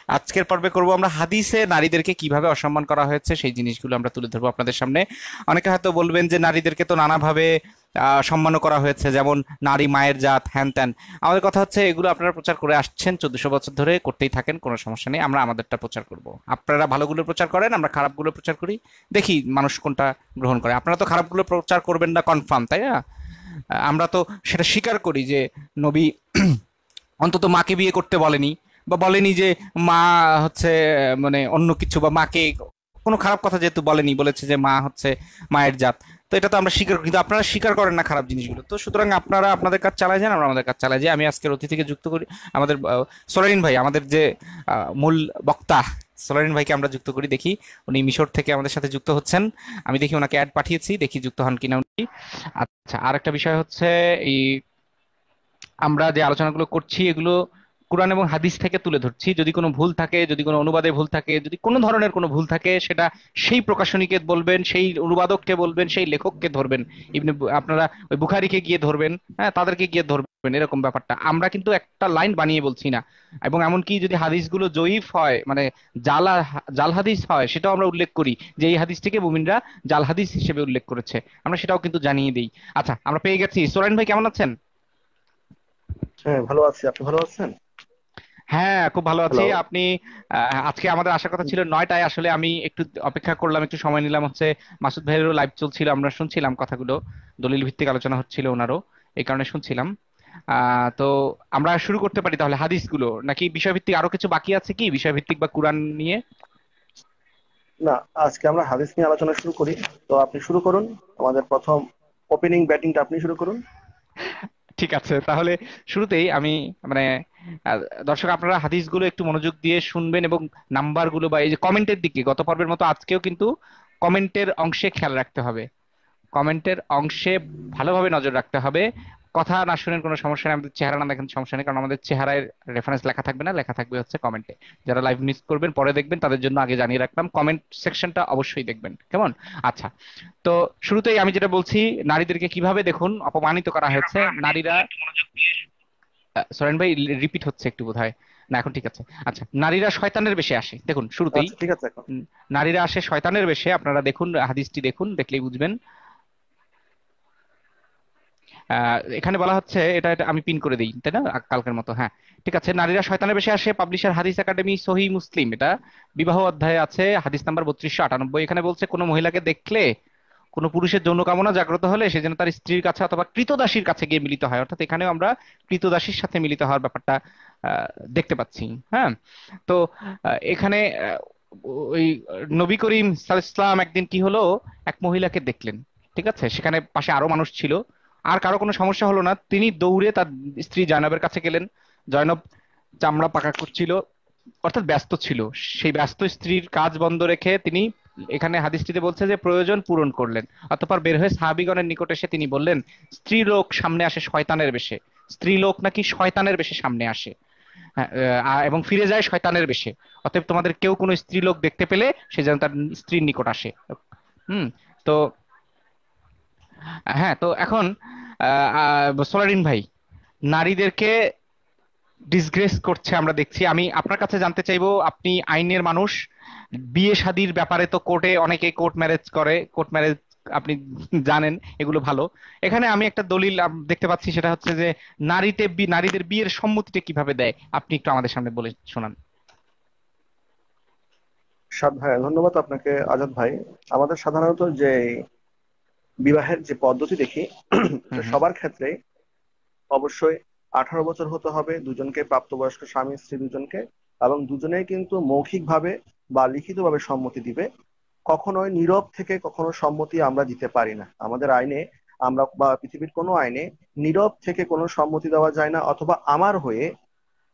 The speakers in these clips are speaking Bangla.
আজকের পর্বে করব আমরা হাদিসে নারীদেরকে কিভাবে অসম্মান করা হয়েছে সেই জিনিসগুলো আমরা তুলে ধরবো আপনাদের সামনে। অনেকে হয়তো বলবেন যে নারীদেরকে তো নানাভাবে সম্মানও করা হয়েছে, যেমন নারী মায়ের জাত, হ্যান ত্যান। আমাদের কথা হচ্ছে এগুলো আপনারা প্রচার করে আসছেন 1400 বছর ধরে, করতেই থাকেন, কোনো সমস্যা নেই। আমরা আমাদেরটা প্রচার করব, আপনারা ভালোগুলো প্রচার করেন, আমরা খারাপগুলো প্রচার করি, দেখি মানুষ কোনটা গ্রহণ করে। আপনারা তো খারাপগুলো প্রচার করবেন না কনফার্ম, তাই না? আমরা তো সেটা স্বীকার করি যে নবী অন্তত মাকে বিয়ে করতে বলেনি, বা বলেনি যে মা হচ্ছে মানে অন্য কিছু, বা মাকে কোনো খারাপ কথা যেহেতু বলেনি, বলেছে যে মা হচ্ছে মায়ের জাত। তো এটা তো আমরা স্বীকার করি, কিন্তু আপনারা স্বীকার করেন না খারাপ জিনিসগুলো। তো সুতরাং আপনারা আপনাদের কাজ চালায় যান, আমরা আমাদের কাজ চালাই যাই। আমি আজকের অতিথিকে যুক্ত করি, আমাদের সোলারিন ভাই, আমাদের যে মূল বক্তা, সোলারিন ভাইকে আমরা যুক্ত করি। দেখি উনি মিশর থেকে আমাদের সাথে যুক্ত হচ্ছেন। আমি দেখি ওনাকে অ্যাড পাঠিয়েছি, দেখি যুক্ত হন কিনা উনি। আচ্ছা, আর একটা বিষয় হচ্ছে এই আমরা যে আলোচনাগুলো করছি এগুলো কোরআন এবং হাদিস থেকে তুলে ধরছি। যদি কোনো ভুল থাকে, যদি কোনো অনুবাদে ভুল থাকে, যদি কোনো ধরনের কোনো ভুল থাকে, সেটা সেই প্রকাশনীকে বলবেন, সেই অনুবাদককে বলবেন, সেই লেখককে ধরবেন। আপনারা ওই বুখারীকে গিয়ে ধরবেন, হ্যাঁ, তাদেরকে গিয়ে ধরবেন, এরকম ব্যাপারটা। আমরা কিন্তু একটা লাইন বানিয়ে বলছি না। এবং এমনকি যদি হাদিসগুলো জয়ীফ হয়, মানে জাল জাল হাদিস হয়, সেটাও আমরা উল্লেখ করি যে এই হাদিসটিকে মুমিনরা জাল হাদিস হিসেবে উল্লেখ করেছে, আমরা সেটাও কিন্তু জানিয়ে দিই। আচ্ছা, আমরা পেয়ে গেছি। সোরেন ভাই কেমন আছেন? হ্যাঁ, ভালো আছি। আপনি ভালো আছেন? হ্যাঁ, খুব ভালো আছি। হ্যালো। আপনি আজকে আমাদের আসার কথা ছিল 9টায়, আসলে আমি একটু অপেক্ষা করলাম, একটু সময় নিলাম। হচ্ছে মাসুদ ভাইয়েরও লাইভ চলছিল, আমরা শুনছিলাম কথাগুলো, দলিল ভিত্তিক আলোচনা হচ্ছিল ওনারও, এই কারণে শুনছিলাম। তো আমরা শুরু করতে পারি তাহলে হাদিসগুলো, নাকি বিষয়ভিত্তিক আরো কিছু বাকি আছে, কি বিষয়ভিত্তিক বা কুরআন নিয়ে? না, আজকে আমরা হাদিস নিয়ে আলোচনা শুরু করি। তো আপনি শুরু করুন। আমাদের প্রথম ওপেনিং ব্যাটিংটা আপনি শুরু করুন। ঠিক আছে, তাহলে শুরুতেই আমি মানে আহ, দর্শক আপনারা হাদিসগুলো একটু মনোযোগ দিয়ে শুনবেন, এবং নাম্বারগুলো বা এই যে কমেন্টের দিকে, গত পর্বের মতো আজকেও কিন্তু কমেন্টের অংশে খেয়াল রাখতে হবে। কমেন্টের অংশে ভালোভাবে নজর রাখতে হবে। কথা না শুনেন কোনো সমস্যা নেই, আমাদের চেহারা না দেখেন সমস্যা নেই, কারণ আমাদের চেহারায় রেফারেন্স লেখা থাকবে না, লেখা থাকবে হচ্ছে কমেন্টে। যারা লাইভ মিস করবেন, পরে দেখবেন, তাদের জন্য আগে জানিয়ে রাখলাম, কমেন্ট সেকশনটা অবশ্যই দেখবেন, কেমন? আচ্ছা, তো শুরুতেই আমি যেটা বলছি, নারীদেরকে কিভাবে দেখুন অপমানিত করা হয়েছে। নারীরা সরেন ভাই, রিপিট হচ্ছে একটু বোধহয়। না, এখন ঠিক আছে। আচ্ছা, নারীরা শয়তানের বেশে আসে, দেখুন শুরুতেই। আচ্ছা, ঠিক আছে। এখন উম, নারীরা আসে শয়তানের বেশে, আপনারা দেখুন, হাদিসটি দেখুন, দেখলেই বুঝবেন। এখানে বলা হচ্ছে, এটা আমি পিন করে দিই, তাই না? কালকের মতো, হ্যাঁ। ঠিক আছে, নারীরা শয়তানের বেশে আসে, পাবলিশার হাদিস একাডেমি, সহি মুসলিম, এটা বিবাহ অধ্যায়ে আছে, হাদিস নাম্বার 3298। এখানে বলছে কোনো মহিলাকে দেখলে, কোনো পুরুষের যৌন কামনা জাগ্রত হলে সে যেন তার স্ত্রীর কাছে অথবা কৃতদাসীর কাছে গিয়ে মিলিত হয়। অর্থাৎ এখানেও আমরা কৃতদাসীর সাথে মিলিত হওয়ার ব্যাপারটা দেখতে পাচ্ছি। হ্যাঁ, তো এখানে ওই নবী করিম সাল্লাল্লাহু আলাইহি ওয়াসাল্লাম একদিন কি হলো, এক মহিলাকে দেখলেন। ঠিক আছে, সেখানে পাশে আরো মানুষ ছিল, আর কারো কোনো সমস্যা হলো না, তিনি দৌড়ে তার স্ত্রী জয়নবের কাছে গেলেন। জয়নব চামড়া পাকা করছিল, অর্থাৎ ব্যস্ত ছিল। সেই ব্যস্ত স্ত্রীর কাজ বন্ধ রেখে তিনি, এখানে হাদিসটিতে বলছে যে প্রয়োজন পূরণ করলেন। অতঃপর বের হয়ে সাহাবীগণের নিকট এসে তিনি বললেন, স্ত্রীলোক সামনে আসে শয়তানের বেশে, স্ত্রীলোক নাকি শয়তানের বেশে সামনে আসে, হ্যাঁ, এবং ফিরে যায় শয়তানের বেশে। অতএব তোমাদের কেউ কোনো স্ত্রীলোক দেখতে পেলে সে যেন তার স্ত্রীর নিকট আসে। হুম। তো হ্যাঁ, তো এখন সোলারিন ভাই, নারীদেরকে ডিসগ্রেস করছে আমরা দেখছি। আমি আপনার কাছে জানতে চাইবো, আপনি আইনের মানুষ, বিয়ে শাদীর ব্যাপারে তো কোর্টে অনেকে কোর্ট ম্যারেজ করে, কোর্ট ম্যারেজ আপনি জানেন, এগুলো ভালো। এখানে আমি একটা দলিল দেখতে পাচ্ছি, সেটা হচ্ছে যে নারীদের বিয়ের সম্মতিটা কিভাবে দেয়, আপনি একটু আমাদের সামনে বলে শোনান। ভাই, ধন্যবাদ আপনাকে, আজাদ ভাই। আমাদের সাধারণত যে বিবাহের যে পদ্ধতি দেখি, হুম, এটা হুম। সবার ক্ষেত্রে অবশ্যই 18 বছর হতে হবে দুজনকে, প্রাপ্তবয়স্ক স্বামী স্ত্রী দুজনকে। এবং দুজনেই কিন্তু মৌখিকভাবে বা লিখিতভাবে সম্মতি দিবে। কখনোই নীরব থেকে কখনো সম্মতি আমরা দিতে পারি না আমাদের আইনে। আমরা বা পৃথিবীর কোনো আইনে নীরব থেকে কোনো সম্মতি দেওয়া যায় না, অথবা আমার হয়ে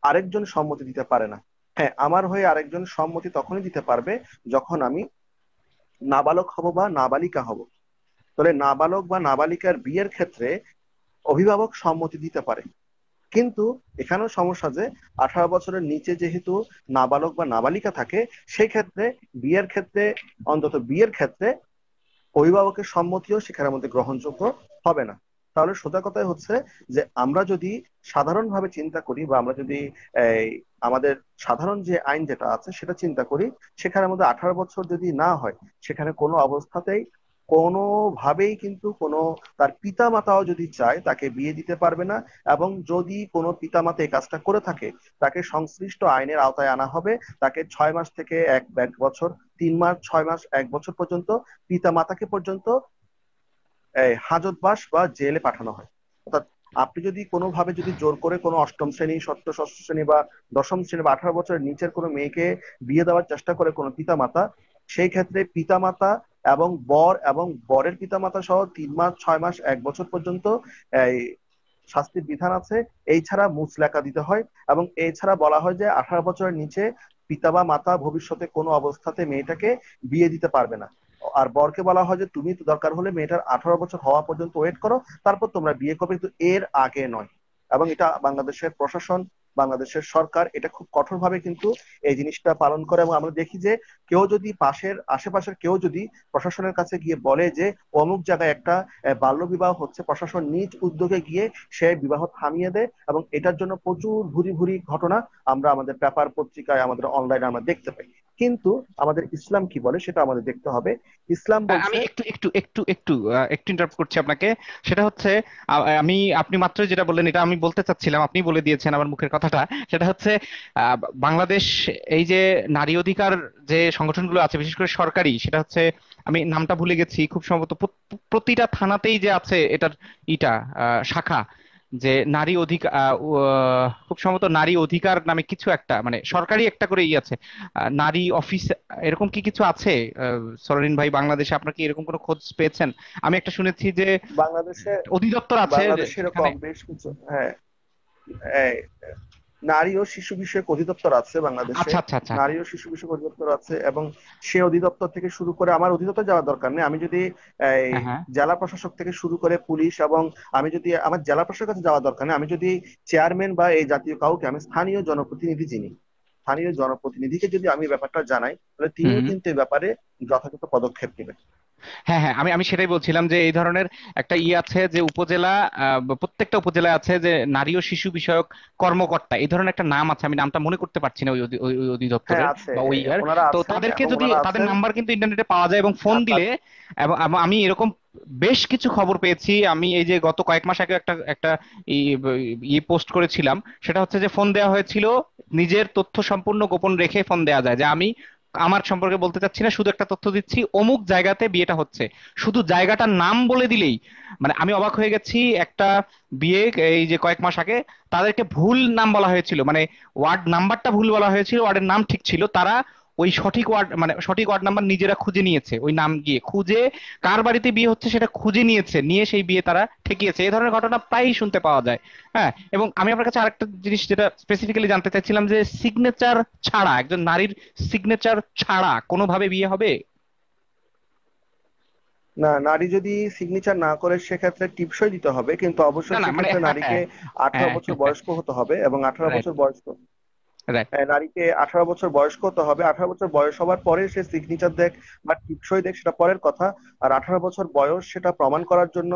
আরেকজন সম্মতি দিতে পারে না। হ্যাঁ, আমার হয়ে আরেকজন সম্মতি তখনই দিতে পারবে যখন আমি নাবালক হব বা নাবালিকা হব। তাহলে নাবালক বা নাবালিকার বিয়ের ক্ষেত্রে অভিভাবক সম্মতি দিতে পারে। কিন্তু এখানেও সমস্যা যে 18 বছরের নিচে যেহেতু নাবালক বা নাবালিকা থাকে, সেই ক্ষেত্রে বিয়ের ক্ষেত্রে, অন্তত বিয়ের ক্ষেত্রে, অভিভাবকের সম্মতিও সেখানের মধ্যে গ্রহণযোগ্য হবে না। তাহলে সোজা কথাই হচ্ছে যে আমরা যদি সাধারণভাবে চিন্তা করি, বা আমরা যদি এই আমাদের সাধারণ যে আইন যেটা আছে সেটা চিন্তা করি, সেখানে আমাদের 18 বছর যদি না হয়, সেখানে কোনো অবস্থাতেই কোনোভাবেই কিন্তু কোনো তার পিতা মাতাও যদি চায় তাকে বিয়ে দিতে পারবে না। এবং যদি কোনো পিতা মাতা এই কাজটা করে থাকে, তাকে সংশ্লিষ্ট আইনের আওতায় আনা হবে। তাকে 6 মাস থেকে এক এক বছর, 3 মাস, 6 মাস, 1 বছর পর্যন্ত পিতা মাতাকে পর্যন্ত হাজতবাস বা জেলে পাঠানো হয়। অর্থাৎ আপনি যদি কোনোভাবে যদি জোর করে কোনো অষ্টম শ্রেণী, ষষ্ঠ শ্রেণী বা দশম শ্রেণী বা 18 বছরের নিচের কোনো মেয়েকে বিয়ে দেওয়ার চেষ্টা করে কোনো পিতামাতা, সেই ক্ষেত্রে পিতামাতা এবং বর এবং বরের পিতামাতা সহ 3 মাস, 6 মাস, 1 বছর পর্যন্ত এই শাস্তির বিধান আছে। এই ছাড়া মুচলেকা দিতে হয়। এবং এছাড়া বলা হয় যে 18 বছরের নিচে পিতা বা মাতা ভবিষ্যতে কোনো অবস্থাতে মেয়েটাকে বিয়ে দিতে পারবে না। আর বরকে বলা হয় যে তুমি তো দরকার হলে মেয়েটার 18 বছর হওয়া পর্যন্ত ওয়েট করো, তারপর তোমরা বিয়ে করবে, কিন্তু এর আগে নয়। এবং এটা বাংলাদেশের প্রশাসন, বাংলাদেশের সরকার এটা খুব কঠোরভাবে কিন্তু এই জিনিসটা পালন করে। এবং আমরা দেখি যে কেউ যদি আশেপাশের কেউ যদি প্রশাসনের কাছে গিয়ে বলে যে অমুক জায়গায় একটা বাল্য বিবাহ হচ্ছে, প্রশাসন নিজ উদ্যোগে গিয়ে সে বিবাহ থামিয়ে দেয়। এবং এটার জন্য প্রচুর ভুরি ভুরি ঘটনা আমরা আমাদের পেপার পত্রিকায়, আমাদের অনলাইনে আমরা দেখতে পাই। কিন্তু আমাদের ইসলাম কি বলে সেটা আমাদের দেখতে হবে। ইসলাম আমি বলছে। একটু ইন্টারাপ্ট করছি আপনাকে। সেটা হচ্ছে আপনি মাত্র যেটা বললেন এটা আমি বলতে চাচ্ছিলাম, আপনি বলে দিয়েছেন আমার মুখের কথাটা। সেটা হচ্ছে বাংলাদেশ এই যে নারী অধিকার যে সংগঠনগুলো আছে, বিশেষ করে সরকারি, সেটা হচ্ছে আমি নামটা ভুলে গেছি, খুব সম্ভবত প্রতিটা থানাতেই যে আছে এটার ইটা শাখা, যে নারী অধিকার, খুব সম্ভবত নারী অধিকার নামে কিছু একটা, মানে সরকারি একটা করে আছে, নারী অফিস, এরকম কি কিছু আছে? সরোরিন ভাই, বাংলাদেশে আপনার কি এরকম কোনো খোঁজ পেয়েছেন? আমি একটা শুনেছি যে বাংলাদেশে অধিদপ্তর আছে বাংলাদেশে সেখানে। এরকম বেশ কিছু, হ্যাঁ, এই নারী ও শিশু বিষয়ক অধিদপ্তর আছে বাংলাদেশে। আচ্ছা আচ্ছা আচ্ছা। নারী ও শিশু বিষয়ক অধিদপ্তর আছে, এবং সে অধিদপ্তর থেকে শুরু করে, আমার অধিদপ্তর যাওয়ার দরকার নেই, আমি যদি এই হ্যাঁ হ্যাঁ। জেলা প্রশাসক থেকে শুরু করে পুলিশ, এবং আমি যদি আমার জেলা প্রশাসকের কাছে যাওয়ার দরকার নেই, আমি যদি চেয়ারম্যান বা এই জাতীয় কাউকে, আমি স্থানীয় জনপ্রতিনিধি যিনি, স্থানীয় জনপ্রতিনিধিকে যদি আমি ব্যাপারটা জানাই, তাহলে হুম তিনিও হুম। কিন্তু এই ব্যাপারে যথাযথ পদক্ষেপ নেবেন। হ্যাঁ হ্যাঁ, আমি আমি সেটাই বলছিলাম যে এই ধরনের একটা আছে যে উপজেলা, বা প্রত্যেকটা উপজেলায় আছে যে নারী ও শিশু বিষয়ক কর্মকর্তা, এই ধরনের একটা নাম আছে, আমি নামটা মনে করতে পারছি না ওই হ্যাঁ, অধিদপ্তরের আছে, বা ওই ইয়ার। ওনারা তো আছেন, তাদেরকে এবং যদি, ওনারা তাদের আছেন। নাম্বার কিন্তু ইন্টারনেটে পাওয়া যায়, এবং ফোন আর দিলে, এবং আমি এরকম বেশ কিছু খবর পেয়েছি। আমি এই যে গত কয়েক মাস আগে একটা একটা পোস্ট করেছিলাম, সেটা হচ্ছে যে ফোন দেওয়া হয়েছিল, নিজের তথ্য সম্পূর্ণ গোপন রেখে ফোন দেওয়া যায়, যে আমি আমার সম্পর্কে বলতে চাচ্ছি না, শুধু একটা তথ্য দিচ্ছি, অমুক জায়গাতে বিয়েটা হচ্ছে, শুধু জায়গাটার নাম বলে দিলেই, মানে আমি অবাক হয়ে গেছি। একটা বিয়ে এই যে কয়েক মাস আগে, তাদেরকে ভুল নাম বলা হয়েছিল, মানে ওয়ার্ড নাম্বারটা ভুল বলা হয়েছিল, ওয়ার্ডের নাম ঠিক ছিল, তারা ওই সঠিক ওয়ার্ড, মানে সঠিক ওয়ার্ড নাম্বার নিজেরা খুঁজে নিয়েছে, ওই নাম গিয়ে খুঁজে কার বাড়িতে বিয়ে হচ্ছে সেটা খুঁজে নিয়েছে, নিয়ে সেই বিয়ে তারা ঠেকিয়েছে। এই ধরনের ঘটনা প্রায়ই শুনতে পাওয়া যায়। হ্যাঁ, এবং আমি আপনার কাছে আরেকটা জিনিস যেটা স্পেসিফিক্যালি জানতে চাইছিলাম, যে সিগনেচার ছাড়া, একজন নারীর সিগনেচার ছাড়া কোনোভাবে বিয়ে হবে? না, নারী যদি সিগনেচার না করে সেক্ষেত্রে টিপসই দিতে হবে, কিন্তু না অবশ্যই না, মানে সেক্ষেত্রে হ্যাঁ নারীকে হ্যাঁ 18 বছর বয়স্ক হতে হবে। এবং 18 বছর রাইট বয়স্ক রাইট। নারীকে 18 বছর বয়স্ক হতে হবে। 18 বছর বয়স হবার পরে সে সিগনেচার দেখ বা টিপসই দেখ, সেটা পরের কথা। আর 18 বছর বয়স সেটা প্রমাণ করার জন্য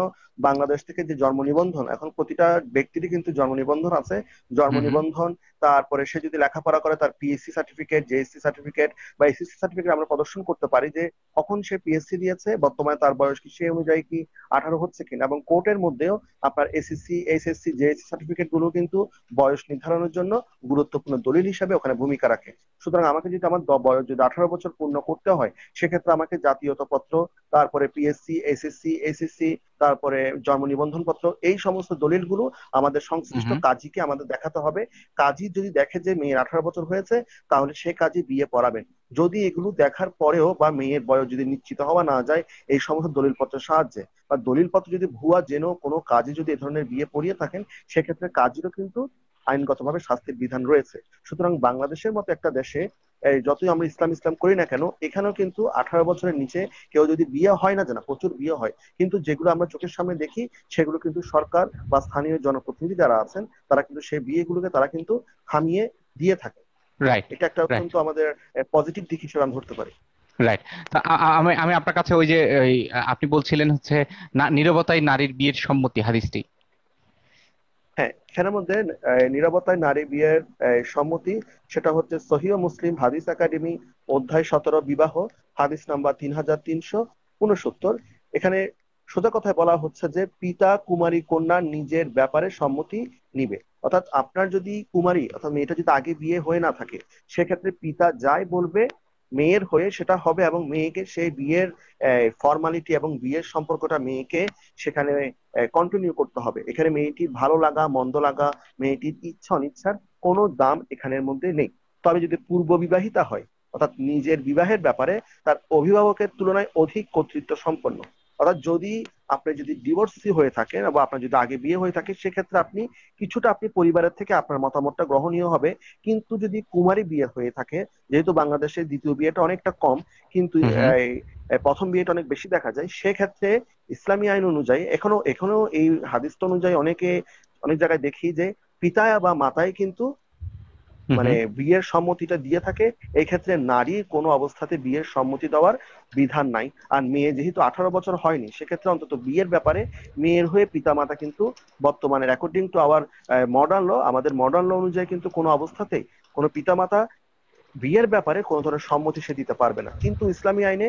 বাংলাদেশ থেকে যে জন্ম নিবন্ধন, এখন প্রতিটা ব্যক্তিরই কিন্তু জন্ম নিবন্ধন আছে। জন্ম হুম হুম। নিবন্ধন, তারপরে সে যদি লেখাপড়া করে তার পিএসসি সার্টিফিকেট, জেএসসি সার্টিফিকেট বা এসএসসি সার্টিফিকেট আমরা প্রদর্শন করতে পারি যে কখন সে পিএসসি দিয়েছে, বর্তমানে তার বয়স কি, সেই অনুযায়ী কি 18 হচ্ছে কিনা। এবং কোর্টের মধ্যেও আপনার এসএসসি, এসএসসি, জেএসসি সার্টিফিকেট গুলো কিন্তু বয়স নির্ধারণের জন্য গুরুত্বপূর্ণ দলিল হিসাবে ওখানে ভূমিকা রাখে। সুতরাং আমাকে যদি আমার বয়স যদি 18 বছর পূর্ণ করতে হয়, সেক্ষেত্রে আমাকে জাতীয়তাপত্র, তারপরে পিএসসি, এসএসসি, এসএসসি, তারপরে জন্ম নিবন্ধন পত্র, এই সমস্ত দলিলগুলো আমাদের হুম সংশ্লিষ্ট হুম। কাজীকে আমাদের দেখাতে হবে। কাজী যদি দেখে যে মেয়ের 18 বছর হয়েছে, তাহলে সে কাজী বিয়ে পড়াবেন। যদি এগুলো দেখার পরেও বা মেয়ের বয়স যদি নিশ্চিত হওয়া না যায় এই সমস্ত দলিলপত্রের সাহায্যে, বা দলিলপত্র যদি ভুয়া জেনেও কোনো কাজী যদি এ ধরনের বিয়ে পড়িয়ে থাকেন, সেক্ষেত্রে কাজীরও কিন্তু আইনগতভাবে শাস্তির বিধান রয়েছে। সুতরাং বাংলাদেশের মতো একটা দেশে যতই আমরা ইসলাম ইসলাম করি না কেন, এখানেও কিন্তু 18 বছরের নিচে কেউ যদি বিয়ে হয় না, জানা প্রচুর বিয়ে হয়, কিন্তু যেগুলো আমরা চোখের সামনে দেখি সেগুলো কিন্তু সরকার বা স্থানীয় জনপ্রতিনিধি যারা আছেন তারা কিন্তু সেই বিয়েগুলোকে তারা কিন্তু থামিয়ে দিয়ে থাকে। রাইট এটা একটা রাইট। অত্যন্ত আমাদের পজিটিভ দিক হিসেবে আমি ধরতে পারি। রাইট। আমি আমি আপনার কাছে ওই যে আপনি বলছিলেন হচ্ছে নীরবতায় নারীর বিয়ের সম্মতি হাদিসটি। হ্যাঁ, এখানের মধ্যে নীরবতায় নারী বিয়ের সম্মতি, সেটা হচ্ছে সহিহ মুসলিম হাদিস একাডেমি, অধ্যায় 17, বিবাহ, হাদিস নাম্বার 3369। এখানে সোজা কথায় বলা হচ্ছে যে পিতা কুমারী কন্যা নিজের ব্যাপারে সম্মতি নিবে। অর্থাৎ আপনার যদি কুমারী অর্থাৎ মেয়েটা যদি আগে বিয়ে হয়ে না থাকে, সেক্ষেত্রে পিতা যাই বলবে মেয়ের হয়ে সেটা হবে, এবং মেয়েকে সেই বিয়ের ফর্মালিটি এবং বিয়ের সম্পর্কটা মেয়েকে সেখানে কন্টিনিউ করতে হবে। এখানে মেয়েটির ভালো লাগা মন্দ লাগা, মেয়েটির ইচ্ছা অনিচ্ছার কোনো দাম এখানের মধ্যে নেই। তবে যদি পূর্ব বিবাহিতা হয়, অর্থাৎ নিজের বিবাহের ব্যাপারে তার অভিভাবকের তুলনায় অধিক কর্তৃত্ব সম্পন্ন, অর্থাৎ যদি আপনি যদি ডিভোর্সি হয়ে থাকেন বা আপনার যদি আগে বিয়ে হয়ে থাকে, সেক্ষেত্রে আপনি কিছুটা আপনি পরিবারের থেকে আপনার মতামতটা গ্রহণীয় হবে। কিন্তু যদি কুমারী বিয়ে হয়ে থাকে, যেহেতু বাংলাদেশে দ্বিতীয় বিয়েটা অনেকটা কম, কিন্তু হুম হুম। প্রথম বিয়েটা অনেক বেশি দেখা যায়, সেক্ষেত্রে ইসলামী আইন অনুযায়ী এখনো এখনো এই হাদিসটা অনুযায়ী অনেক জায়গায় দেখি যে পিতা বা মাতাই কিন্তু হুম মানে হুম। বিয়ের সম্মতিটা দিয়ে থাকে। এই ক্ষেত্রে নারী কোনো অবস্থাতে বিয়ের সম্মতি দেওয়ার বিধান নাই। আর মেয়ে যেহেতু 18 বছর হয়নি, সেক্ষেত্রে অন্তত বিয়ের ব্যাপারে মেয়ের হয়ে পিতামাতা কিন্তু বর্তমানে অ্যাকর্ডিং টু আওয়ার মডার্ন ল, আমাদের মডার্ন ল অনুযায়ী কিন্তু কোনো অবস্থাতেই কোনো পিতামাতা বিয়ের ব্যাপারে কোনো ধরনের সম্মতি সে দিতে পারবে না। কিন্তু ইসলামী আইনে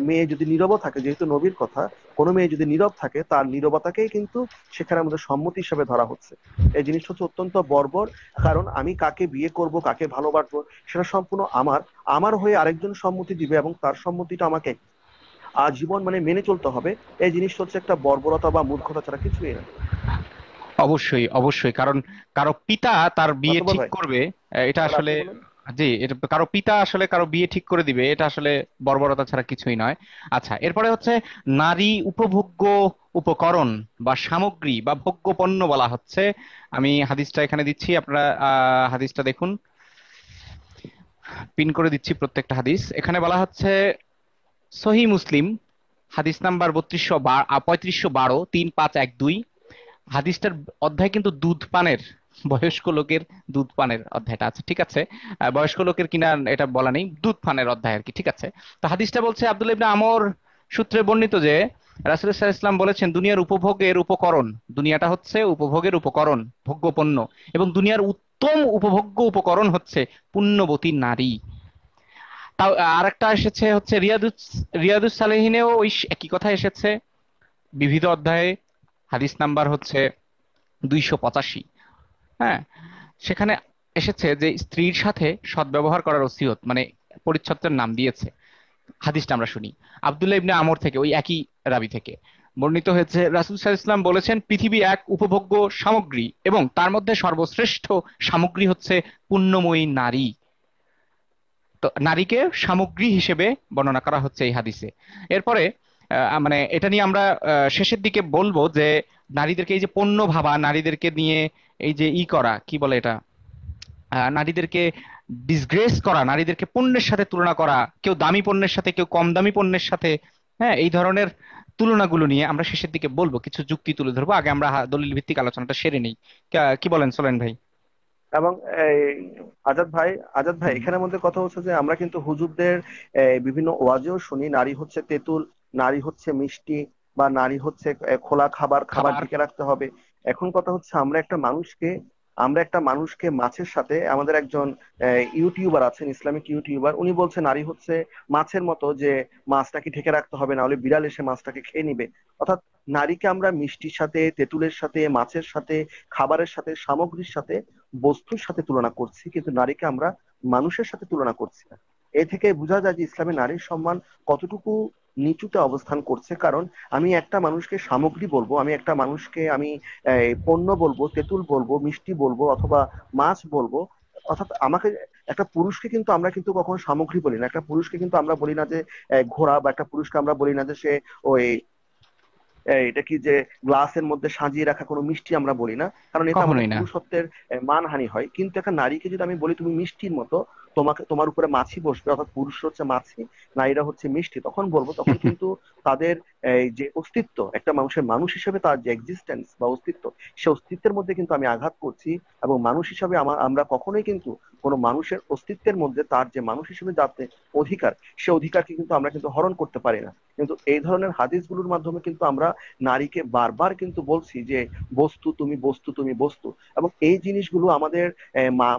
মেয়ে যদি নীরব থাকে, যেহেতু নবীর কথা, কোনো মেয়ে যদি নীরব থাকে তার নীরবতাকেই কিন্তু সেখানে আমাদের সম্মতি হিসেবে ধরা হচ্ছে। এই জিনিসটা হচ্ছে অত্যন্ত বর্বর। কারণ আমি কাকে বিয়ে করব, কাকে ভালোবাসবো, সেটা সম্পূর্ণ আমার আমার হয়ে আরেকজন সম্মতি দিবে এবং তার সম্মতিটা আমাকে আজীবন মানে মেনে চলতে হবে। এই জিনিসটা হচ্ছে একটা বর্বরতা বা মূর্খতা ছাড়া কিছুই না। অবশ্যই অবশ্যই, কারণ কারো পিতা তার বিয়ে অতঃপর ঠিক ভাই, করবে, এটা এবার আসলে, আপনি বলুন। জি, এটা কারো পিতা আসলে কারো বিয়ে ঠিক করে দিবে, এটা আসলে বর্বরতা ছাড়া কিছুই নয়। আচ্ছা, এরপরে হচ্ছে নারী উপভোগ্য উপকরণ বা সামগ্রী বা ভোগ্য পণ্য বলা হচ্ছে। আমি হাদিসটা এখানে দিচ্ছি, আপনারা হাদিসটা দেখুন, পিন করে দিচ্ছি প্রত্যেকটা হাদিস। এখানে বলা হচ্ছে সহি মুসলিম হাদিস নাম্বার 3512, 3512। হাদিসটার অধ্যায় কিন্তু দুধ পানের, বয়স্ক লোকের দুধ পানের অধ্যায়টা আছে, ঠিক আছে। বয়স্ক লোকের কিনা এটা বলা নেই, দুধ পানের অধ্যায় আর কি, ঠিক আছে। তো হাদিসটা বলছে আব্দুল্লাহ ইবনে আমর সূত্রে বর্ণিত যে রাসূলুল্লাহ সাল্লাল্লাহু আলাইহি ওয়াসাল্লাম বলেছেন, দুনিয়ার উপভোগের উপকরণ, দুনিয়াটা হচ্ছে উপভোগের উপকরণ, ভোগ্যপণ্য, এবং দুনিয়ার উত্তম উপভোগ্য উপকরণ হচ্ছে পুণ্যবতী নারী। তাও আরেকটা এসেছে হচ্ছে রিয়াদুস সালেহিনেও ওই একই কথা এসেছে, বিবিধ অধ্যায়ে, হাদিস নাম্বার হচ্ছে 285। হ্যাঁ, সেখানে এসেছে যে স্ত্রীর সাথে সদ্ব্যবহার করার ওসিয়ত, মানে পরিচ্ছদের নাম দিয়েছে। হাদিসটা আমরা শুনি আব্দুল্লাহ ইবনে আমর থেকে, ওই একই রাবি থেকে বর্ণিত হয়েছে, রাসূল সাল্লাল্লাহু আলাইহি ওয়াসাল্লাম বলেছেন, পৃথিবী এক উপভোগ্য সামগ্রী এবং তার মধ্যে সর্বশ্রেষ্ঠ সামগ্রী হচ্ছে পুণ্যময়ী নারী। তো নারীকে সামগ্রী হিসেবে বর্ণনা করা হচ্ছে এই হাদিসে। এরপরে মানে এটা নিয়ে আমরা শেষের দিকে বলবো যে নারীদেরকে এই যে পণ্য ভাবা, নারীদেরকে নিয়ে এই যে করা কি বলে এটা, নারীদেরকে ডিসগ্রেস করা, নারীদেরকে পণ্যের সাথে তুলনা করা, কেউ দামি পণ্যের সাথে কেউ কম দামি পণ্যের সাথে, হ্যাঁ, এই ধরনের তুলনাগুলো নিয়ে আমরা শেষের দিকে বলবো, কিছু যুক্তি তুলে ধরবো। আগে আমরা দলিল ভিত্তিক আলোচনাটা সেরে নিই। কি বলেন সোলেন ভাই? এবং এই আজাদ ভাই, হুম। এখানের মধ্যে কথা হচ্ছে যে আমরা কিন্তু হুজুরদের বিভিন্ন ওয়াজেও শুনি নারী হচ্ছে তেঁতুল, নারী হচ্ছে মিষ্টি, বা নারী হচ্ছে খোলা খাবার, খাবার খাবার। ঢেকে রাখতে হবে। এখন কথা হচ্ছে আমরা একটা মানুষকে মাছের সাথে, আমাদের একজন ইউটিউবার আছেন, ইসলামিক ইউটিউবার, উনি বলছে নারী হচ্ছে মাছের মতো, যে মাছটাকে ঢেকে রাখতে হবে, না হলে বিড়াল এসে মাছটাকে খেয়ে নিবে। অর্থাৎ নারীকে আমরা মিষ্টির সাথে, তেঁতুলের সাথে, মাছের সাথে, খাবারের সাথে, সামগ্রীর সাথে, বস্তুর সাথে তুলনা করছি, কিন্তু নারীকে আমরা মানুষের সাথে তুলনা করছি না। এ থেকে বোঝা যায় যে ইসলামে নারীর সম্মান কতটুকু নিচুতে অবস্থান করছে। কারণ আমি একটা মানুষকে সামগ্রী বলবো, আমি একটা মানুষকে আমি পণ্য বলবো, তেঁতুল বলবো, মিষ্টি বলবো, অথবা মাছ বলবো। অর্থাৎ আমাকে, একটা পুরুষকে কিন্তু আমরা কিন্তু কখনো সামগ্রী বলি না। একটা পুরুষকে কিন্তু আমরা বলি না যে ঘোড়া, বা একটা পুরুষকে আমরা বলি না যে সে ওই এটা কি যে গ্লাসের মধ্যে সাজিয়ে রাখা কোনো মিষ্টি আমরা বলি না, কারণ এতে আমাদের কখনোই না। পুরুষত্বের মানহানি হয়। কিন্তু একটা নারীকে যদি আমি বলি তুমি মিষ্টির মতো, তোমার উপরে মাছি বসবে, অর্থাৎ পুরুষ হচ্ছে মাছি, নারীরা হচ্ছে মিষ্টি, তখন বলবো তখন কিন্তু তাদের এই যে অস্তিত্ব, একটা মানুষের মানুষ হিসেবে তার যে এক্সিস্টেন্স বা অস্তিত্ব, সে অস্তিত্বের মধ্যে কিন্তু আমি আঘাত করছি। এবং মানুষ হিসাবে আমরা কখনোই কিন্তু কোনো মানুষের অস্তিত্বের মধ্যে তার যে মানুষ হিসেবে যাতে অধিকার, সে অধিকারকে কিন্তু আমরা কিন্তু হরণ করতে পারি না। কিন্তু এই ধরনের হাদিসগুলোর মাধ্যমে কিন্তু আমরা নারীকে বারবার কিন্তু বলছি যে বস্তু তুমি, বস্তু তুমি, বস্তু। এবং এই জিনিসগুলো আমাদের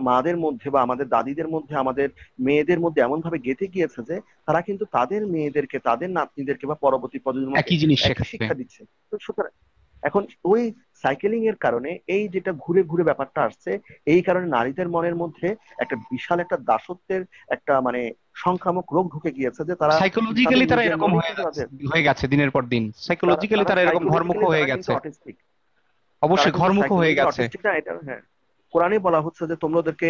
মাদের মধ্যে বা আমাদের দাদিদের মধ্যে, আমাদের মেয়েদের মধ্যে এমন ভাবে গেঁথে গিয়েছে যে তারা কিন্তু তাদের মেয়েদেরকে, তাদের নাতনিদেরকে বা পরবর্তী প্রজন্মকে একই জিনিস একই শেখাচ্ছে। শিক্ষা দিচ্ছে। তো সুতরাং এখন ওই সাইকেলিং এর কারণে এই যেটা ঘুরে ঘুরে ব্যাপারটা আসছে, এই কারণে নারীদের মনের মধ্যে একটা বিশাল একটা দাসত্বের একটা মানে সংক্রামক রোগ ঢুকে গিয়েছে, যে তারা তাদের সাইকোলজিক্যালি তারা নিজের এরকম মনে হয়ে কিন্তু যাচ্ছে, তাদের হয়ে গেছে দিনের পর দিন, তারা সাইকোলজিক্যালি তারা তারা এরকম ঘরমুখ সাইকোলজিক্যালি হয়ে তারা কিন্তু গেছে। অটিস্টিক। তারা অবশ্যই কিন্তু ঘরমুখ হয়ে সাইকোলজিক্যালি গেছে। অটিস্টিক না, এটা হ্যাঁ। কোরআনে বলা হচ্ছে যে তোমরা ওদেরকে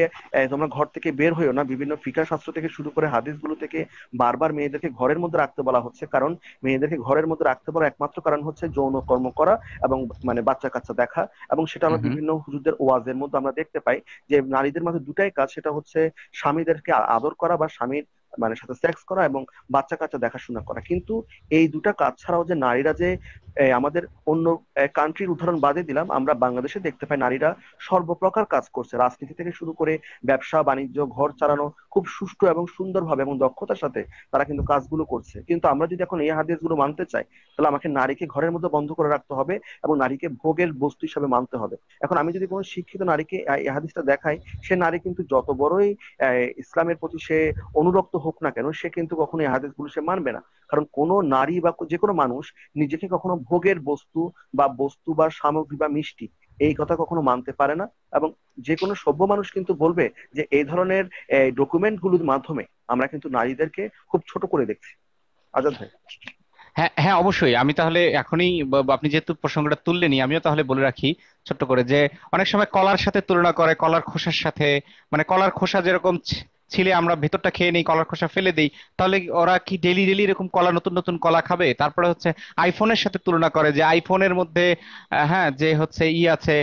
তোমরা ঘর থেকে বের হইও না, বিভিন্ন ফিকহ শাস্ত্র থেকে শুরু করে হাদিস গুলো থেকে বারবার মেয়েদেরকে ঘরের মধ্যে রাখতে বলা হচ্ছে। কারণ মেয়েদেরকে ঘরের মধ্যে রাখতে বলার একমাত্র কারণ হচ্ছে যৌন কর্ম করা এবং মানে বাচ্চা কাচ্চা দেখা। এবং সেটা হুম আমরা হুম। বিভিন্ন হুজুরদের ওয়াজের মধ্যে আমরা দেখতে পাই যে নারীদের মাঝে দুটাই কাজ, সেটা হচ্ছে স্বামীদেরকে আদর করা বা স্বামীর মানে সাথে সেক্স করা এবং বাচ্চা কাচ্চা দেখাশোনা করা। কিন্তু এই দুটা কাজ ছাড়াও যে নারীরা যে আমাদের অন্য কান্ট্রির উদাহরণ বাদে দিলাম, আমরা বাংলাদেশে দেখতে পাই নারীরা সর্বপ্রকার কাজ করছে, রাজনীতি থেকে শুরু করে ব্যবসা বাণিজ্য, ঘর চালানো খুব সুষ্ঠু এবং সুন্দরভাবে এবং দক্ষতার সাথে তারা কিন্তু কাজগুলো করছে। কিন্তু আমরা যদি এখন এই হাদিসগুলো মানতে চাই, তাহলে আমাকে নারীকে ঘরের মধ্যে বন্ধ করে রাখতে হবে এবং নারীকে ভোগের বস্তু হিসাবে মানতে হবে। এখন আমি যদি কোনো শিক্ষিত নারীকে এই হাদিসটা দেখাই, সে নারী কিন্তু যত বড়ই ইসলামের প্রতি সে অনুরক্ত হোক না কেন, সে কিন্তু কখনো এই হাদিসগুলো সে মানবে না। কারণ কোনো নারী বা যে কোনো মানুষ নিজেকে কখনো ভোগের বস্তু বা বস্তু বা সামগ্রী বা মিষ্টি এই কথা কখনো মানতে পারে না। এবং যে কোনো সভ্য মানুষ কিন্তু বলবে যে এই ধরনের ডকুমেন্ট গুলোর মাধ্যমে আমরা কিন্তু নারীদেরকে খুব ছোট করে দেখছি। আজাদ ভাই। হ্যাঁ হ্যাঁ, অবশ্যই। আমি তাহলে এখনই আপনি যেহেতু প্রসঙ্গটা তুললেনই, আমিও তাহলে বলে রাখি ছোট্ট করে যে অনেক সময় কলার সাথে তুলনা করে, কলার খোসার সাথে। মানে কলার খোসা যেরকম ছিলে আমরা ভেতরটা খেয়ে নেই, কলার খোসা ফেলে দেই, তাহলে ওরা কি ডেলি ডেলি এরকম কলা, নতুন নতুন কলা খাবে? তারপরে হচ্ছে আইফোনের সাথে তুলনা করে, যে আইফোনের মধ্যে হ্যাঁ যে হচ্ছে আছে,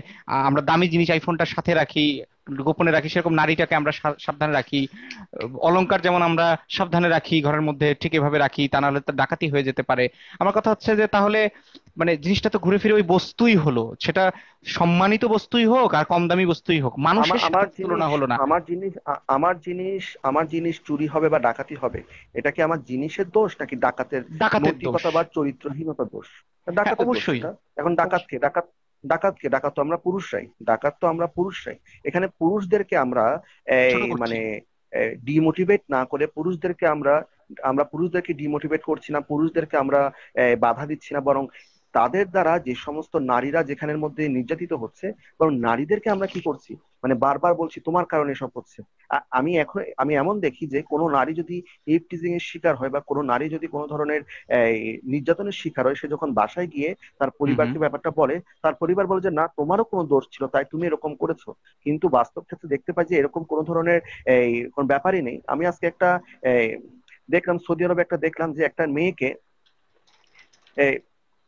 আমরা দামি জিনিস আইফোনটার সাথে রাখি, গোপনে রাখি, সেরকম নারীটাকে আমরা সাবধানে রাখি। অলংকার যেমন আমরা সাবধানে রাখি ঘরের মধ্যে, ঠিক এভাবে রাখি, তা নাহলে তো ডাকাতি হয়ে যেতে পারে। আমার কথা হচ্ছে যে তাহলে মানে জিনিসটা তো ঘুরে ফিরে ওই বস্তুই হলো, সেটা সম্মানিত বস্তুই হোক আর কম দামি বস্তুই হোক, আমার মানুষের সাথে আমার তো তুলনা জিনিস হলো না। আমার জিনিস চুরি হবে বা ডাকাতি হবে, এটা কি আমার জিনিসের দোষ নাকি ডাকাতের ডাকাতের দোষ। নৈতিকতা বা চরিত্রহীনতার দোষ? হ্যাঁ ডাকাতের দোষ অবশ্যই। এটা। এখন ডাকাতকে অবশ্যই। ডাকাত ডাকাতকে ডাকাত তো আমরা পুরুষরাই, ডাকাত তো আমরা পুরুষরাই। এখানে পুরুষদেরকে আমরা ছোট এই করছি। মানে ডিমোটিভেট না করে পুরুষদেরকে আমরা আমরা পুরুষদেরকে ডিমোটিভেট করছি না, পুরুষদেরকে আমরা বাধা দিচ্ছি না, বরং তাদের দ্বারা যে সমস্ত নারীরা যেখানের মধ্যে নির্যাতিত হচ্ছে, বরং নারীদেরকে আমরা কি করছি মানে বারবার বলছি তোমার কারণে এসব হচ্ছে। আমি এমন দেখি যে কোনো নারী যদি ইভটিজিং এর শিকার হয় বা কোনো নারী যদি কোনো ধরনের এই, নির্যাতনের শিকার হয়, সে যখন বাসায় গিয়ে তার হুম হুম। পরিবারকে ব্যাপারটা বলে, তার পরিবার বলে যে না তোমারও কোনো দোষ ছিল তাই তুমি এরকম করেছো। কিন্তু বাস্তব ক্ষেত্রে দেখতে পাই যে এরকম কোনো ধরনের কোনো ব্যাপারই নেই। আমি আজকে একটা এই, দেখলাম সৌদি আরবে একটা দেখলাম যে একটা মেয়েকে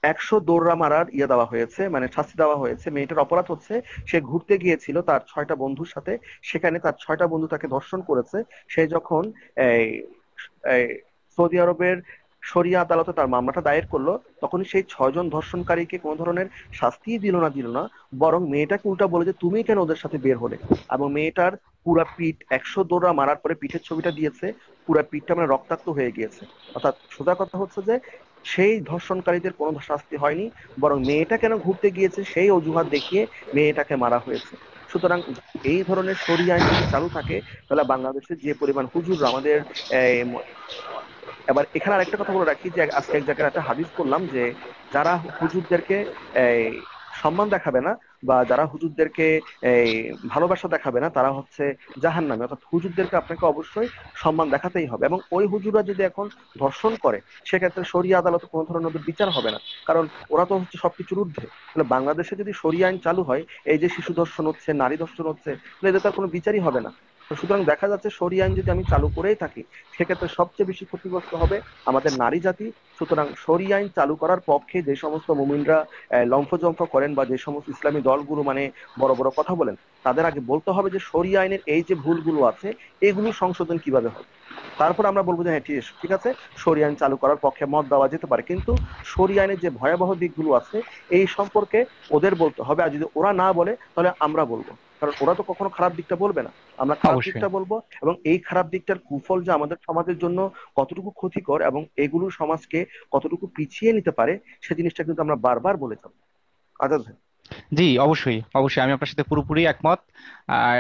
100 দৌড়া মারার দেওয়া হয়েছে, মানে শাস্তি দেওয়া হয়েছে। মেয়েটার অপরাধ হচ্ছে সে ঘুরতে গিয়েছিল তার 6টা বন্ধুর সাথে, সেখানে তার 6টা বন্ধু তাকে ধর্ষণ করেছে। সে যখন এই এই সৌদি আরবের শরিয়া আদালতে তার মামলাটা দায়ের করলো, তখনই সেই 6জন ধর্ষণকারীকে কোনো ধরনের শাস্তিই দিল না, বরং মেয়েটাকে উল্টা বলে যে তুমি কেন ওদের সাথে বের হলে। এবং মেয়েটার পুরা পিঠ 100 দৌড়া মারার পরে পিঠের ছবিটা দিয়েছে, পুরা পিঠটা মানে রক্তাক্ত হয়ে গিয়েছে। অর্থাৎ সোজা কথা হচ্ছে যে সেই ধর্ষণকারীদের কোনো শাস্তি হয়নি, বরং মেয়েটা কেন ঘুরতে গিয়েছে সেই অজুহাত দেখিয়ে মেয়েটাকে মারা হয়েছে। সুতরাং এই ধরনের শরিয়া আইন যদি চালু থাকে, তাহলে বাংলাদেশে যে পরিমাণ হুজুর আমাদের এই, ম- এবার এখানে আরেকটা কথা বলে রাখি যে আজকে এক জায়গায় একটা হাদিস করলাম যে যারা হুজুরদেরকে এই সম্মান দেখাবে না বা যারা হুজুরদেরকে এই ভালোবাসা দেখাবে না, তারা হচ্ছে জাহান্নামে। অর্থাৎ হুজুরদেরকে আপনাকে অবশ্যই সম্মান দেখাতেই হবে। এবং ওই হুজুররা যদি এখন ধর্ষণ করে, সেক্ষেত্রে শরিয়া আদালতে কোনো ধরনের ওদের বিচার হবে না, কারণ ওরা তো হচ্ছে সবকিছুর ঊর্ধ্বে। তাহলে বাংলাদেশে যদি শরিয়া আইন চালু হয়, এই যে শিশু ধর্ষণ হচ্ছে, নারী ধর্ষণ হচ্ছে, তাহলে এদের তার কোনো বিচারই হবে না। তো সুতরাং দেখা যাচ্ছে শরিয়া আইন যদি আমি চালু করেই থাকি, সেক্ষেত্রে সবচেয়ে বেশি ক্ষতিগ্রস্ত হবে আমাদের নারী জাতি। সুতরাং শরিয়া আইন চালু করার পক্ষে যে সমস্ত মুমিনরা লম্ফজম্ফ করেন বা যে সমস্ত ইসলামী দলগুলো মানে বড় বড় কথা বলেন, তাদের আগে বলতে হবে যে শরিয়া আইনের এই যে ভুলগুলো আছে, এগুলো সংশোধন কিভাবে হবে। তারপর আমরা বলবো যে হ্যাঁ, ঠিক ঠিক আছে, শরিয়া আইন চালু করার পক্ষে মত দেওয়া যেতে পারে, কিন্তু শরিয়া আইনের যে ভয়াবহ দিকগুলো আছে এই সম্পর্কে ওদের বলতে হবে। আর যদি ওরা না বলে তাহলে আমরা বলবো, কারণ ওরা তো কখনো খারাপ দিকটা বলবে না, আমরা খারাপ অবশ্যই। দিকটা বলবো। এবং এই খারাপ দিকটার কুফল যে আমাদের সমাজের জন্য কতটুকু ক্ষতিকর এবং এগুলো সমাজকে কতটুকু পিছিয়ে নিতে পারে, সে জিনিসটা কিন্তু আমরা বারবার বলে যাবো। আজাদ ভাই। জি, অবশ্যই অবশ্যই আমি আপনার সাথে পুরোপুরি একমত।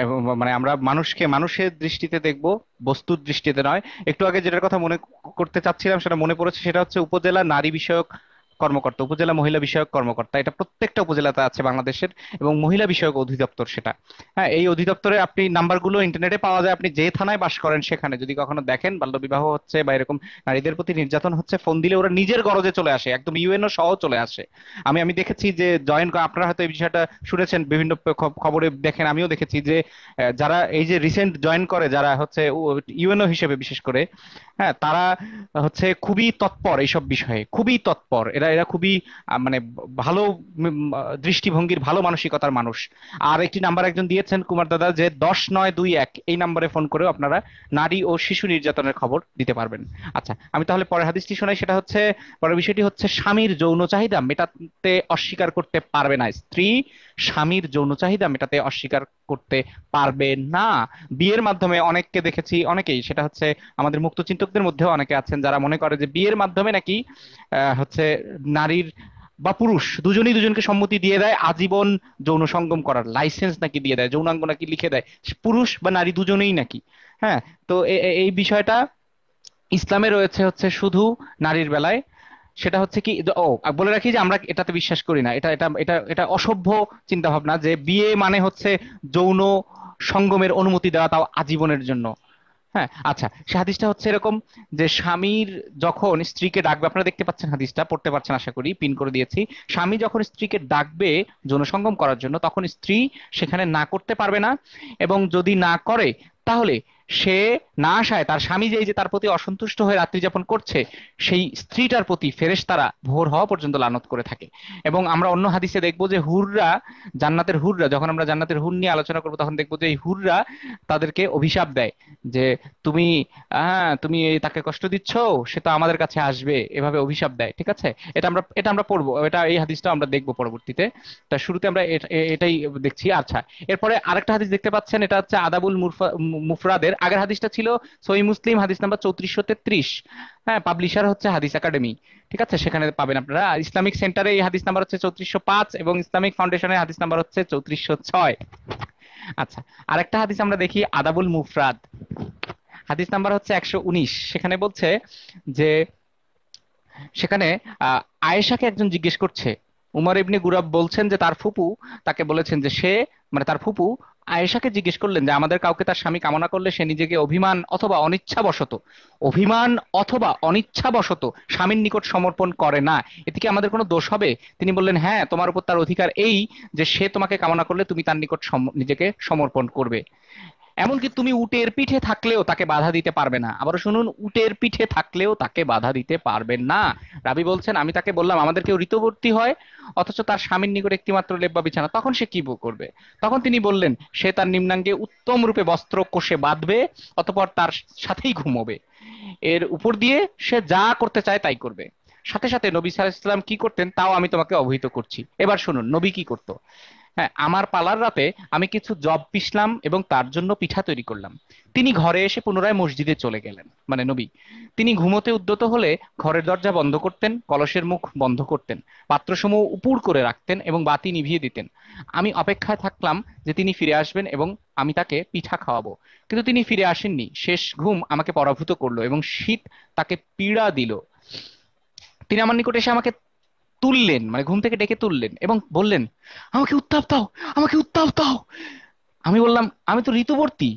এবং মানে আমরা মানুষকে মানুষের দৃষ্টিতে দেখব, বস্তুর দৃষ্টিতে নয়। একটু আগে যেটার কথা মনে করতে চাচ্ছিলাম সেটা মনে পড়েছে, সেটা হচ্ছে উপজেলা নারী বিষয়ক কর্মকর্তা, উপজেলা মহিলা বিষয়ক কর্মকর্তা, এটা প্রত্যেকটা উপজেলাতে আছে বাংলাদেশের, এবং মহিলা বিষয়ক অধিদপ্তর সেটা। হ্যাঁ, এই অধিদপ্তরে আপনি নাম্বারগুলো ইন্টারনেটে পাওয়া যায়, আপনি যে থানায় বাস করেন সেখানে যদি কখনো দেখেন বাল্যবিবাহ হচ্ছে বা এরকম নারীদের প্রতি নির্যাতন হচ্ছে, ফোন দিলে ওরা নিজের গরজে চলে আসে, একদম ইউএনও সহ চলে আসে। আমি আমি দেখেছি যে জয়েন, আপনারা হয়তো এই বিষয়টা শুনেছেন, বিভিন্ন খবরে দেখেন, আমিও দেখেছি যে যারা এই যে রিসেন্ট জয়েন করে, যারা হচ্ছে ইউএনও হিসেবে বিশেষ করে, হ্যাঁ, তারা হচ্ছে খুবই তৎপর এইসব বিষয়ে, খুবই তৎপর। এরা এরা খুবই মানে ভালো দৃষ্টিভঙ্গির, ভালো মানসিকতার মানুষ। আর একটি নাম্বার একজন দিয়েছেন কুমার দাদা, যে 10921 এই নাম্বারে ফোন করেও আপনারা নারী ও শিশু নির্যাতনের খবর দিতে পারবেন। আচ্ছা, আমি তাহলে পরের হাদিসটি শোনাই। সেটা হচ্ছে, পরের বিষয়টি হচ্ছে স্বামীর যৌন চাহিদা মেটাতে অস্বীকার করতে পারবে না স্ত্রী। স্বামীর যৌন চাহিদা মেটাতে অস্বীকার করতে পারবে না। বিয়ের মাধ্যমে অনেককে দেখেছি, অনেকেই, সেটা হচ্ছে আমাদের মুক্ত চিন্তকদের মধ্যেও অনেকে আছেন যারা মনে করে যে বিয়ের মাধ্যমে নাকি হচ্ছে নারীর বা পুরুষ দুজনেই দুজনকে সম্মতি দিয়ে দেয়, আজীবন যৌন সঙ্গম করার লাইসেন্স নাকি দিয়ে দেয়, যৌনাঙ্গ নাকি লিখে দেয়, পুরুষ বা নারী দুজনেই নাকি। হ্যাঁ, তো এই বিষয়টা ইসলামে রয়েছে হচ্ছে শুধু নারীর বেলায়। সেটা হচ্ছে কি, বলে রাখি যে আমরা এটাতে বিশ্বাস করি না, এটা এটা এটা এটা অসভ্য চিন্তা ভাবনা যে বিয়ে মানে হচ্ছে যৌন সঙ্গমের অনুমতি দেওয়া, তাও আজীবনের জন্য। হ্যাঁ, আচ্ছা, সে হাদিসটা হচ্ছে এরকম যে স্বামীর যখন স্ত্রীকে ডাকবে, আপনারা দেখতে পাচ্ছেন হাদিসটা, পড়তে পারছেন আশা করি, পিন করে দিয়েছি। স্বামী যখন স্ত্রীকে ডাকবে যৌনসঙ্গম করার জন্য, তখন স্ত্রী সেখানে না করতে পারবে না। এবং যদি না করে, তাহলে সে না আসায় তার স্বামী যে এই যে তার প্রতি অসন্তুষ্ট হয়ে রাত্রি যাপন করছে, সেই স্ত্রীটার প্রতি ফেরেশতারা ভোর হওয়া পর্যন্ত লানত করে থাকে। এবং আমরা অন্য হাদিসে দেখবো যে হুররা, জান্নাতের হুররা, যখন আমরা জান্নাতের হুর নিয়ে আলোচনা করবো তখন দেখবো যে এই হুররা তাদেরকে অভিশাপ দেয় যে তুমি, তুমি তাকে কষ্ট দিচ্ছ, সে তো আমাদের কাছে আসবে, এভাবে অভিশাপ দেয়। ঠিক আছে, এটা আমরা পড়বো, এটা এই হাদিসটা আমরা দেখবো পরবর্তীতে। তা শুরুতে আমরা এটাই দেখছি। আচ্ছা, এরপরে আরেকটা হাদিস দেখতে পাচ্ছেন, এটা হচ্ছে আদাবুল মুফরাদের। আগের হাদিসটা ছিল সহিহ মুসলিম হাদিস নাম্বার 3433। হ্যাঁ, পাবলিশার হচ্ছে হাদিস একাডেমি। ঠিক আছে, সেখানে পাবেন আপনারা। আর ইসলামিক সেন্টারে এই হাদিস নাম্বার হচ্ছে 3405, এবং ইসলামিক ফাউন্ডেশনের হাদিস নাম্বার হচ্ছে 3406। আচ্ছা, আরেকটা হাদিস আমরা দেখি, আদাবুল মুফরাদ হাদিস নাম্বার হচ্ছে 119। সেখানে বলছে যে, সেখানে আয়েশাকে একজন জিজ্ঞেস করছে, উমর ইবনে গুরাব বলছেন যে তার ফুপু তাকে বলেছেন যে সে, মানে তার ফুপু আয়েশাকে জিজ্ঞেস করলেন যে আমাদের কাউকে তার স্বামী কামনা করলে সে নিজেকে অভিমান অথবা অনিচ্ছাবশত স্বামীর নিকট সমর্পণ করে না, এতে কি আমাদের কোনো দোষ হবে? তিনি বললেন, হ্যাঁ, তোমার উপর তার অধিকার এই যে সে তোমাকে কামনা করলে তুমি তার নিকট নিজেকে সমর্পণ করবে। এমনকি তুমি উটের পিঠে থাকলেও তাকে বাধা দিতে পারবে না। আবারও শুনুন, উটের পিঠে থাকলেও তাকে বাধা দিতে পারবেন না। রাবি বলছেন, আমি তাকে বললাম আমাদের কেউ ঋতুবর্তী হয় অথচ তার স্বামীর নিকট একটিমাত্র লেপ বা বিছানা, তখন সে কি করবে? তখন তিনি বললেন, সে তার নিম্নাঙ্গে উত্তম রূপে বস্ত্র কোষে বাঁধবে, অতঃপর তার সাথেই ঘুমোবে। এর উপর দিয়ে সে যা করতে চায় তাই করবে। সাথে সাথে নবী সাল্লাল্লাহু আলাইহি ওয়াসাল্লাম কি করতেন তাও আমি তোমাকে অবহিত করছি। এবার শুনুন নবী কি করতো। হ্যাঁ, আমার পালার রাতে আমি কিছু জব পিষলাম এবং তার জন্য পিঠা তৈরি করলাম। তিনি ঘরে এসে পুনরায় মসজিদে চলে গেলেন, মানে নবী। তিনি ঘুমোতে উদ্যত হলে ঘরের দরজা বন্ধ করতেন, কলসের মুখ বন্ধ করতেন, পাত্রসমূহ উপুড় করে রাখতেন এবং বাতি নিভিয়ে দিতেন। আমি অপেক্ষায় থাকলাম যে তিনি ফিরে আসবেন এবং আমি তাকে পিঠা খাওয়াবো। কিন্তু তিনি ফিরে আসেননি। শেষ ঘুম আমাকে পরাভূত করলো এবং শীত তাকে পীড়া দিল। তিনি আমার নিকট এসে আমাকে তুললেন, মানে ঘুম থেকে ডেকে তুললেন এবং বললেন, আমাকে উত্তাপ দাও, আমাকে উত্তাপ দাও। আমি বললাম, আমি তো ঋতুবর্তী।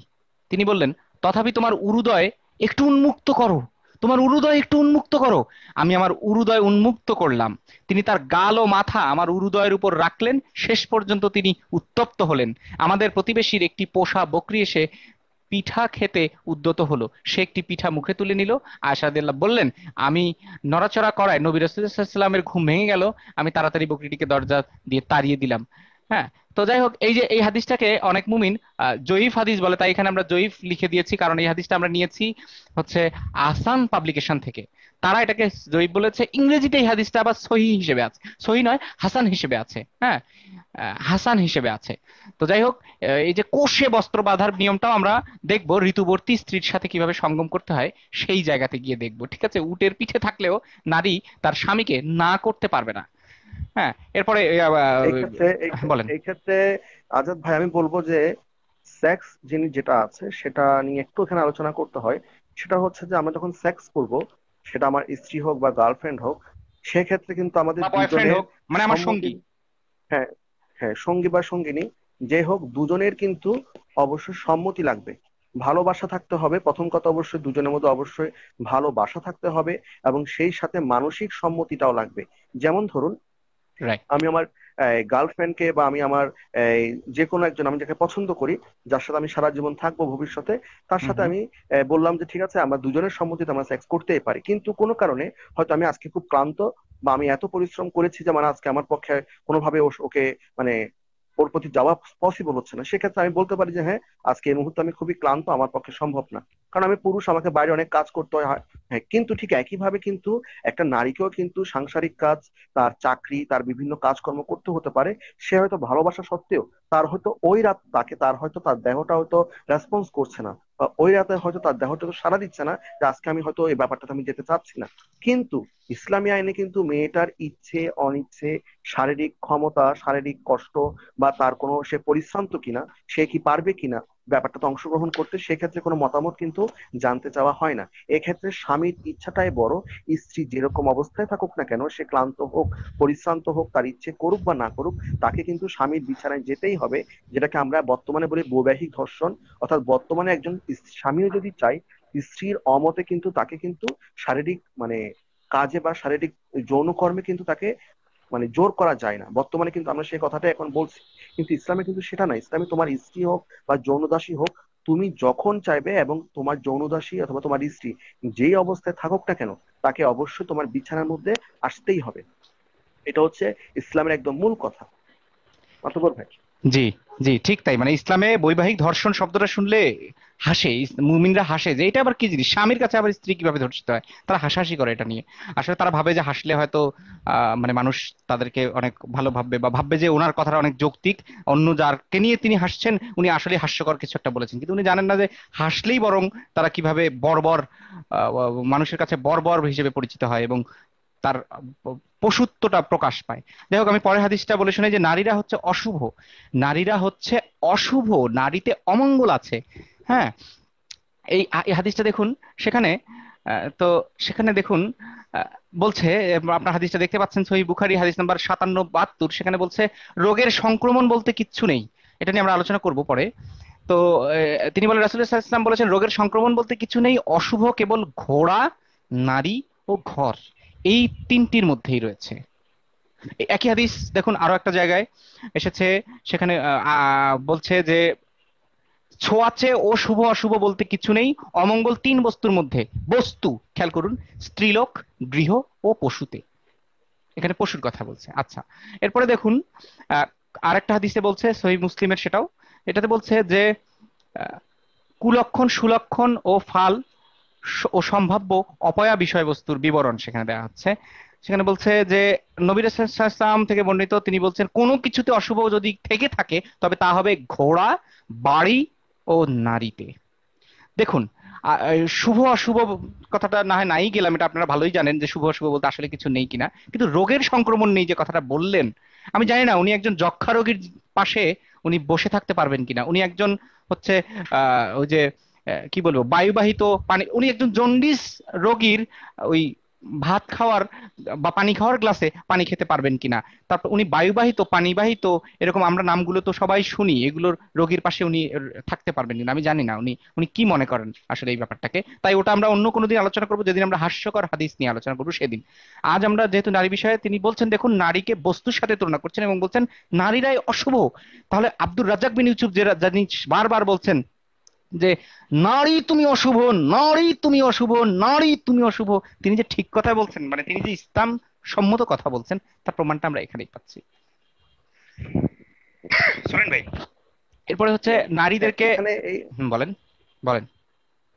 তিনি বললেন, তথাপি তোমার উরুদয় একটু উন্মুক্ত করো, তোমার উরুদয় একটু উন্মুক্ত করো। আমি আমার উরুদয় উন্মুক্ত করলাম। তিনি তার গাল ও মাথা আমার উরুদয়ের উপর রাখলেন। শেষ পর্যন্ত তিনি উত্তপ্ত হলেন। আমাদের প্রতিবেশীর একটি পোষা বকরি এসে পিঠা খেতে উদ্যত হলো, সে একটি পিঠা মুখে তুলে নিল। আয়েশা রাদিয়াল্লাহু বললেন, আমি নড়াচড়া করায় নবী রাসূলুল্লাহ সাল্লাল্লাহু আলাইহি ওয়াসাল্লামের ঘুম ভেঙে গেল, আমি তাড়াতাড়ি বকরিটিকে দরজা দিয়ে তাড়িয়ে দিলাম। হ্যাঁ। তো যাই হোক, এই যে এই হাদিসটাকে অনেক মুমিন জয়ীফ হাদিস বলে, তাই এখানে আমরা জয়ীফ লিখে দিয়েছি, কারণ এই হাদিসটা আমরা নিয়েছি হচ্ছে আহসান পাবলিকেশন থেকে। তারা এটাকে জয়ীফ বলেছে। ইংরেজিতে এই হাদিসটা আবার সহিহ হিসেবে আছে, সহিহ নয়, হাসান হিসেবে আছে। হ্যাঁ, হাসান হিসেবে আছে। তো যাই হোক, এই যে কোষে বস্ত্র বাঁধার নিয়মটাও আমরা দেখবো ঋতুবর্তী স্ত্রীর সাথে কিভাবে সঙ্গম করতে হয়, সেই জায়গাতে গিয়ে দেখবো। ঠিক আছে, উটের পিঠে থাকলেও নারী তার স্বামীকে না করতে পারবে না। হ্যাঁ, এরপরে এই ক্ষেত্রে এই বলেন। এই ক্ষেত্রে আজাদ ভাই, আমি বলবো যে সেক্স জিনিস যেটা আছে সেটা নিয়ে একটু এখানে আলোচনা করতে হয়। সেটা হচ্ছে যে আমরা যখন সেক্স করব, সেটা আমার স্ত্রী হোক বা গার্লফ্রেন্ড হোক, সেক্ষেত্রে কিন্তু আমাদের বা বয়ফ্রেন্ড দুজনের হোক, মানে আমার সম্মতি। সঙ্গী। হ্যাঁ, হ্যাঁ, সঙ্গী বা সঙ্গিনী যে হোক, দুজনের কিন্তু অবশ্যই সম্মতি লাগবে। ভালোবাসা থাকতে হবে। প্রথম কথা, অবশ্যই দুজনের মধ্যে অবশ্যই ভালোবাসা থাকতে হবে, এবং সেই সাথে মানসিক সম্মতিটাও লাগবে। যেমন ধরুন, রাইট। আমি আমার গার্লফ্রেন্ডকে বা আমি আমার এই, যে কোনো একজন আমি যাকে পছন্দ করি, যার সাথে আমি সারা জীবন থাকবো ভবিষ্যতে, তার হুম সাথে হুম। আমি বললাম যে ঠিক আছে, আমরা দুজনের সম্মতিতে আমরা সেক্স করতেই পারি, কিন্তু কোনো কারণে হয়তো আমি আজকে খুব ক্লান্ত, বা আমি এত পরিশ্রম করেছি যে মানে আজকে আমার পক্ষে কোনোভাবে ওকে মানে ওর প্রতি যাওয়া পসিবল হচ্ছে না। সেক্ষেত্রে আমি বলতে পারি যে হ্যাঁ, আজকে এই মুহূর্তে আমি খুবই ক্লান্ত, আমার পক্ষে সম্ভব না, কারণ আমি পুরুষ, আমাকে বাইরে অনেক কাজ করতে হয়। হ্যাঁ, কিন্তু ঠিক একইভাবে কিন্তু একটা নারীকেও কিন্তু সাংসারিক কাজ, তার চাকরি, তার বিভিন্ন কাজকর্ম করতে হতে পারে। সে হয়তো ভালোবাসা সত্ত্বেও তার হয়তো ওই রাত, তার হয়তো তার দেহটা হয়তো রেসপন্স করছে না, বা ওই রাতে হয়তো তার দেহটা তো সাড়া দিচ্ছে না যে আজকে আমি হয়তো এই ব্যাপারটাতে আমি যেতে চাচ্ছি না। কিন্তু ইসলামী আইনে কিন্তু মেয়েটার ইচ্ছে অনিচ্ছে, শারীরিক ক্ষমতা, শারীরিক কষ্ট, বা তার কোনো সে পরিশ্রান্ত কিনা, সে কি পারবে কিনা ব্যাপারটাতে অংশগ্রহণ করতে, সেক্ষেত্রে কোনো মতামত কিন্তু জানতে চাওয়া হয় না। এক্ষেত্রে স্বামীর ইচ্ছাটাই বড়। স্ত্রী যেরকম অবস্থায় থাকুক না কেন, সে ক্লান্ত হোক, পরিশ্রান্ত হোক, তার ইচ্ছে করুক বা না করুক, তাকে কিন্তু স্বামীর বিছানায় যেতেই হবে। যেটাকে আমরা বর্তমানে বলি বৈবাহিক ধর্ষণ। অর্থাৎ বর্তমানে একজন স্বামীও যদি চায়, স্ত্রীর অমতে কিন্তু তাকে কিন্তু শারীরিক মানে কাজে বা শারীরিক যৌনকর্মে কিন্তু তাকে মানে জোর করা যায় না। বর্তমানে কিন্তু আমরা সেই কথাটা এখন বলছি, কিন্তু ইসলামে কিন্তু সেটা না। ইসলামে তোমার স্ত্রী হোক বা যৌনদাসী হোক, তুমি যখন চাইবে, এবং তোমার যৌনদাসী অথবা তোমার স্ত্রী যেই অবস্থায় থাকুক না কেন, তাকে অবশ্যই তোমার বিছানার মধ্যে আসতেই হবে। এটা হচ্ছে ইসলামের একদম মূল কথা। মাতবর ভাই। জি, জি, ঠিক তাই। মানে ইসলামে বৈবাহিক ধর্ষণ শব্দটা শুনলে হাসে, মুমিনরা হাসে যে এটা আবার কি জিনিস, স্বামীর কাছে আবার স্ত্রী কিভাবে ধর্ষিত হয়, তারা হাসাহাসি করে এটা নিয়ে। আসলে তারা ভাবে যে হাসলে হয়তো মানে মানুষ তাদেরকে অনেক ভালো ভাববে, বা ভাববে যে ওনার কথাটা অনেক যৌক্তিক, অন্য যারকে নিয়ে তিনি হাসছেন উনি আসলে হাস্যকর কিছু একটা বলেছেন, কিন্তু উনি জানেন না যে হাসলেই বরং তারা কিভাবে বর্বর, মানুষের কাছে বর্বর হিসেবে পরিচিত হয়, এবং তার পশুত্বটা প্রকাশ পায়। যাই হোক, আমি পরের হাদিসটা বলে শুনে যে নারীরা হচ্ছে অশুভ, নারীরা হচ্ছে অশুভ, নারীতে অমঙ্গল আছে। হ্যাঁ, এই হাদিসটা দেখুন সেখানে, তো সেখানে দেখুন, আহ, বলছে, আপনার হাদিসটা দেখতে পাচ্ছেন সহিহ বুখারী হাদিস নাম্বার 57-72, সেখানে বলছে রোগের সংক্রমণ বলতে কিচ্ছু নেই। এটা নিয়ে আমরা আলোচনা করব পরে। তো তিনি বলেন, রাসূলুল্লাহ সাল্লাল্লাহু আলাইহি ওয়াসাল্লাম বলেছেন রোগের সংক্রমণ বলতে কিছু নেই, অশুভ কেবল ঘোড়া, নারী ও ঘর, এই তিনটির মধ্যেই রয়েছে। একই হাদিস দেখুন আরো একটা জায়গায় এসেছে, সেখানে বলছে যে ছোঁয়াচে ও শুভ অশুভ বলতে কিছু নেই, অমঙ্গল তিন বস্তুর মধ্যে, বস্তু খেয়াল করুন, স্ত্রীলোক, গৃহ ও পশুতে। এখানে পশুর কথা বলছে। আচ্ছা, এরপরে দেখুন আহ, আরেকটা হাদিসে বলছে সহিহ মুসলিমের, সেটাও, এটাতে বলছে যে আহ, কুলক্ষণ সুলক্ষণ ও ফাল ও সম্ভাব্য অপয়া বিষয়বস্তুর বিবরণ সেখানে দেওয়া হচ্ছে। সেখানে বলছে যে নবী রাসূলুল্লাহ সাল্লাল্লাহু আলাইহি ওয়াসাল্লাম থেকে বর্ণিত, তিনি বলছেন কোনো কিছুতে অশুভ যদি থেকে থাকে তবে তা হবে ঘোড়া, বাড়ি ও নারীতে। দেখুন, শুভ অশুভ কথাটা না হয় নাই গেলাম, এটা আপনারা ভালোই জানেন যে শুভ অশুভ বলতে আসলে কিছু নেই কিনা, কিন্তু রোগের সংক্রমণ নেই যে কথাটা বললেন, আমি জানি না উনি একজন যক্ষ্মা রোগীর পাশে উনি বসে থাকতে পারবেন কিনা। উনি একজন হচ্ছে ওই যে কি বলবো, বায়ুবাহিত পানি, উনি একজন জন্ডিস রোগীর ওই ভাত খাওয়ার বা পানি খাওয়ার গ্লাসে পানি খেতে পারবেন কিনা। তারপর উনি বায়ুবাহিত, পানিবাহিত, এরকম আমরা নামগুলো তো সবাই শুনি, এগুলোর রোগীর পাশে উনি থাকতে পারবেন কিনা আমি জানি না। উনি উনি কি মনে করেন আসলে এই ব্যাপারটাকে, তাই ওটা আমরা অন্য কোনো দিন আলোচনা করবো, যেদিন আমরা হাস্যকর হাদিস নিয়ে আলোচনা করবো সেদিন। আজ আমরা যেহেতু নারী বিষয়ে, তিনি বলছেন দেখুন নারীকে বস্তুর সাথে তুলনা করছেন এবং বলছেন নারীরাই অশুভ। তাহলে আব্দুর রাজ্জাক বিন ইউসুফ, যে যিনি বারবার বলছেন যে নারী তুমি অশুভ, নারী তুমি অশুভ, নারী তুমি অশুভ, তিনি যে ঠিক কথা বলছেন, মানে তিনি যে ইসলাম সম্মত কথা বলছেন, তার প্রমাণটা আমরা এখানেই পাচ্ছি। সোরেন ভাই, এরপরে হচ্ছে হ্যাঁ, নারীদেরকে। এখানে এই বলেন, বলেন।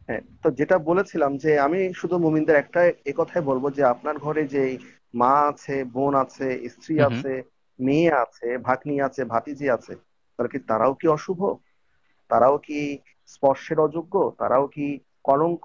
হ্যাঁ, তো যেটা বলেছিলাম যে আমি শুধু মুমিনদের একটা এ কথাই বলবো যে আপনার ঘরে যে মা আছে, বোন আছে, স্ত্রী হুম, হুম। আছে, মেয়ে আছে, ভাগ্নি আছে, ভাতিজি আছে, তারাও কি অশুভ? তারাও কি স্পর্শের অযোগ্য? তারাও কি কলঙ্ক?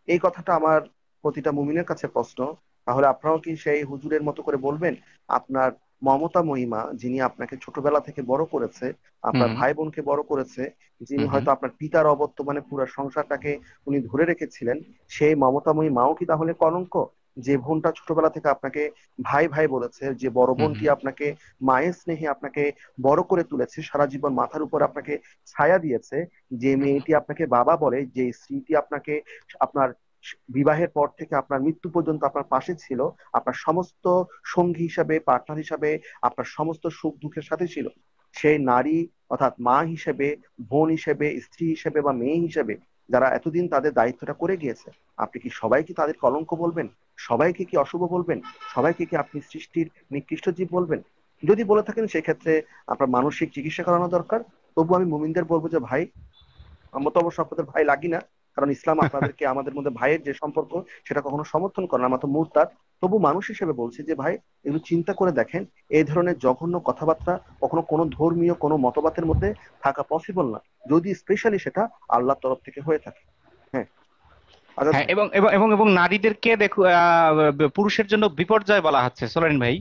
এই কথাটা আমার প্রতিটা মুমিনের কাছে প্রশ্ন। তাহলে আপনারাও কি সেই হুজুরের মতো করে বলবেন? আপনার মমতা মহিমা, যিনি আপনাকে ছোটবেলা থেকে বড় করেছে, আপনার হুম, ভাই বোনকে বড় করেছে, যিনি হুম, হুম। হয়তো আপনার পিতার অবর্তমানে পুরো সংসারটাকে উনি ধরে রেখেছিলেন, সেই মমতাময়ী মাও কি তাহলে কলঙ্ক? যে বোনটা ছোটবেলা থেকে আপনাকে ভাই ভাই বলেছে, যে বড় হুম, বোনটি হুম। আপনাকে মায়ের স্নেহে আপনাকে বড় করে তুলেছে, সারা জীবন মাথার উপর আপনাকে ছায়া দিয়েছে, যে মেয়েটি আপনাকে বাবা বলে, যে স্ত্রীটি আপনাকে আপনার বিবাহের পর থেকে আপনার মৃত্যু পর্যন্ত আপনার পাশে ছিল, আপনার সমস্ত সঙ্গী হিসাবে, পার্টনার হিসাবে, আপনার সমস্ত সুখ দুঃখের সাথে ছিল, সেই নারী অর্থাৎ মা হিসেবে, বোন হিসেবে, স্ত্রী হিসেবে বা মেয়ে হিসেবে যারা এতদিন তাদের দায়িত্বটা করে গিয়েছে, আপনি কি সবাইকে তাদের কলঙ্ক বলবেন? সবাইকে কি অশুভ বলবেন? সবাইকে কি আপনি সৃষ্টির নিকৃষ্ট জীব বলবেন? যদি বলে থাকেন সেক্ষেত্রে আপনার মানসিক চিকিৎসা করানো দরকার। তবু আমি মুমিনদের বলবো যে ভাই, আমরা তো অবশ্য আপনাদের ভাই লাগি না, কারণ ইসলাম আপনাদেরকে আমাদের মধ্যে ভাইয়ের যে সম্পর্ক সেটা কখনো সমর্থন করে না, আমরা তো মুরতাদ। তবু মানুষ হিসেবে বলছি যে ভাই, এগুলো চিন্তা করে দেখেন, এই ধরনের জঘন্য কথাবার্তা কখনো কোনো ধর্মীয় কোনো মতবাদের মধ্যে থাকা পসিবল না, যদি স্পেশালি সেটা আল্লাহর তরফ থেকে হয়ে থাকে। হ্যাঁ, আজাদ হ্যাঁ, ভাই। এবং এবং এবং এবং নারীদেরকে দেখো, পুরুষের জন্য বিপর্যয় বলা হচ্ছে সোলেন ভাই।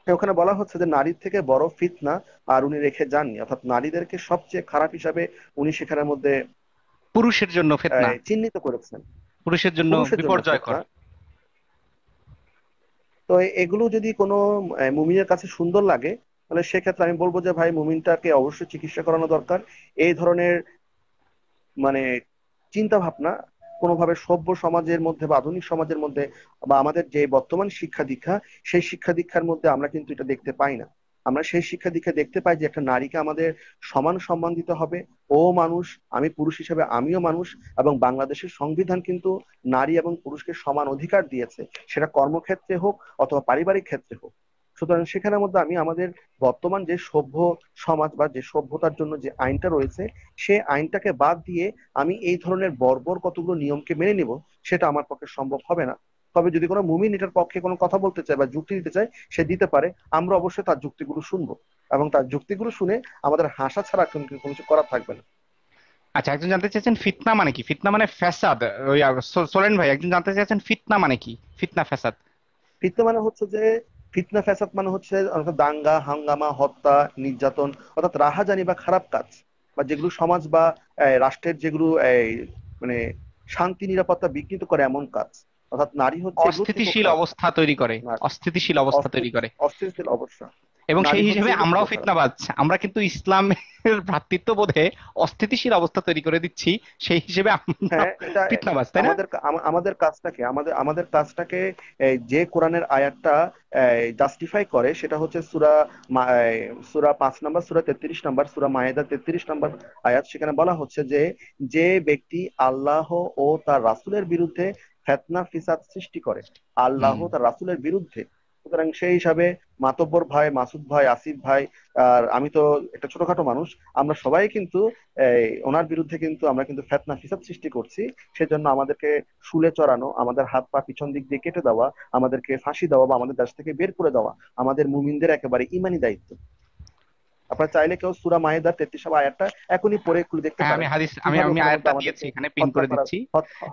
ওখানে বলা হচ্ছে যে নারীর থেকে বড় ফিতনা আর উনি রেখে যাননি, অর্থাৎ নারীদেরকে সবচেয়ে খারাপ হিসাবে উনি সেখানের মধ্যে পুরুষের জন্য ফিতনা, চিহ্নিত করেছেন। পুরুষের জন্য পুরুষের জন্য বিপর্যয়কর। ফিতনা। তো এগুলো যদি কোনো মুমিনের কাছে সুন্দর লাগে, তাহলে সেক্ষেত্রে আমি বলবো যে ভাই, মুমিনটাকে অবশ্যই চিকিৎসা করানো দরকার। এই ধরনের মানে চিন্তা ভাবনা কোনোভাবে সভ্য সমাজের মধ্যে বা আধুনিক সমাজের মধ্যে বা আমাদের যে বর্তমান শিক্ষা দীক্ষা, সেই শিক্ষা দীক্ষার মধ্যে আমরা কিন্তু এটা দেখতে পাই না। আমরা সেই শিক্ষা দীক্ষা দেখতে পাই যে একটা নারীকে আমাদের সমান সম্মান দিতে হবে। ও মানুষ, আমি পুরুষ হিসেবে আমিও মানুষ, এবং বাংলাদেশের সংবিধান কিন্তু নারী এবং পুরুষকে সমান অধিকার দিয়েছে, সেটা কর্মক্ষেত্রে হোক অথবা পারিবারিক ক্ষেত্রে হোক। সুতরাং সেখানের মধ্যে আমি আমাদের বর্তমান যে সভ্য সমাজ বা যে সভ্যতার জন্য যে আইনটা রয়েছে, সে আইনটাকে বাদ দিয়ে আমি এই ধরনের বর্বর কতগুলো নিয়মকে মেনে নিব, সেটা আমার পক্ষে সম্ভব হবে না। তবে যদি কোনো মুমিন এটার পক্ষে কোনো কথা বলতে চায় বা যুক্তি দিতে চায়, সে দিতে পারে। আমরা অবশ্যই তার যুক্তিগুলো শুনবো, এবং তার যুক্তিগুলো শুনে আমাদের হাসা ছাড়া কিন্তু কোনো কিছু করার থাকবে না। আচ্ছা, একজন জানতে চাইছেন ফিতনা মানে কি? ফিতনা মানে ফ্যাসাদ। ওই সোলেন ভাই, একজন জানতে চাইছেন ফিতনা মানে কি, ফিতনা ফ্যাসাদ। ফিতনা মানে হচ্ছে যে, ফিতনা ফ্যাসাদ মানে হচ্ছে অর্থাৎ দাঙ্গা হাঙ্গামা, হত্যা, নির্যাতন, অর্থাৎ রাহাজানি বা খারাপ কাজ, বা যেগুলো সমাজ বা রাষ্ট্রের যেগুলো মানে শান্তি নিরাপত্তা বিঘ্নিত করে এমন কাজ, অর্থাৎ নারী হচ্ছে এগুলোর থেকেও অস্থিতিশীল খারাপ। অবস্থা তৈরি করে, না, অস্থিতিশীল অবস্থা তৈরি করে। অস্থিতিশীল অবস্থা। এবং নারী সেই হচ্ছে হিসেবে এগুলোর আমরাও থেকেও খারাপ। ফিতনাবাজ। আমরা কিন্তু ইসলামের ভ্রাতৃত্ববোধে অস্থিতিশীল অবস্থা তৈরি করে দিচ্ছি, সেই হিসেবে আমরা হ্যাঁ, এটা ফিতনাবাজ, তাই না? আমাদের কাজটাকে, আমাদের কাজটাকে যে কোরআনের আয়াতটা জাস্টিফাই করে, সেটা হচ্ছে সূরা 5 নম্বর, সূরা 33 নম্বর, সূরা মায়েদা 33 নম্বর আয়াত। সেখানে বলা হচ্ছে যে, যে ব্যক্তি আল্লাহ ও তার রাসূলের বিরুদ্ধে ফিতনা ফিসাদ সৃষ্টি করে, আল্লাহ হুম। ও তার রাসূলের বিরুদ্ধে। সুতরাং সেই হিসাবে মাতব্বর ভাই, মাসুদ ভাই, আসিফ ভাই, আর আমি তো একটা ছোটখাটো মানুষ, আমরা সবাই কিন্তু ওনার বিরুদ্ধে কিন্তু আমরা কিন্তু ফিতনা ফিসাদ সৃষ্টি করছি। সেজন্য আমাদেরকে শুলে চড়ানো, আমাদের হাত পা পিছন দিক দিয়ে কেটে দেওয়া, আমাদেরকে ফাঁসি দেওয়া বা আমাদের দেশ থেকে বের করে দেওয়া আমাদের মুমিনদের একেবারে ইমানি দায়িত্ব। আপনারা চাইলে কেউ সূরা মায়েদার 33 নম্বর আয়াতটা এখনই পড়ে খুলে দেখতে হ্যাঁ, আমি পারেন, হাদিস, আমি কিভাবে আমি ওখানের মধ্যে আয়াতটা দিয়েছি, আমাদেরকে এখানে পিন হত্যা করে করার দিচ্ছি।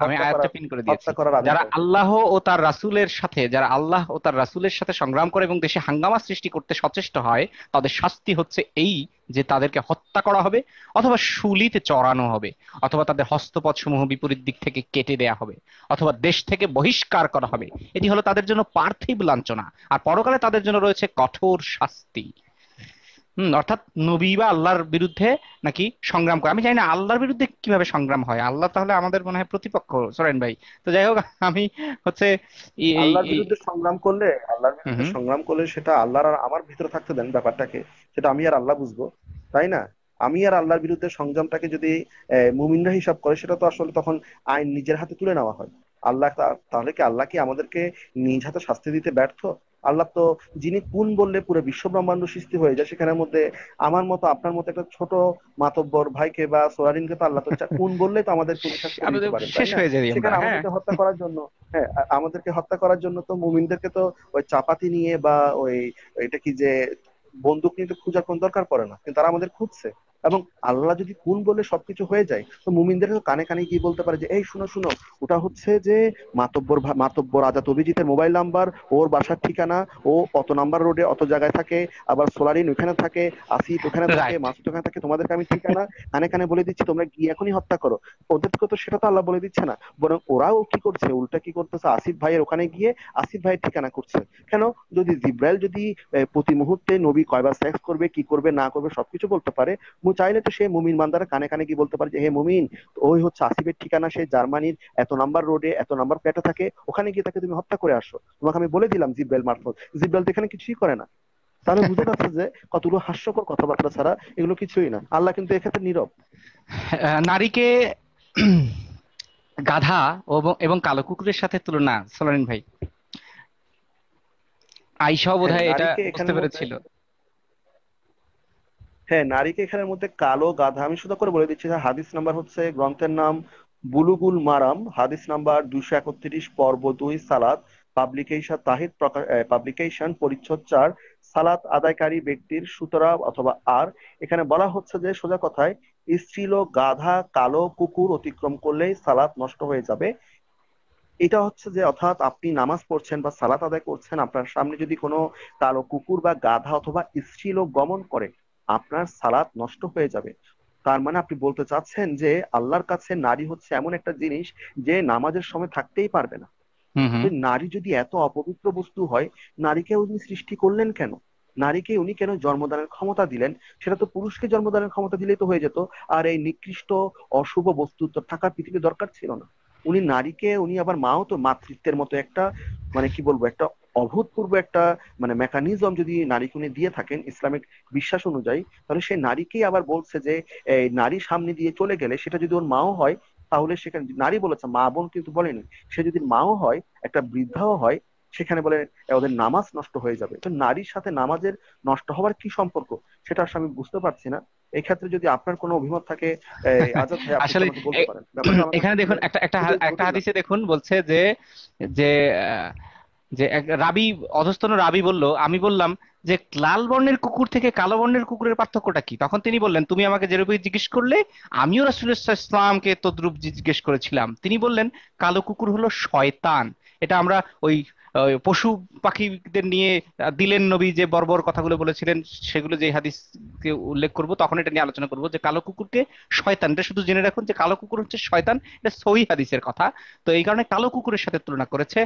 আমি হত্যা আয়াতটা করার পিন করে দিয়েছি। হত্যা করার আদেশ যারা দেয়। আল্লাহ ও তার রাসূলের সাথে, যারা আল্লাহ ও তার রাসূলের সাথে সংগ্রাম করে এবং দেশে হাঙ্গামা সৃষ্টি করতে সচেষ্ট হয়, তাদের শাস্তি হচ্ছে এই, যে তাদেরকে হত্যা করা হবে, অথবা শুলিতে চড়ানো হবে, অথবা তাদের হস্তপদ সমূহ বিপরীত দিক থেকে কেটে দেয়া হবে, অথবা দেশ থেকে বহিষ্কার করা হবে। এটি হলো তাদের জন্য পার্থিব লাঞ্ছনা। আর পরকালে তাদের জন্য রয়েছে কঠোর শাস্তি। অর্থাৎ নবী বা আল্লাহর বিরুদ্ধে নাকি সংগ্রাম করে। আমি জানি না আল্লাহর বিরুদ্ধে কিভাবে সংগ্রাম হয়, আল্লাহ তাহলে আমাদের মনে হয় প্রতিপক্ষ, সোরেন ভাই। তো যাই হোক, আমি হচ্ছে এই এই আল্লাহর এই- বিরুদ্ধে সংগ্রাম করলে, আল্লাহর হুম, বিরুদ্ধে হুম। সংগ্রাম করলে সেটা আল্লাহর আর আমার ভিতরে থাকতে দেন ব্যাপারটাকে, সেটা আমি আর আল্লাহ বুঝবো, তাই না? আমি আর আল্লাহর বিরুদ্ধে সংযমটাকে যদি মুমিনরা হিসাব করে, সেটা তো আসলে তখন আইন নিজের হাতে তুলে নেওয়া হয়। তাহলে কি আল্লাহ কি আমাদেরকে নিজ হাতে শাস্তি দিতে ব্যর্থ? আল্লাহ তো, যিনি কুন বললে পুরো বিশ্ব ব্রহ্মাণ্ড সৃষ্টি হয়ে যায়, সেখানের মধ্যে আমার মতো আপনার মতো একটা ছোট মাতব্বর ভাইকে বা সোয়ারিনকে তো আল্লাহ তো কুন বললেই তো আমাদের পুলিশ শাস্তি দিয়ে দিতে আমাদের পারেন, তাই শেষ না? হয়ে যাই আমরা, সেখানে হ্যাঁ। আমাদেরকে হত্যা করার জন্য, হ্যাঁ, আমাদেরকে হত্যা করার জন্য তো মুমিনদেরকে তো ওই চাপাতি নিয়ে বা ওই, এটা কি যে, বন্দুক নিয়ে তো খোঁজার কোন দরকার পড়ে না, কিন্তু তারা আমাদের খুঁজছে। এবং আল্লাহ যদি কুন বলে সবকিছু হয়ে যায়, তো মুমিনদের তো কানে কানে গিয়ে বলতে পারে যে, এই শুনো শুনো, ওটা হচ্ছে যে মাতব্বর আজাদ অভিজিতের মোবাইল নাম্বার, ওর বাসার ঠিকানা, ও অত নাম্বার রোডে অত জায়গায় থাকে, আবার সোলারিন ওখানে থাকে, আসিফ ওখানে থাকে, রাইট। মাসুদ ওখানে থাকে, তোমাদেরকে আমি ঠিকানা কানে কানে বলে দিচ্ছি, তোমরা গিয়ে এখনই হত্যা করো। ওদেরকে তো সেটা তো আল্লাহ বলে দিচ্ছে না, বরং ওরাও কি করছে, উল্টা কি করতেছে, আসিফ ভাইয়ের ওখানে গিয়ে আসিফ ভাইয়ের ঠিকানা করছে। কেন? যদি জিব্রাইল যদি প্রতি মুহূর্তে নবী কয়বার সেক্স করবে, কি করবে না করবে সবকিছু বলতে পারে, চাইলে তো সে মুমিন বান্দারা কানে কানে গিয়ে বলতে পারে যে, হে মুমিন, ওই হচ্ছে আসিফের ঠিকানা, সে জার্মানির এত নাম্বার রোডে এত নাম্বার ফ্ল্যাটে থাকে, ওখানে গিয়ে তাকে তুমি হত্যা করে আসো, তোমাকে আমি বলে দিলাম জিব্রাইল মারফত। জিব্রাইল তো এখানে কিছুই করে না। তাহলে বুঝে যাচ্ছে যে কতগুলো হাস্যকর কথাবার্তা ছাড়া এগুলো কিছুই না। আল্লাহ কিন্তু এক্ষেত্রে নীরব। নারীকে গাধা এবং কালো কুকুরের সাথে তুলনা, সোলারিন ভাই, আইসাও হ্যাঁ, বোধহয় এটা নারীকে বুঝতে এখানের মধ্যে, পেরেছিল। হ্যাঁ, নারীকে এখানের মধ্যে কালো গাধা, আমি শুধু করে বলে দিচ্ছি যে হাদিস নাম্বার হচ্ছে, গ্রন্থের নাম বুলুগুল মারাম, হাদিস নাম্বার 231, পর্ব 2, সালাত, পাবলিকেশন তাহিদ পাবলিকেশন, পরিচ্ছদ 4, সালাত আদায়কারী ব্যক্তির সুতরা অথবা আর। এখানে বলা হচ্ছে যে সোজা কথায়, স্ত্রীল গাধা কালো কুকুর অতিক্রম করলেই সালাত নষ্ট হয়ে যাবে। এটা হচ্ছে যে, অর্থাৎ আপনি নামাজ পড়ছেন বা সালাত আদায় করছেন, আপনার সামনে যদি কোনো কালো কুকুর বা গাধা অথবা স্ত্রীলোক গমন করে, আপনার সালাত নষ্ট হয়ে যাবে। তার মানে আপনি বলতে চাচ্ছেন যে আল্লাহর কাছে নারী হচ্ছে এমন একটা জিনিস যে নামাজের সময় থাকতেই পারবে না। হুম হুম। তো নারী যদি এত অপবিত্র বস্তু হয়, নারীকে উনি সৃষ্টি করলেন কেন? নারীকে উনি কেন জন্মদানের ক্ষমতা দিলেন? সেটা তো পুরুষকে জন্মদানের ক্ষমতা দিলেই তো হয়ে যেত। আর এই নিকৃষ্ট অশুভ বস্তু তো থাকার পৃথিবীতে দরকার ছিল না। উনি নারীকে, উনি আবার মাও তো, মাতৃত্বের মতো একটা, মানে কি বলবো, একটা অভূতপূর্ব একটা মানে মেকানিজম যদি নারীকে উনি দিয়ে থাকেন ইসলামিক বিশ্বাস অনুযায়ী, তাহলে সেই নারীকেই আবার বলছে যে, এই নারী সামনে দিয়ে চলে গেলে, সেটা যদি ওর মাও হয়, তাহলে সেখানে নারী বলেছে, মা বোন কিন্তু বলেনি, সে যদি মাও হয়, একটা বৃদ্ধাও হয়, সেখানে বলে ওদের নামাজ নষ্ট হয়ে যাবে। তো নারীর সাথে নামাজের নষ্ট হওয়ার কি সম্পর্ক, সেটা আসলে আমি বুঝতে পারছি না। এই ক্ষেত্রে যদি আপনার কোনো অভিমত থাকে, আজাদ ভাই, আপনি একটু আসলে আমাকে বলতে এ- পারেন। ব্যাপারটা আমার কাছে এখানে আসলে দেখুন, একটা একটা খুবই একটা জটিল হাদিসে লাগছে। দেখুন বলছে যে, যে আহ, যে এক রাবি, অধস্তন রাবি বলল, আমি বললাম যে লাল বর্ণের কুকুর থেকে কালো বর্ণের কুকুরের পার্থক্যটা কি? তখন তিনি বললেন, তুমি আমাকে যেরূপ জিজ্ঞেস করলে, আমিও রাসূলুল্লাহ ইসলামকে তদ্রূপ জিজ্ঞেস করেছিলাম। তিনি বললেন, কালো কুকুর হলো শয়তান। এটা আমরা ওই ওই পশু পাখিদের নিয়ে দিলেন নবী যে বর্বর কথাগুলো বলেছিলেন, সেগুলো যে হাদিসকে উল্লেখ করব, তখন এটা নিয়ে আলোচনা করব যে কালো কুকুরকে শয়তান, এটা শুধু জেনে রাখুন যে কালো কুকুর হচ্ছে শয়তান। এটা সহিহ হাদিসের কথা। তো এই কারণে কালো কুকুরের সাথে তুলনা করেছে।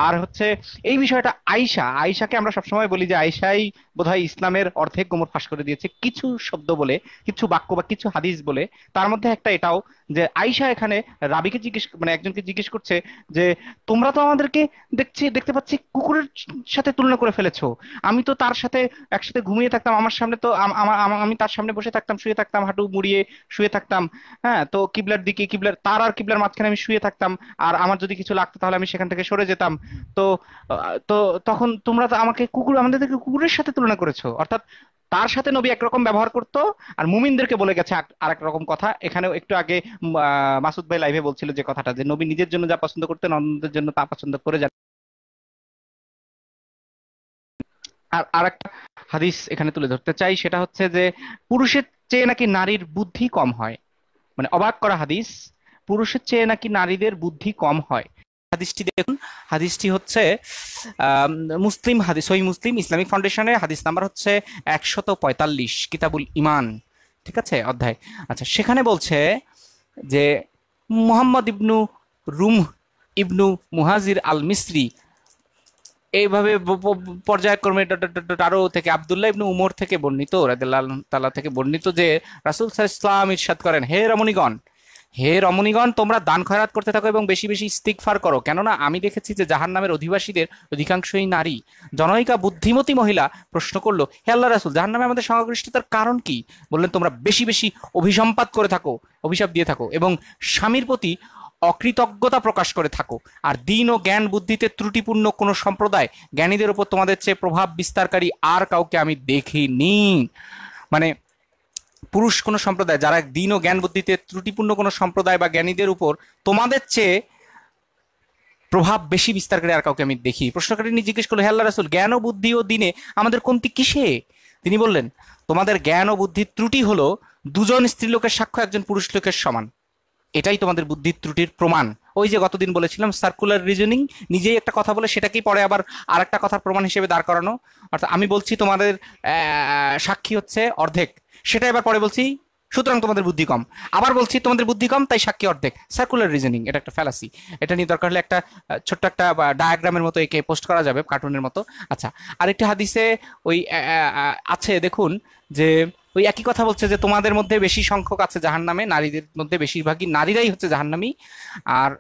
আর হচ্ছে এই বিষয়টা, আয়েশাকে আমরা সবসময় বলি যে আয়েশাই বোধহয় ইসলামের অর্ধেক গোমর ফাঁস করে দিয়েছে, কিছু শব্দ বলে, কিছু বাক্য বা কিছু হাদিস বলে। তার মধ্যে একটা এটাও, যে আয়েশা এখানে রাবিকে জিজ্ঞেস, মানে একজনকে জিজ্ঞেস করছে যে, তোমরা তো আমাদেরকে দেখতে পাচ্ছি কুকুরের সাথে তুলনা করে ফেলেছো। আমি তো তার সাথে একসাথে ঘুমিয়ে থাকতাম, আমার সামনে তো আমি তার সামনে বসে থাকতাম, শুয়ে থাকতাম, হাঁটু মুড়িয়ে শুয়ে থাকতাম। হ্যাঁ, তো কিবলার দিকে, তার আর কিবলার মাঝখানে আমি শুয়ে থাকতাম। আর আমার যদি কিছু লাগতো তাহলে আমি সেখান থেকে সরে যেতাম। তো তো তখন তোমরা তো আমাদেরকে কুকুরের সাথে তুলনা করেছো। অর্থাৎ তার সাথে নবী একরকম ব্যবহার করতো, আর মুমিনদেরকে বলে গেছে আর এক রকম কথা। এখানেও একটু আগে মাসুদ ভাই লাইভে বলছিল যে কথাটা, যে নবী নিজের জন্য যা পছন্দ করতেন, অন্যদের জন্য তা পছন্দ করে যান। আর আরেকটা হাদিস এখানে তুলে ধরতে চাই, সেটা হচ্ছে যে পুরুষের চেয়ে নাকি নারীর বুদ্ধি কম হয়। মানে অবাক করা হাদিস, পুরুষের চেয়ে নাকি নারীদের বুদ্ধি কম হয়। হাদিসটি দেখুন, হাদিসটি হচ্ছে আম, মুসলিম হাদিস, সহিহ মুসলিম ইসলামিক ফাউন্ডেশনের হাদিস নাম্বার হচ্ছে 145, কিতাবুল ইমান, ঠিক আছে, অধ্যায়। আচ্ছা, সেখানে বলছে যে মুহাম্মদ ইবনু রুম ইবনু মুহাজির আল মিসরি, এইভাবে পর্যায়ক্রমে আরো থেকে আব্দুল্লাহ ইবনু উমর থেকে বর্ণিত, রাদিয়াল্লাহু তাআলা থেকে বর্ণিত, যে রাসূল সাল্লাল্লাহু আলাইহি ওয়াসাল্লাম ইরশাদ করেন, হে রমণীগণ, হে রমণীগণ, তোমরা দান খয়রাত করতে থাকো এবং বেশি বেশি ইস্তিগফার করো, কেননা আমি দেখেছি যে জাহান্নামের অধিবাসীদের অধিকাংশই নারী। জনৈকা বুদ্ধিমতী মহিলা প্রশ্ন করলো, হে আল্লাহ রাসূল, জাহান্নামে আমাদের সংশ্লিষ্টতার কারণ কি? বললেন, তোমরা বেশি বেশি অভিসম্পাত করে থাকো, অভিশাপ দিয়ে থাকো এবং স্বামীর প্রতি অকৃতজ্ঞতা প্রকাশ করে থাকো। আর দিন ও জ্ঞান বুদ্ধিতে ত্রুটিপূর্ণ কোনো সম্প্রদায় জ্ঞানীদের উপর তোমাদের চেয়ে প্রভাব বিস্তারকারী আর কাউকে আমি দেখিনি। মানে পুরুষ কোনো সম্প্রদায় যারা দিন ও জ্ঞান বুদ্ধিতে ত্রুটিপূর্ণ কোনো সম্প্রদায় বা জ্ঞানীদের উপর তোমাদের চেয়ে প্রভাব বেশি বিস্তারকারী আর কাউকে আমি দেখি। প্রশ্নকারিনী জিজ্ঞেস করলো, হে আল্লাহ রাসূল, জ্ঞান ও বুদ্ধি ও দিনে আমাদের কমতি কিসে? তিনি বললেন, তোমাদের জ্ঞান ও বুদ্ধির ত্রুটি হলো দুজন স্ত্রীলোকের সাক্ষ্য একজন পুরুষ লোকের সমান। এটাই তোমাদের বুদ্ধির ত্রুটির প্রমাণ। ওই যে গতদিন বলেছিলাম সার্কুলার রিজনিং, নিজেই একটা কথা বলে সেটাকেই পরে আবার আরেকটা কথার প্রমাণ হিসেবে দাঁড় করানো। অর্থাৎ আমি বলছি তোমাদের সাক্ষী হচ্ছে অর্ধেক, সেটা এবার পরে বলছি সুতরাং তোমাদের বুদ্ধি কম, আবার বলছি তোমাদের বুদ্ধি কম তাই সাক্ষী অর্ধেক। সার্কুলার রিজনিং, এটা একটা ফ্যালাসি। এটা নিয়ে দরকার হলে একটা ছোট্ট একটা ডায়াগ্রামের মতো একে পোস্ট করা যাবে, কার্টুনের মতো। আচ্ছা, আরেকটি হাদিসে ওই আছে দেখুন, যে ওই একই কথা বলছে যে তোমাদের মধ্যে বেশি সংখ্যক আছে জাহান্নামে, নারীদের মধ্যে বেশিরভাগই নারীরাই হচ্ছে জাহান্নামী। আর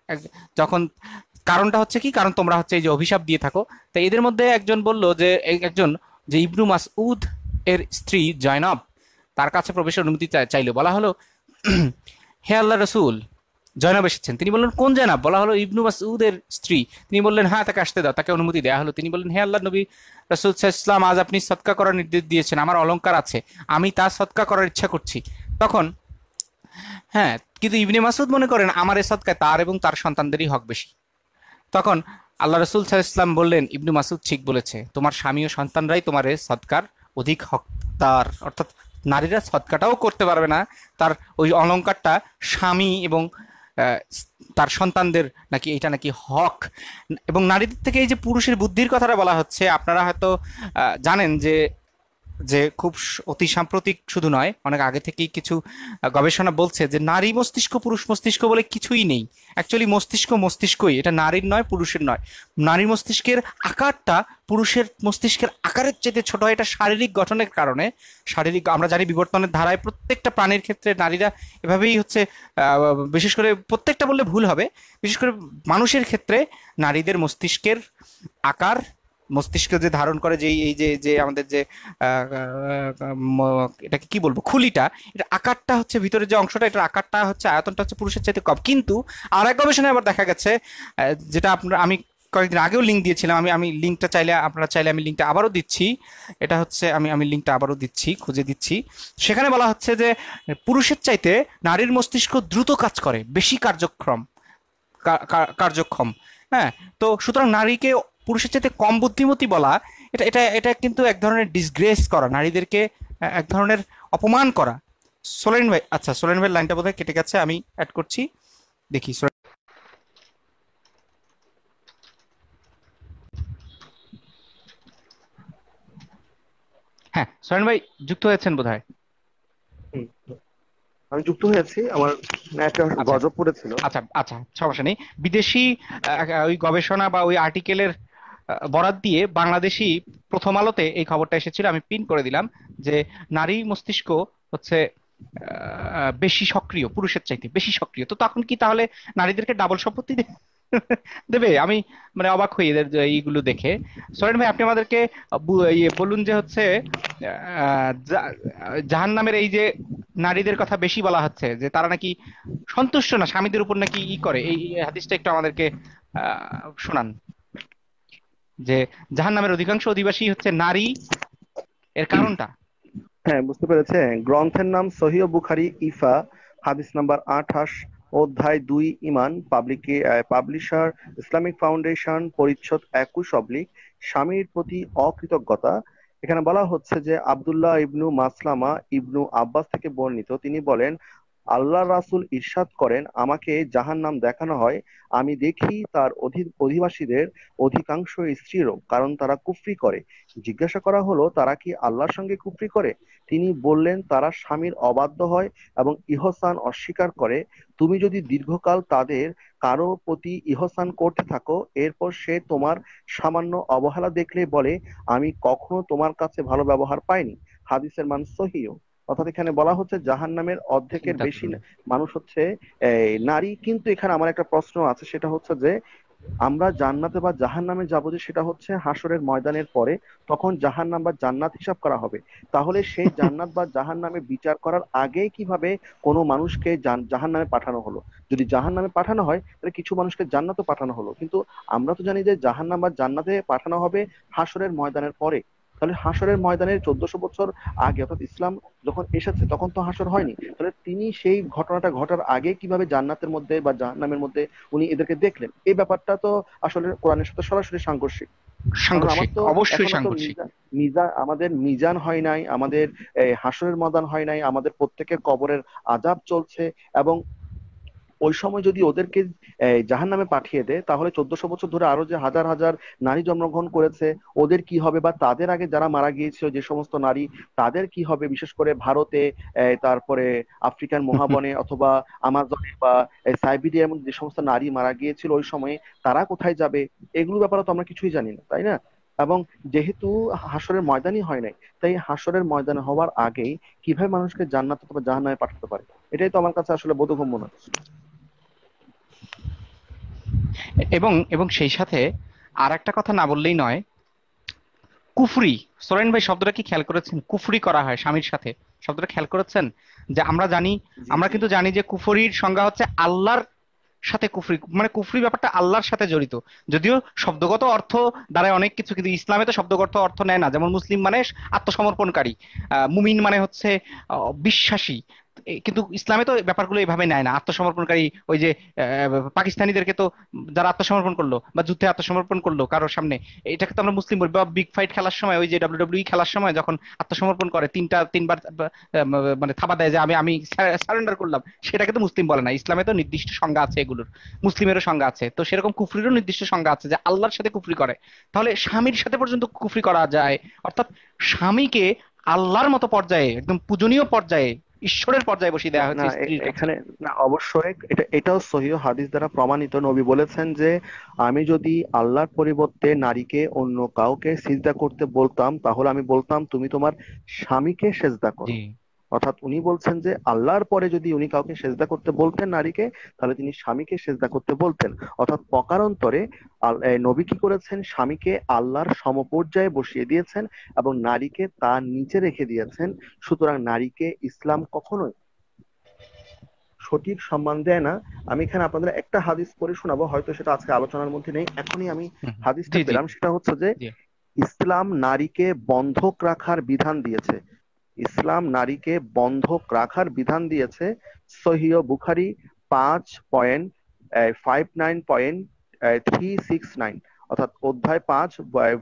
যখন কারণটা হচ্ছে কি, কারণ তোমরা হচ্ছে এই যে অভিশাপ দিয়ে থাকো। তো এদের মধ্যে একজন বলল যে একজন যে ইবনু মাসউদ এর স্ত্রী জয়নব, তার কাছে প্রবেশের অনুমতি চাইলো। বলা হলো, হে আল্লাহ রসুল, জয়নব এসেছেন। তিনি বললেন, কোন জয়নব? বলা হলো, ইবনু মাসউদের স্ত্রী। তিনি বললেন, হ্যাঁ, তাকে আসতে দাও। তাকে অনুমতি দেওয়া হলো। তিনি বললেন, হে আল্লাহ নবী রাসূল সাল্লাল্লাহু আলাইহি ওয়াসাল্লাম, আজ আপনি সদকা করার নির্দেশ দিয়েছেন, আমার অলংকার আছে, আমি তা সদকা করার ইচ্ছা করছি। তখন হ্যাঁ, কিন্তু ইবনে মাসউদ মনে করেন আমার এই সদকায় তার এবং তার সন্তানদেরই হক বেশি। তখন আল্লাহ রসুল সাল্লাল্লাহু আলাইহি ওয়াসাল্লাম বললেন, ইবনু মাসউদ ঠিক বলেছে, তোমার স্বামী ও সন্তানরাই তোমার এই সদকার অধিক হকদার। অর্থাৎ নারীরা সদকাটাও করতে পারবে না, তার ওই অলংকারটা স্বামী এবং আহ, তার সন্তানদের নাকি এটা নাকি হক। এবং নারীদের থেকে এই যে পুরুষের বুদ্ধির কথাটা বলা হচ্ছে, আপনারা হয়তো জানেন যে যে খুব অতি সাম্প্রতিক শুধু নয়, অনেক আগে থেকেই কিছু গবেষণা বলছে যে নারী মস্তিষ্ক পুরুষ মস্তিষ্ক বলে কিছুই নেই। অ্যাকচুয়ালি মস্তিষ্ক মস্তিষ্কই, এটা নারীর নয়, পুরুষের নয়। নারী মস্তিষ্কের আকারটা পুরুষের মস্তিষ্কের আকারের চেয়ে ছোট হয়, এটা শারীরিক গঠনের কারণে। শারীরিক, আমরা জানি বিবর্তনের ধারায় প্রত্যেকটা প্রাণীর ক্ষেত্রে নারীরা এভাবেই হচ্ছে, বিশেষ করে প্রত্যেকটা বললে ভুল হবে, বিশেষ করে মানুষের ক্ষেত্রে নারীদের মস্তিষ্কের আকার, মস্তিষ্ক যে ধারণ করে, যে এই যে যে আমাদের যে এটাকে কি বলবো, খুলিটা, এটা আকারটা হচ্ছে ভিতরে যে অংশটা, এটার আকারটা হচ্ছে, আয়তনটা হচ্ছে পুরুষের চাইতে কম। কিন্তু আর এক গবেষণায় আবার দেখা গেছে, যেটা আপনার আমি কয়েকদিন আগেও লিঙ্ক দিয়েছিলাম, আমি আমি লিঙ্কটা চাইলে, আপনারা চাইলে আমি লিঙ্কটা আবারও দিচ্ছি। এটা হচ্ছে, আমি আমি লিঙ্কটা আবারও দিচ্ছি, খুঁজে দিচ্ছি। সেখানে বলা হচ্ছে যে পুরুষের চাইতে নারীর মস্তিষ্ক দ্রুত কাজ করে, বেশি কার্যক্ষম। হ্যাঁ, তো সুতরাং নারীকে পুরুষের চাইতে কম বুদ্ধিমতী বলা, এটা এটা এটা কিন্তু এক ধরনের ডিসগ্রেস করা, নারীদেরকে এক ধরনের অপমান করা। সোলেন ভাই, আচ্ছা সোলেন ভাই লাইনটা বোধহয় কেটে গেছে, আমি অ্যাড করছি, দেখি হ্যাঁ, সোলেন ভাই যুক্ত হয়েছেন বোধহয়। হুম, আমি যুক্ত হয়েছি, আমার একটা আচ্ছা গজব পড়েছিল। আচ্ছা আচ্ছা, সমস্যা নেই। বিদেশি ওই গবেষণা বা ওই আর্টিকেলের বরাত দিয়ে বাংলাদেশি প্রথম আলোতে এই খবরটা এসেছিল, আমি পিন করে দিলাম, যে নারী মস্তিষ্ক হচ্ছে বেশি সক্রিয়, পুরুষের চাইতে বেশি সক্রিয়। তো তখন কি তাহলে নারীদেরকে ডাবল সম্পত্তি দেবে? আমি মানে অবাক হই এদের এইগুলো দেখে। সোরেন ভাই, আপনি আমাদেরকে ইয়ে বলুন যে হচ্ছে জাহান্নামের এই যে নারীদের কথা বেশি বলা হচ্ছে, যে তারা নাকি সন্তুষ্ট না, স্বামীদের উপর নাকি করে, এই হাদিসটা একটু আমাদেরকে শোনান, যে জাহান্নামের অধিকাংশ অধিবাসী হচ্ছে নারী, এর কারণটা। হ্যাঁ, বুঝতে পেরেছে। গ্রন্থের নাম সহিহ বুখারী, ইফা, হাদিস নাম্বার 28, অধ্যায় 2, ইমান, পাবলিশার ইসলামিক ফাউন্ডেশন, পরিচ্ছদ 21 স্বামীর প্রতি অকৃতজ্ঞতা। এখানে বলা হচ্ছে যে আব্দুল্লাহ ইবনু মাসলামা ইবনু আব্বাস থেকে বর্ণিত, তিনি বলেন, আল্লাহ রাসূল ইরশাদ করেন, আমাকে জাহান্নাম দেখানো হয়, আমি দেখি তার অধিবাসীদের অধিকাংশ স্ত্রীরও, কারণ তারা কুফরি করে। জিজ্ঞাসা করা হলো, তারা কি আল্লাহর সঙ্গে কুফরি করে? তিনি বললেন, তারা স্বামীর অবাধ্য হয় এবং ইহসান অস্বীকার করে। তুমি যদি দীর্ঘকাল তাদের কারো প্রতি ইহসান করতে থাকো, এরপর সে তোমার সামান্য অবহেলা দেখলে বলে, আমি কখনো তোমার কাছে ভালো ব্যবহার পাইনি। হাদিসের মান সহিহ। অর্থাৎ এখানে বলা হচ্ছে জাহান্নামের অর্ধেকের চিন্তা বেশি করুন। মানুষ হচ্ছে নারী। কিন্তু এখানে আমার একটা প্রশ্ন আছে, সেটা হচ্ছে যে আমরা জান্নাতে বা জাহান্নামে যাবো যে সেটা হচ্ছে হাসরের ময়দানের পরে, তখন জাহান্নাম বা জান্নাত হিসাব করা হবে। তাহলে সেই জান্নাত বা জাহান্নামে বিচার করার আগেই কিভাবে কোনো মানুষকে জাহান্নামে পাঠানো হলো? যদি জাহান্নামে পাঠানো হয় তাহলে কিছু মানুষকে জান্নাতও পাঠানো হলো, কিন্তু আমরা তো জানি যে জাহান্নাম বা জান্নাতে পাঠানো হবে হাসরের ময়দানের পরে। তাহলে হাসরের ময়দানের 1400 বছর আগে, অর্থাৎ ইসলাম যখন এসেছে তখন তো হাসর হয়নি, তাহলে তিনি সেই ঘটনাটা ঘটার আগে কিভাবে জান্নাতের মধ্যে বা জাহান্নামের মধ্যে উনি এদেরকে দেখলেন? এই ব্যাপারটা তো আসলে কোরআনের সাথে সরাসরি সাংঘর্ষিক। কারণ আমার সাংঘর্ষিক, তো অবশ্যই এখনো তো সাংঘর্ষিক। আমাদের মিজান হয় নাই, আমাদের হাসরের ময়দান হয় নাই, আমাদের প্রত্যেকের কবরের আযাব চলছে। এবং ওই সময় যদি ওদেরকে জাহান্নামে পাঠিয়ে দেয়, তাহলে 1400 বছর ধরে আরো যে হাজার হাজার নারী জন্মগ্রহণ করেছে ওদের কি হবে? বা তাদের আগে যারা মারা গিয়েছিল যে সমস্ত নারী, তাদের কি হবে? বিশেষ করে ভারতে, তারপরে আফ্রিকান মহাবনে অথবা আমাজনে বা সাইবেরিয়ার মধ্যে যে সমস্ত নারী মারা গিয়েছিল ওই সময়ে, তারা কোথায় যাবে? এগুলো ব্যাপারে তো আমরা কিছুই জানি না, তাই না? এবং যেহেতু হাসরের ময়দানই হয় নাই, তাই হাসরের ময়দান হওয়ার আগেই কিভাবে মানুষকে জান্নাত অথবা জাহান্নামে পাঠাতে পারে? এটাই তো আমার কাছে আসলে বোধগম্য না। এবং এবং সেই সাথে আর একটা কথা না বললেই নয়, কুফরি। সোরেন ভাই, শব্দটা কি খেয়াল করেছেন? কুফরি করা হয় স্বামীর সাথে, শব্দটা খেয়াল করেছেন? যে আমরা জানি, জি, আমরা জি। কিন্তু জানি যে কুফরির সংজ্ঞা হচ্ছে আল্লাহর সাথে কুফরি, মানে কুফরি ব্যাপারটা আল্লাহর সাথে জড়িত। যদিও শব্দগত অর্থ দ্বারা অনেক কিছু, কিন্তু ইসলামে তো শব্দগত অর্থ নেয় না। যেমন মুসলিম মানে আত্মসমর্পণকারী, মুমিন মানে হচ্ছে বিশ্বাসী। কিন্তু ইসলামে তো ব্যাপারগুলো এইভাবে নেয় না। আত্মসমর্পণকারী, ওই যে পাকিস্তানিদেরকে তো, যারা আত্মসমর্পণ করলো বা যুদ্ধে আত্মসমর্পণ করলো কারোর সামনে, এটাকে তো আমরা মুসলিম বলি। বা বিগ ফাইট খেলার সময়, ওই যে ডাব্লিউডাব্লিউই খেলার সময় যখন আত্মসমর্পণ করে, তিনবার মানে থাবা দেয় যে আমি আমি সারেন্ডার করলাম, সেটাকে তো মুসলিম বলে না। ইসলামে তো নির্দিষ্ট সংজ্ঞা আছে এগুলোর, মুসলিমেরও সংজ্ঞা আছে। তো সেরকম কুফরিরও নির্দিষ্ট সংজ্ঞা আছে, যে আল্লাহর সাথে কুফরি করে। তাহলে স্বামীর সাথে পর্যন্ত কুফরি করা যায়, অর্থাৎ স্বামীকে আল্লাহর মতো পর্যায়ে, একদম পূজনীয় পর্যায়ে, ঈশ্বরের পর্যায়ে বসিয়ে না, দেওয়া না, হয়েছে স্ত্রীর কাছে। এখানে না, অবশ্যই এটাও সহিহ হাদিস দ্বারা প্রমাণিত। নবী বলেছেন যে আমি যদি আল্লাহর পরিবর্তে নারীকে অন্য কাউকে সিজদা করতে বলতাম, তাহলে আমি বলতাম তুমি তোমার স্বামীকে সেজদা জি। করো। অর্থাৎ উনি বলছেন যে আল্লাহর পরে যদি উনি কাউকে সেজদা করতে বলতেন নারীকে, তাহলে তিনি স্বামীকে সেজদা করতে বলতেন। অর্থাৎ প্রকারান্তরে নবী কি করেছেন? স্বামীকে আল্লাহর সমপর্যায়ে বসিয়ে দিয়েছেন এবং নারীকে তার নিচে রেখে দিয়েছেন। সুতরাং নারীকে ইসলাম কখনোই সঠিক সম্মান দেয় না। আমি এখানে আপনাদের একটা হাদিস পড়ে শোনাবো, হয়তো সেটা আজকে আলোচনার মধ্যে নেই, এখনই আমি হুম, হুম। হাদিসটা জি, জি, পেলাম। সেটা হচ্ছে যে জি। ইসলাম নারীকে বন্ধক রাখার বিধান দিয়েছে। ইসলাম নারীকে বন্ধক রাখার বিধান দিয়েছে। সহিহ বুখারী 5.59.369, অর্থাৎ অধ্যায় 5,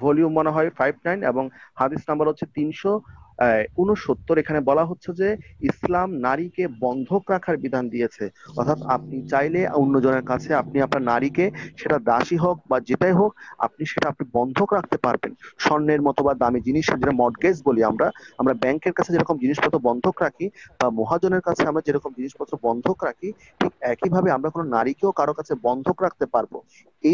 ভলিউম মনে হয় 59, এবং হাদিস নাম্বার হচ্ছে 369। এখানে বলা হচ্ছে যে ইসলাম নারীকে বন্ধক রাখার বিধান দিয়েছে। অর্থাৎ আপনি চাইলে অন্যজনের কাছে আপনি আপনার নারীকে, সেটা দাসী হোক বা যেটাই হোক, আপনি বন্ধক রাখতে পারবেন। স্বর্ণের মতো বা দামি জিনিস, যেটা মর্টগেজ বলি আমরা, আমরা ব্যাংকের কাছে যেরকম জিনিসপত্র বন্ধক রাখি বা মহাজনের কাছে আমরা যেরকম জিনিসপত্র বন্ধক রাখি, ঠিক একইভাবে আমরা কোনো নারীকেও কারো কাছে বন্ধক রাখতে পারবো।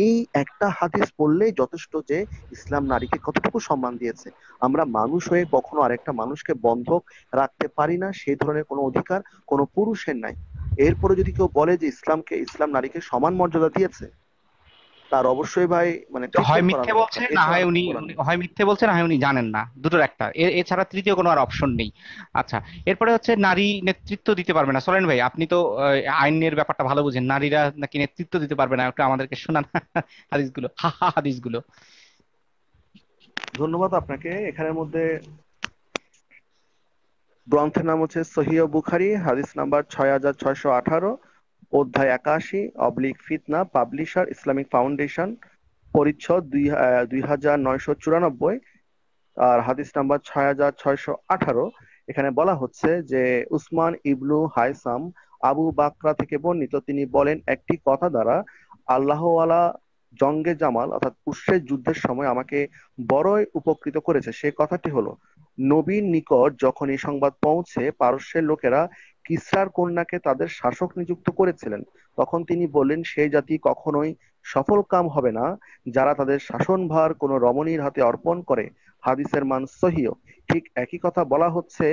এই একটা হাদিস পড়লেই যথেষ্ট যে ইসলাম নারীকে কতটুকু সম্মান দিয়েছে। আমরা মানুষ হয়ে কখনো আরেকটা মানুষকে বন্ধক রাখতে পারি না, সেই ধরনের কোনো অধিকার কোনো পুরুষের নাই। এরপরে যদি কেউ বলে যে ইসলাম নারীকে সমান মর্যাদা দিয়েছে, তার অবশ্যই ভাই মানে হয় ট্রিটমেন্ট মিথ্যে করানো বলছে, দরকার, না এছাড়া হয় আর উনি কিছু বলার নেই। হয় মিথ্যে বলছে, না হয় উনি জানেন না, দুটোর একটা। এছাড়া তৃতীয় কোনো আর অপশন নেই। আচ্ছা, এরপরে হচ্ছে নারী নেতৃত্ব দিতে পারবে না। সোরেন ভাই, আপনি তো আইনের ব্যাপারটা ভালো বুঝেন, নারীরা নাকি নেতৃত্ব দিতে পারবে না, একটু আমাদেরকে শোনান হাদিসগুলো, হা হা হাদিসগুলো। ধন্যবাদ আপনাকে। এখানের মধ্যে গ্রন্থের নাম হচ্ছে সহিহ বুখারী, হাদিস নাম্বার 6618, অধ্যায় 81/ফিতনা, পাবলিশার ইসলামিক ফাউন্ডেশন, পরিচ্ছদ 2994, আর হাদিস নাম্বার 6618। এখানে বলা হচ্ছে যে উসমান ইবনু হায়সাম আবু বাকরা থেকে বর্ণিত, তিনি বলেন একটি কথা দ্বারা আল্লাহওয়ালা জঙ্গে জামাল অর্থাৎ উর্সের যুদ্ধের সময় আমাকে বড়ই উপকৃত করেছে। সে কথাটি হলো, নবীর নিকট যখন এই সংবাদ পৌঁছে পারস্যের লোকেরা কিসরার কন্যাকে তাদের শাসক নিযুক্ত করেছিলেন, তখন তিনি বললেন সেই জাতি কখনোই সফলকাম হবে না যারা তাদের শাসনভার কোনো রমণীর হাতে অর্পণ করে। হাদিসের মান সহিহ। ঠিক একই কথা বলা হচ্ছে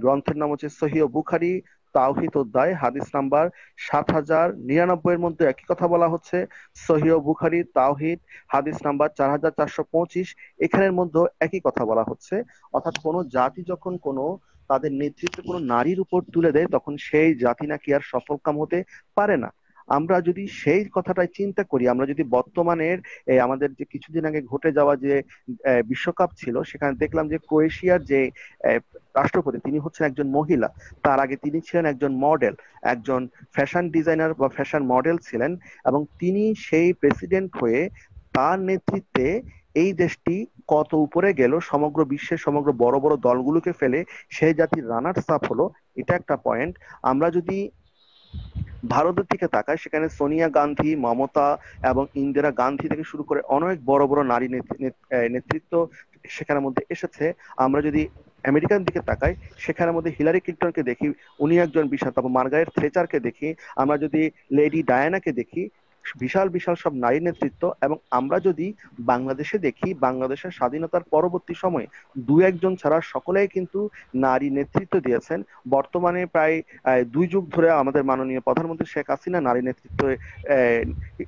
গ্রন্থের নাম হচ্ছে সহিহ বুখারী তাওহীদ অধ্যায় হাদিস নাম্বার ৭,০৯৯ এর মধ্যে একই কথা বলা হচ্ছে। সহিহ বুখারী তাওহীদ হাদিস নাম্বার ৪,৪২৫, এখানের মধ্যে একই কথা বলা হচ্ছে। অর্থাৎ কোনো জাতি যখন কোনো তাদের নেতৃত্ব কোনো নারীর উপর তুলে দেয় তখন সেই জাতি নাকি আর সফলকাম হতে পারে না। আমরা যদি সেই কথাটাই চিন্তা করি, আমরা যদি বর্তমানের আমাদের যে কিছুদিন আগে ঘটে যাওয়া যে বিশ্বকাপ ছিল, সেখানে দেখলাম যে ক্রোয়েশিয়ার যে আহ, রাষ্ট্রপতি তিনি হচ্ছেন একজন মহিলা। তার আগে তিনি ছিলেন একজন মডেল, একজন ফ্যাশন ডিজাইনার বা ফ্যাশন মডেল ছিলেন, এবং তিনি সেই প্রেসিডেন্ট হয়ে তার নেতৃত্বে এই দেশটি কত উপরে গেল, সমগ্র বিশ্বের সমগ্র বড় বড় দলগুলোকে ফেলে সেই জাতির রানার্স আপ হলো। এটা একটা পয়েন্ট। আমরা যদি ভারতের দিকে তাকায় সেখানে সোনিয়া গান্ধী, মমতা এবং ইন্দিরা গান্ধী থেকে শুরু করে অনেক বড় বড় নারী নেতৃত্ব সেখানের মধ্যে এসেছে। আমরা যদি আমেরিকান দিকে তাকাই সেখানের মধ্যে হিলারি ক্লিন্টনকে দেখি, উনি একজন বিশাল, তারপর মার্গারেট থেচারকে দেখি, আমরা যদি লেডি ডায়ানাকে দেখি, বিশাল বিশাল সব নারী নেতৃত্ব। এবং আমরা যদি বাংলাদেশে দেখি, বাংলাদেশের স্বাধীনতার পরবর্তী সময়ে দু একজন ছাড়া সকলেই কিন্তু নারী নেতৃত্ব দিয়েছেন। বর্তমানে প্রায় 2 যুগ ধরে আমাদের মাননীয় প্রধানমন্ত্রী শেখ হাসিনা নারী নেতৃত্ব আহ,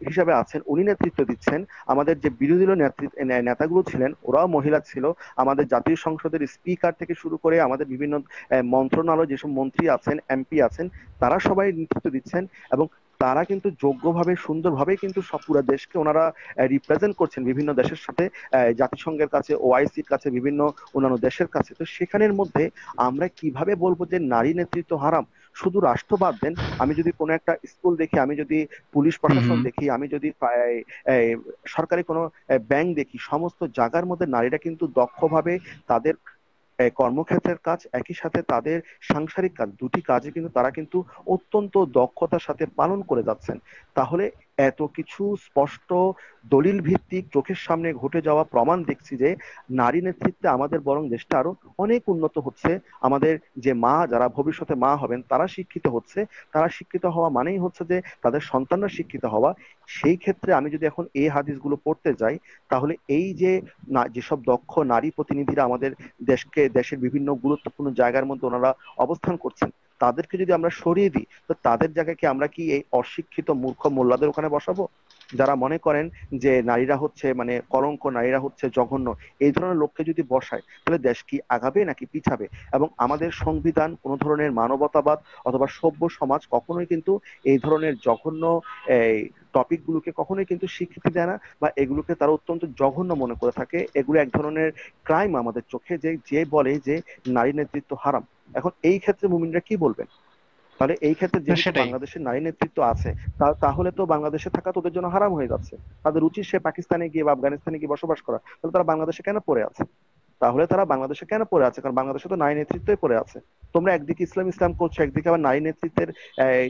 হিসাবে আছেন, উনি নেতৃত্ব দিচ্ছেন। আমাদের যে বিরোধী দলীয় নেতাগুলো ছিলেন ওরাও মহিলা ছিল। আমাদের জাতীয় সংসদের স্পিকার থেকে শুরু করে আমাদের বিভিন্ন মন্ত্রণালয় যেসব মন্ত্রী আছেন, এমপি আছেন, তারা সবাই নেতৃত্ব দিচ্ছেন। এবং তারা কিন্তু যোগ্যভাবে সুন্দরভাবে কিন্তু সব পুরো দেশকে ওনারা রিপ্রেজেন্ট করছেন বিভিন্ন দেশের সাথে, জাতিসংঘের কাছে, ওআইসির কাছে, বিভিন্ন অন্যান্য দেশের কাছে। তো সেখানের মধ্যে আমরা কিভাবে বলবো যে নারী নেতৃত্ব হারাম? শুধু রাষ্ট্র বাদ দেন, আমি যদি কোনো একটা স্কুল দেখি, আমি যদি পুলিশ হুম প্রশাসন হুম। দেখি, আমি যদি সরকারি কোনো ব্যাংক দেখি, সমস্ত জায়গার মধ্যে নারীরা কিন্তু দক্ষভাবে তাদের কর্মক্ষেত্রের কাজ, একই সাথে তাদের সাংসারিক কাজ, দুটি কাজে কিন্তু তারা কিন্তু অত্যন্ত দক্ষতার সাথে পালন করে যাচ্ছেন। তাহলে এত কিছু স্পষ্ট দলিল ভিত্তিক চোখের সামনে ঘটে যাওয়া প্রমাণ দেখছি যে নারী নেতৃত্বে আমাদের বরং দেশটা আরো অনেক উন্নত হচ্ছে। আমাদের যে মা, যারা ভবিষ্যতে মা হবেন, তারা শিক্ষিত হচ্ছে। তারা শিক্ষিত হওয়া মানেই হচ্ছে যে তাদের সন্তানরা শিক্ষিত হওয়া। সেই ক্ষেত্রে আমি যদি এখন এই হাদিসগুলো পড়তে যাই, তাহলে এই যে যেসব দক্ষ নারী প্রতিনিধিরা আমাদের দেশের বিভিন্ন গুরুত্বপূর্ণ জায়গার মধ্যে ওনারা অবস্থান করছেন, তাদেরকে যদি আমরা সরিয়ে দিই, তো তাদের জায়গায় কি আমরা কি এই অশিক্ষিত মূর্খ মোল্লাদের ওখানে বসাবো, যারা মনে করেন যে নারীরা হচ্ছে মানে কলঙ্ক, নারীরা হচ্ছে জঘন্য? এই ধরনের লোককে যদি বসায় তাহলে দেশ কি আগাবে নাকি পিছাবে? এবং আমাদের সংবিধান কোন ধরনের মানবতাবাদ অথবা সভ্য সমাজ কখনোই কিন্তু এই ধরনের জঘন্য এই টপিক গুলোকে কখনোই কিন্তু স্বীকৃতি দেয় না, বা এগুলোকে তারা অত্যন্ত জঘন্য মনে করে থাকে। এগুলো এক ধরনের ক্রাইম আমাদের চোখে, যে যে বলে যে নারী নেতৃত্ব হারাম। এখন এই ক্ষেত্রে মুমিনরা কি বলবেন? তাহলে এই ক্ষেত্রে না, যেহেতু সেটাই। বাংলাদেশের নারী নেতৃত্ব আছে, তাহলে তো বাংলাদেশে থাকা তোদের জন্য হারাম হয়ে যাচ্ছে। তাদের উচিত সে পাকিস্তানে গিয়ে বা আফগানিস্তানে গিয়ে বসবাস করা। তাহলে তারা বাংলাদেশে কেন পড়ে আছে? তাহলে তারা বাংলাদেশে কেন পড়ে আছে? কারণ বাংলাদেশে তো নারী নেতৃত্বই পড়ে আছে। তোমরা একদিকে ইসলাম ইসলাম করছো, একদিকে আবার নারী নেতৃত্বের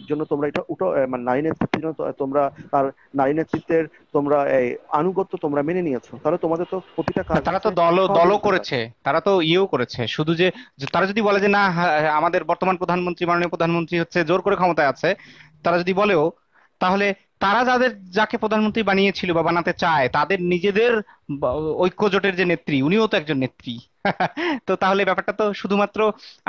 জন্য তোমরা এটা উটো মানে নারী নেতৃত্বের জন্য তোমরা তার নারী নেতৃত্বের তোমরা আনুগত্য তোমরা মেনে নিয়েছো। তাহলে তোমাদের তো প্রতিটা না, কাজ তারা তো হচ্ছে দলও দলও সহযোগিতার কাজ। করেছে। তারা তো ইয়েও করেছে, শুধু যে যে তারা যদি বলে যে না, আমাদের বর্তমান প্রধানমন্ত্রী, মাননীয় প্রধানমন্ত্রী হচ্ছে জোর করে ক্ষমতায় আছে, তারা যদি বলেও, তাহলে তারা যাকে প্রধানমন্ত্রী বানিয়েছিল বা বানাতে চায়, তাদের নিজেদের ব- ঐক্য জোটের যে নেত্রী, উনিও তো একজন নেত্রী। তো তাহলে ব্যাপারটা তো শুধুমাত্র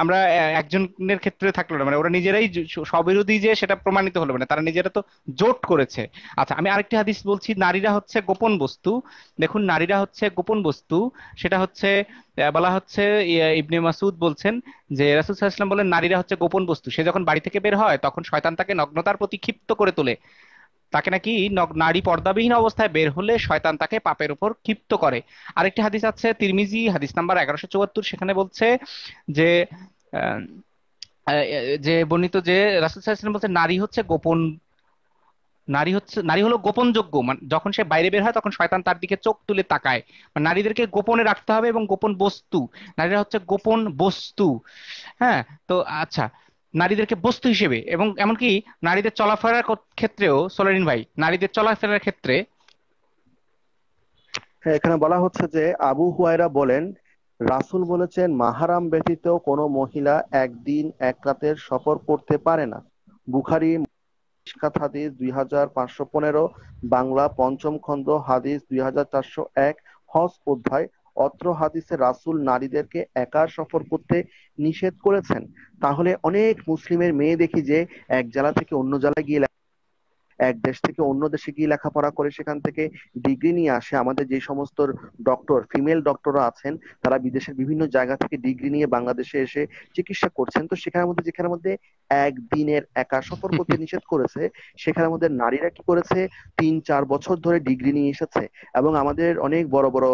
আমরা একজনের ক্ষেত্রে থাকলো না, মানে ওরা নিজেরাই স্ববিরোধী যে সেটা প্রমাণিত হলো, মানে তারা নিজেরা তো জোট করেছে। আচ্ছা, আমি আরেকটি হাদিস বলছি, নারীরা হচ্ছে গোপন বস্তু। দেখুন, নারীরা হচ্ছে গোপন বস্তু, সেটা হচ্ছে বলা হচ্ছে, ইবনে মাসুদ বলছেন যে রাসূল সাল্লাল্লাহু আলাইহি ওয়াসাল্লাম বলেন, নারীরা হচ্ছে গোপন বস্তু। সে যখন বাড়ি থেকে বের হয় তখন শয়তান তাকে নগ্নতার প্রতি ক্ষিপ্ত করে তোলে। তাকে নাকি নারী পর্দাবিহীন অবস্থায় বের হলে শয়তান তাকে পাপের উপর ক্ষিপ্ত করে। আরেকটি হাদিস আছে, তিরমিজি হাদিস নাম্বার 1174, সেখানে বলছে যে আহ, আহ, যে বর্ণিত যে রাসূল সাল্লাল্লাহু আলাইহি ওয়াসাল্লাম বলছে, নারী হলো গোপনযোগ্য। মানে যখন সে বাইরে বের হয় তখন শয়তান তার দিকে চোখ তুলে তাকায়। মানে নারীদেরকে গোপনে রাখতে হবে, এবং গোপন বস্তু, নারীরা হচ্ছে গোপন বস্তু। হ্যাঁ। তো আচ্ছা, নারীদেরকে বস্তু হিসেবে, এবং এমনকি নারীদের চলাফেরার ক্ষেত্রেও, সোলারিন ভাই, নারীদের চলাফেরার ক্ষেত্রে। হ্যাঁ, এখানে বলা হচ্ছে যে আবু হুরায়রা বলেন, রাসূল বলেছেন মাহরাম ব্যতীত কোনো মহিলা একদিন এক রাতের সফর করতে পারে না। বুখারী মিশকাত হাদিস 2515, বাংলা পঞ্চম খণ্ড হাদিস 2401, হজ অধ্যায় অত্র হাদিসে রাসূল নারীদেরকে একা সফর করতে নিষেধ করেছেন। তাহলে অনেক মুসলিমের মেয়ে দেখি যে এক জেলা থেকে অন্য জেলায় গিয়ে এক দেশ থেকে অন্য দেশে গিয়ে লেখাপড়া করে সেখান থেকে ডিগ্রি নিয়ে আসে। আমাদের যে সমস্ত ডক্টর, ফিমেল ডক্টররা আছেন, তারা বিদেশের বিভিন্ন জায়গা থেকে ডিগ্রি নিয়ে বাংলাদেশে এসে চিকিৎসা করছেন। তো যেখানের মধ্যে একদিনের একা সফর করতে নিষেধ করেছে, সেখানের মধ্যে নারীরা কি করেছে, 3-4 বছর ধরে ডিগ্রি নিয়ে এসেছে। এবং আমাদের অনেক বড় বড়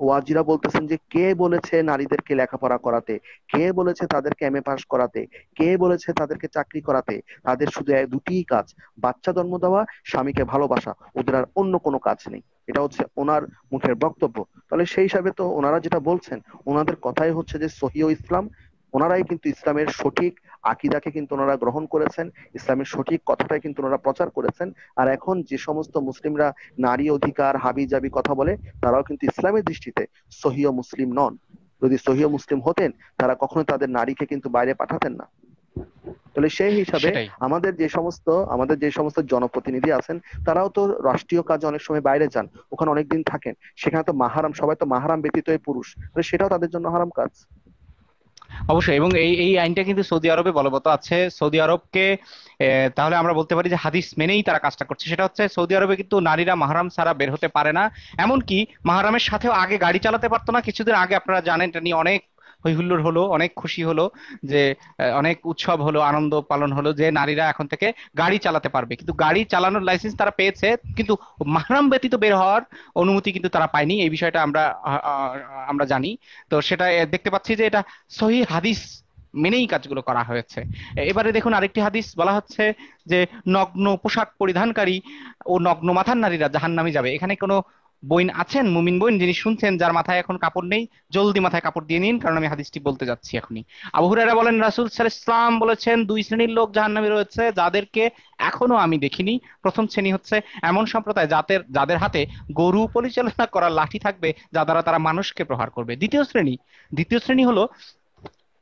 ওয়াজিরা বলতেছেন যে কে বলেছে নারীদেরকে লেখাপড়া করাতে, কে বলেছে তাদেরকে এমএ পাস করাতে, কে বলেছে তাদেরকে চাকরি করাতে। তাদের শুধু দুটিই কাজ, বাচ্চা জন্ম দেওয়া, স্বামীকে ভালোবাসা, ওদের আর অন্য কোনো কাজ নেই। এটা হচ্ছে ওনার মুখের বক্তব্য। তাহলে সেই হিসাবে তো ওনারা যেটা বলছেন, ওনাদের কথাই হচ্ছে যে সহিহ ইসলাম। ওনারাই কিন্তু ইসলামের সঠিক আকিদাকে কিন্তু ওনারা গ্রহণ করেছেন, ইসলামের সঠিক কথাটাই কিন্তু ওনারা প্রচার করেছেন। আর এখন যে সমস্ত মুসলিমরা নারী অধিকার হাবি জাবি কথা বলে, তারাও কিন্তু ইসলামের দৃষ্টিতে সহিহ মুসলিম নন। যদি সহিহ মুসলিম হতেন, তারা কখনো তাদের নারীকে কিন্তু বাইরে পাঠাতেন না। তাহলে সেই হিসাবে সেটাই। আমাদের যে সমস্ত জনপ্রতিনিধি আছেন, তারাও তো রাষ্ট্রীয় কাজে অনেক সময় বাইরে যান, ওখানে অনেকদিন থাকেন। সেখানে তো মাহারাম, সবাই তো মাহারাম ব্যতীতই পুরুষ, তাহলে সেটাও তাদের জন্য হারাম কাজ। অবশ্যই, এবং এই এই আইনটা কিন্তু সৌদি আরবে বলবৎ আছে। সৌদি আরবকে তাহলে আমরা বলতে পারি যে হাদিস মেনেই তারা কাজটা করছে। সেটা হচ্ছে সৌদি আরবে কিন্তু নারীরা মাহরাম ছাড়া বের হতে পারে না। এমনকি মাহরামের সাথেও আগে গাড়ি চালাতে পারতো না। কিছুদিন আগে আপনারা জানেন, এটা নিয়ে অনেক হই হুল্লোড় হলো, অনেক খুশি হলো যে অনেক উৎসব হলো, আনন্দ পালন হলো যে নারীরা এখন থেকে গাড়ি চালাতে পারবে। কিন্তু গাড়ি চালানোর লাইসেন্স তারা পেয়েছে, কিন্তু মাহরাম ব্যতীত বের হওয়ার অনুমতি কিন্তু তারা পায়নি। এই বিষয়টা আমরা জানি। তো সেটা দেখতে পাচ্ছি যে এটা সহি হাদিস মেনেই কাজগুলো করা হয়েছে। এবারে দেখুন, আরেকটি হাদিস বলা হচ্ছে যে নগ্ন পোশাক পরিধানকারী ও নগ্ন মাথার নারীরা জাহান্নামে যাবে। এখানে কোনো বইন আছেন, মুমিন বইন, যিনি শুনছেন, যার মাথায় এখন কাপড় নেই, জলদি মাথায় কাপড় দিয়ে নিন, কারণ আমি হাদিসটি বলতে যাচ্ছি এখনই। আবু হুরায়রা বলেন, রাসূল সাল্লাল্লাহু আলাইহি ওয়াসাল্লাম বলেছেন, দুই শ্রেণীর লোক জাহান্নামে রয়েছে, যাদেরকে এখনো আমি দেখিনি। প্রথম শ্রেণী হচ্ছে এমন সম্প্রদায় যাদের হাতে গরু পরিচালনা করার লাঠি থাকবে, যা দ্বারা তারা মানুষকে প্রহার করবে। দ্বিতীয় শ্রেণী হলো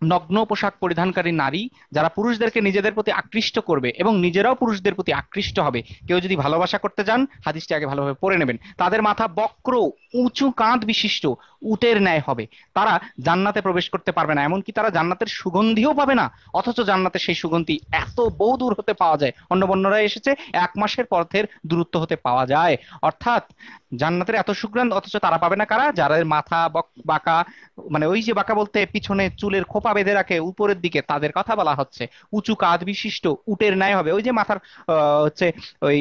নগ্ন পোশাক পরিধানকারী নারী, যারা পুরুষদেরকে নিজেদের প্রতি আকৃষ্ট করবে এবং নিজেরাও পুরুষদের প্রতি আকৃষ্ট হবে। কেউ যদি ভালোবাসা করতে যান, হাদিসটি আগে ভালোভাবে পড়ে নেবেন। তাদের মাথা বক্র, উঁচু কাঁধ বিশিষ্ট, উটের ন্যায় হবে। তারা জান্নাতে প্রবেশ করতে পারবে না, এমনকি তারা জান্নাতের সুগন্ধিও পাবে না। অথচ জান্নাতের সেই সুগন্ধি এত বহু দূর হতে পাওয়া যায়, অন্য বর্ণনায় এসেছে 1 মাসের পথের দূরত্ব হতে পাওয়া যায়। অর্থাৎ জান্নাতের এত সুগন্ধ, অথচ তারা পাবে না কারা? যাদের মাথা বাঁকা, মানে ওই যে বাঁকা বলতে পিছনে চুলের খোপা বেঁধে রাখে উপরের দিকে, তাদের কথা বলা হচ্ছে। উঁচু কাঁধ বিশিষ্ট, উটের ন্যায় হবে। ওই যে মাথার হচ্ছে ওই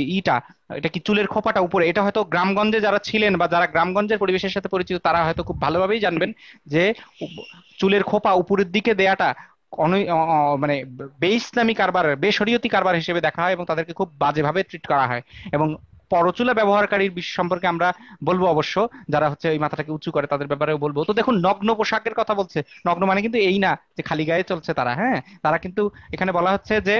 এটা কি চুলের খোপাটা উপরে, এটা হয়তো গ্রামগঞ্জে যারা ছিলেন বা যারা গ্রামগঞ্জের পরিবেশের সাথে পরিচিত, তারা হয়তো খুব ভালোভাবেই জানবেন যে চুলের খোপা উপরের দিকে দেয়াটা মানে বেইসলামী কারবার, বেশরীয়তি কারবার হিসেবে দেখা হয় এবং তাদেরকে খুব বাজেভাবে ট্রিট করা হয়। এবং পরচুলা ব্যবহারকারীর বিষয় সম্পর্কে আমরা বলবো অবশ্য, যারা হচ্ছে ওই মাথাটাকে উঁচু করে, তাদের ব্যাপারেও বলবো। তো দেখুন, নগ্ন পোশাকের কথা বলছে। নগ্ন মানে কিন্তু এই না যে খালি গায়ে চলছে তারা, হ্যাঁ। তারা কিন্তু এখানে বলা হচ্ছে যে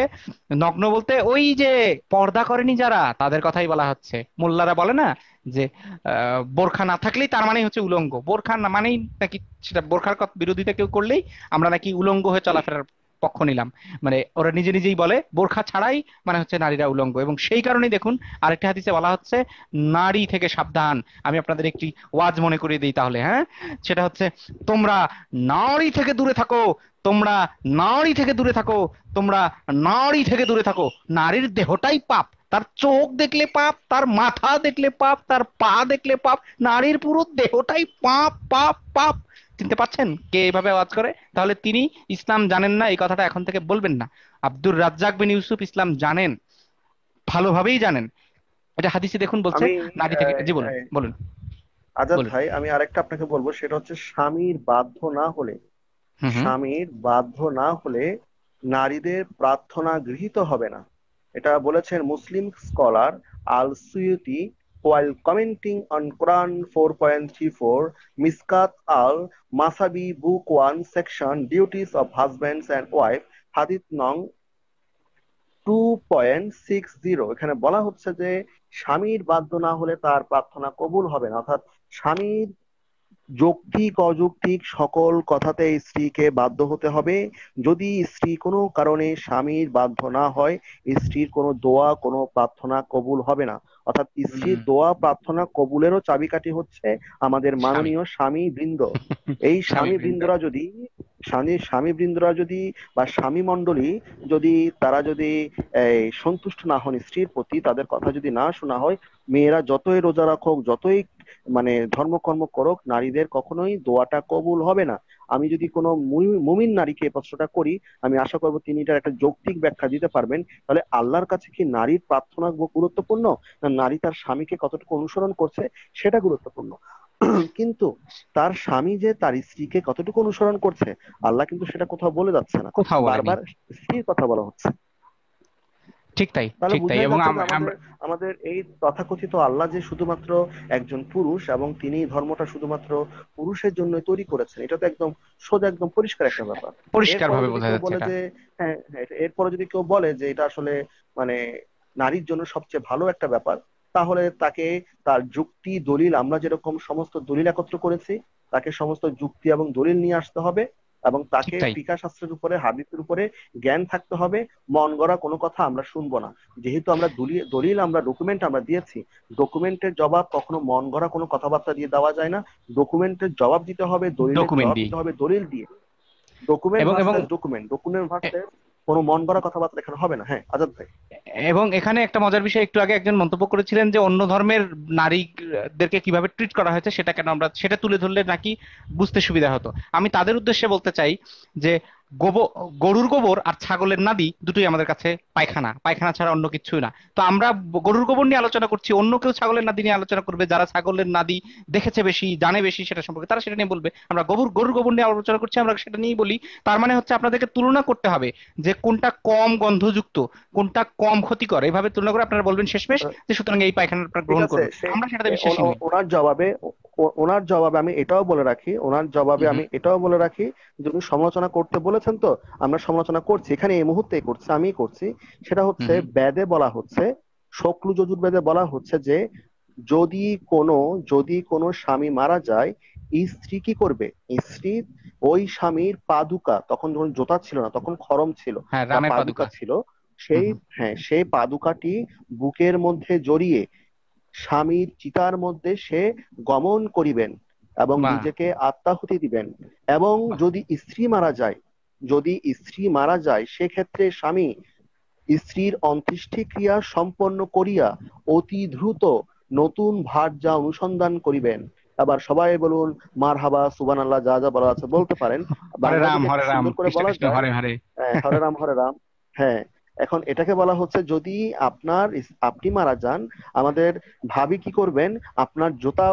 নগ্ন বলতে ওই যে পর্দা করেনি যারা, তাদের কথাই বলা হচ্ছে। মোল্লারা বলে না যে বোরখা না থাকলেই তার মানে হচ্ছে উলঙ্গ, বোরখা না মানেই নাকি সেটা বোরখার বিরোধিতা কেউ করলেই আমরা নাকি উলঙ্গ হয়ে চলাফেরার পক্ষ নিলাম। মানে ওরা নিজে নিজেই বলে বোরখা ছাড়াই মানে হচ্ছে নারীরা উলঙ্গ। এবং সেই কারণেই দেখুন, আরেকটা হাদিসে বলা হচ্ছে নারী থেকে সাবধান। আমি আপনাদের একটি ওয়াজ মনে করিয়ে দিই তাহলে, হ্যাঁ। সেটা হচ্ছে, তোমরা নারী থেকে দূরে থাকো, তোমরা নারী থেকে দূরে থাকো, তোমরা নারী থেকে দূরে থাকো। নারীর দেহটাই পাপ, তার চোখ দেখলে পাপ, তার মাথা দেখলে পাপ, তার পা দেখলে পাপ। নারীর পুরো দেহটাই পাপ, পাপ, পাপ। চিনতে পারছেন কে এইভাবে আওয়াজ করে? তাহলে তিনি ইসলাম জানেন না, এই কথাটা এখন থেকে বলবেন না। আব্দুর রাজ্জাক বিন ইউসুফ ইসলাম জানেন, ভালোভাবেই জানেন। এটা হাদিসে দেখুন বলছে আমি নারী থেকে। জি বলুন, আহ, বলুন, আজাদ বলুন। ভাই, আমি আরেকটা আপনাকে বলবো, সেটা হচ্ছে স্বামীর বাধ্য না হলে, হুম, হুম। স্বামীর বাধ্য না হলে নারীদের প্রার্থনা গৃহীত হবে না। এটা বলেছেন Muslim scholar Al Suyuti while commenting on Quran 4.34, Mishkat al Masabih book 1 section duties of husbands and wife, হাদিস নং 2.60। এখানে বলা হচ্ছে যে স্বামীর বাধ্য না হলে তার প্রার্থনা কবুল হবে না। অর্থাৎ স্বামীর যৌক্তিক অযৌক্তিক সকল কথাতে স্ত্রীকে বাধ্য হতে হবে। যদি স্ত্রী কোনো কারণে স্বামীর বাধ্য না হয়, স্ত্রীর কোনো দোয়া কোনো প্রার্থনা কবুল হবে না। অর্থাৎ হুম। স্ত্রীর দোয়া প্রার্থনা কবুলেরও চাবিকাঠি হচ্ছে আমাদের স্বামী। মাননীয় স্বামী বৃন্দ। এই স্বামী স্বামী বৃন্দ। বৃন্দরা যদি স্বামী বৃন্দরা যদি বা স্বামী মণ্ডলী যদি তারা যদি সন্তুষ্ট না হন স্ত্রীর প্রতি, তাদের কথা যদি না শোনা হয়, মেয়েরা যতই রোজা রাখুক, যতই মানে ধর্মকর্ম করুক, নারীদের কখনোই দোয়াটা কবুল হবে না। আমি যদি কোনো মুমিন নারীকে এই প্রশ্নটা করি, আমি আশা করবো তিনি এটার একটা যৌক্তিক ব্যাখ্যা দিতে পারবেন। তাহলে আল্লাহর কাছে কি নারীর প্রার্থনা গুরুত্বপূর্ণ, না নারী তার স্বামীকে কতটুকু অনুসরণ করছে সেটা গুরুত্বপূর্ণ? কিন্তু তার স্বামী যে তার স্ত্রীকে কতটুকু অনুসরণ করছে, আল্লাহ কিন্তু সেটা কোথাও বলে যাচ্ছে না, কোথাও বলেনি। বারবার স্ত্রীর কথা বলা হচ্ছে। ঠিক তাই, তাহলে ঠিক তাই। বোঝাই এবং যাচ্ছে যে আমাদের আমরা আমাদের এই তথাকথিত আল্লাহ যে শুধুমাত্র একজন পুরুষ এবং তিনি ধর্মটা শুধুমাত্র পুরুষের জন্য তৈরি করেছেন, এটা তো একদম সোজা একদম পরিষ্কার একটা ব্যাপার। পরিষ্কার এরপরে ভাবে যদি বোঝা কেউ যাচ্ছে বলে এটা। যে হ্যাঁ হ্যাঁ, এরপরে যদি কেউ বলে যে এটা আসলে মানে নারীর জন্য সবচেয়ে ভালো একটা ব্যাপার, তাহলে তাকে তার যুক্তি দলিল, আমরা যেরকম সমস্ত দলিল একত্র করেছি, তাকে সমস্ত যুক্তি এবং দলিল নিয়ে আসতে হবে, এবং ঠিক তাকে তাই। ফিকাহ শাস্ত্রের উপরে হাদিসের উপরে জ্ঞান থাকতে হবে। মন গড়া কোনো কথা আমরা শুনবো না। যেহেতু আমরা দলিল দলিল আমরা ডকুমেন্ট আমরা দিয়েছি, ডকুমেন্টের জবাব কখনো মন গড়া কোনো কথাবার্তা দিয়ে দেওয়া যায় না। ডকুমেন্টের জবাব দিতে হবে, দলিলের ডকুমেন্ট জবাব দিই। দিতে হবে দলিল দিয়ে। ডকুমেন্ট এবং এবং ভার্সেস ডকুমেন্ট, ডকুমেন্ট ভার্সেস কোনো মন গড়া কথাবার্তা এখানে হবে না। হ্যাঁ আজাদ ভাই। এবং এখানে একটা মজার বিষয়, একটু আগে একজন মন্তব্য করেছিলেন যে অন্য ধর্মের নারীদেরকে কিভাবে ট্রিট করা হয়েছে সেটা কেন আমরা সেটা তুলে ধরলে নাকি বুঝতে সুবিধা হতো। আমি তাদের উদ্দেশ্যে বলতে চাই যে গোবর, গরুর গোবর আর ছাগলের নাদি দুটোই আমাদের কাছে পায়খানা, পায়খানা ছাড়া অন্য কিছুই না। তো আমরা গরুর গোবর নিয়ে আলোচনা করছি, অন্য কেউ ছাগলের নাদি নিয়ে আলোচনা করবে, যারা ছাগলের নাদি দেখেছে বেশি, জানে বেশি সেটা সম্পর্কে, তারা সেটা নিয়ে বলবে। আমরা গরুর গোবর নিয়ে আলোচনা করছি, আমরা সেটা নিয়েই বলি। তার মানে হচ্ছে আপনাদেরকে তুলনা করতে হবে যে কোনটা কম গন্ধযুক্ত, কোনটা কম ক্ষতিকর, এইভাবে তুলনা করে আপনারা বলবেন শেষমেশ যে সুতরাং এই পায়খানা আপনারা ঠিক গ্রহণ আছে, করুন। আমরা সেটাতে বিশ্বাসী নই। ওনার জবাবে ওনার জবাবে আমি এটাও বলে রাখি, ওনার জবাবে হুম। আমি এটাও বলে রাখি যে উনি সমালোচনা করতে বলেছেন, তো আমরা সমালোচনা করছি, এখানে এই মুহূর্তে করছি, আমি করছি। সেটা হচ্ছে হুম। বেদে বলা হচ্ছে, শুক্ল যজুর্বেদে বলা হচ্ছে যে যদি কোনো যদি কোনো স্বামী মারা যায়, স্ত্রী কি করবে? স্ত্রী ওই স্বামীর পাদুকা, তখন যখন জোতা ছিল না, তখন খড়ম ছিল হ্যাঁ, বা রামের পাদুকা পাদুকা। ছিল, হুম সেই হুম। হ্যাঁ সেই পাদুকাটি বুকের মধ্যে জড়িয়ে স্বামীর চিতার মধ্যে সে গমন করিবেন এবং বাহ। নিজেকে আত্মাহুতি দিবেন। এবং বাহ। যদি স্ত্রী মারা যায়, যদি স্ত্রী মারা যায়, সেক্ষেত্রে স্বামী স্ত্রীর অন্ত্যেষ্টি ক্রিয়া সম্পন্ন করিয়া অতি দ্রুত নতুন ভার্যা অনুসন্ধান করিবেন। আবার সবাই বলুন মারহাবা সুবহানাল্লাহ, যা যা বলা আছে বলতে পারেন। হরে বাংলা রাম যদি একটু হরে রাম, সুন্দর করে কৃষ্ণ বলা কৃষ্ণ যায়, হরে হরে। হরে রাম হরে রাম। হ্যাঁ, এখন এটাকে বলা হচ্ছে যদি আপনি মারা যান, আমাদের ভাবি কি করবেন? আপনার জুতা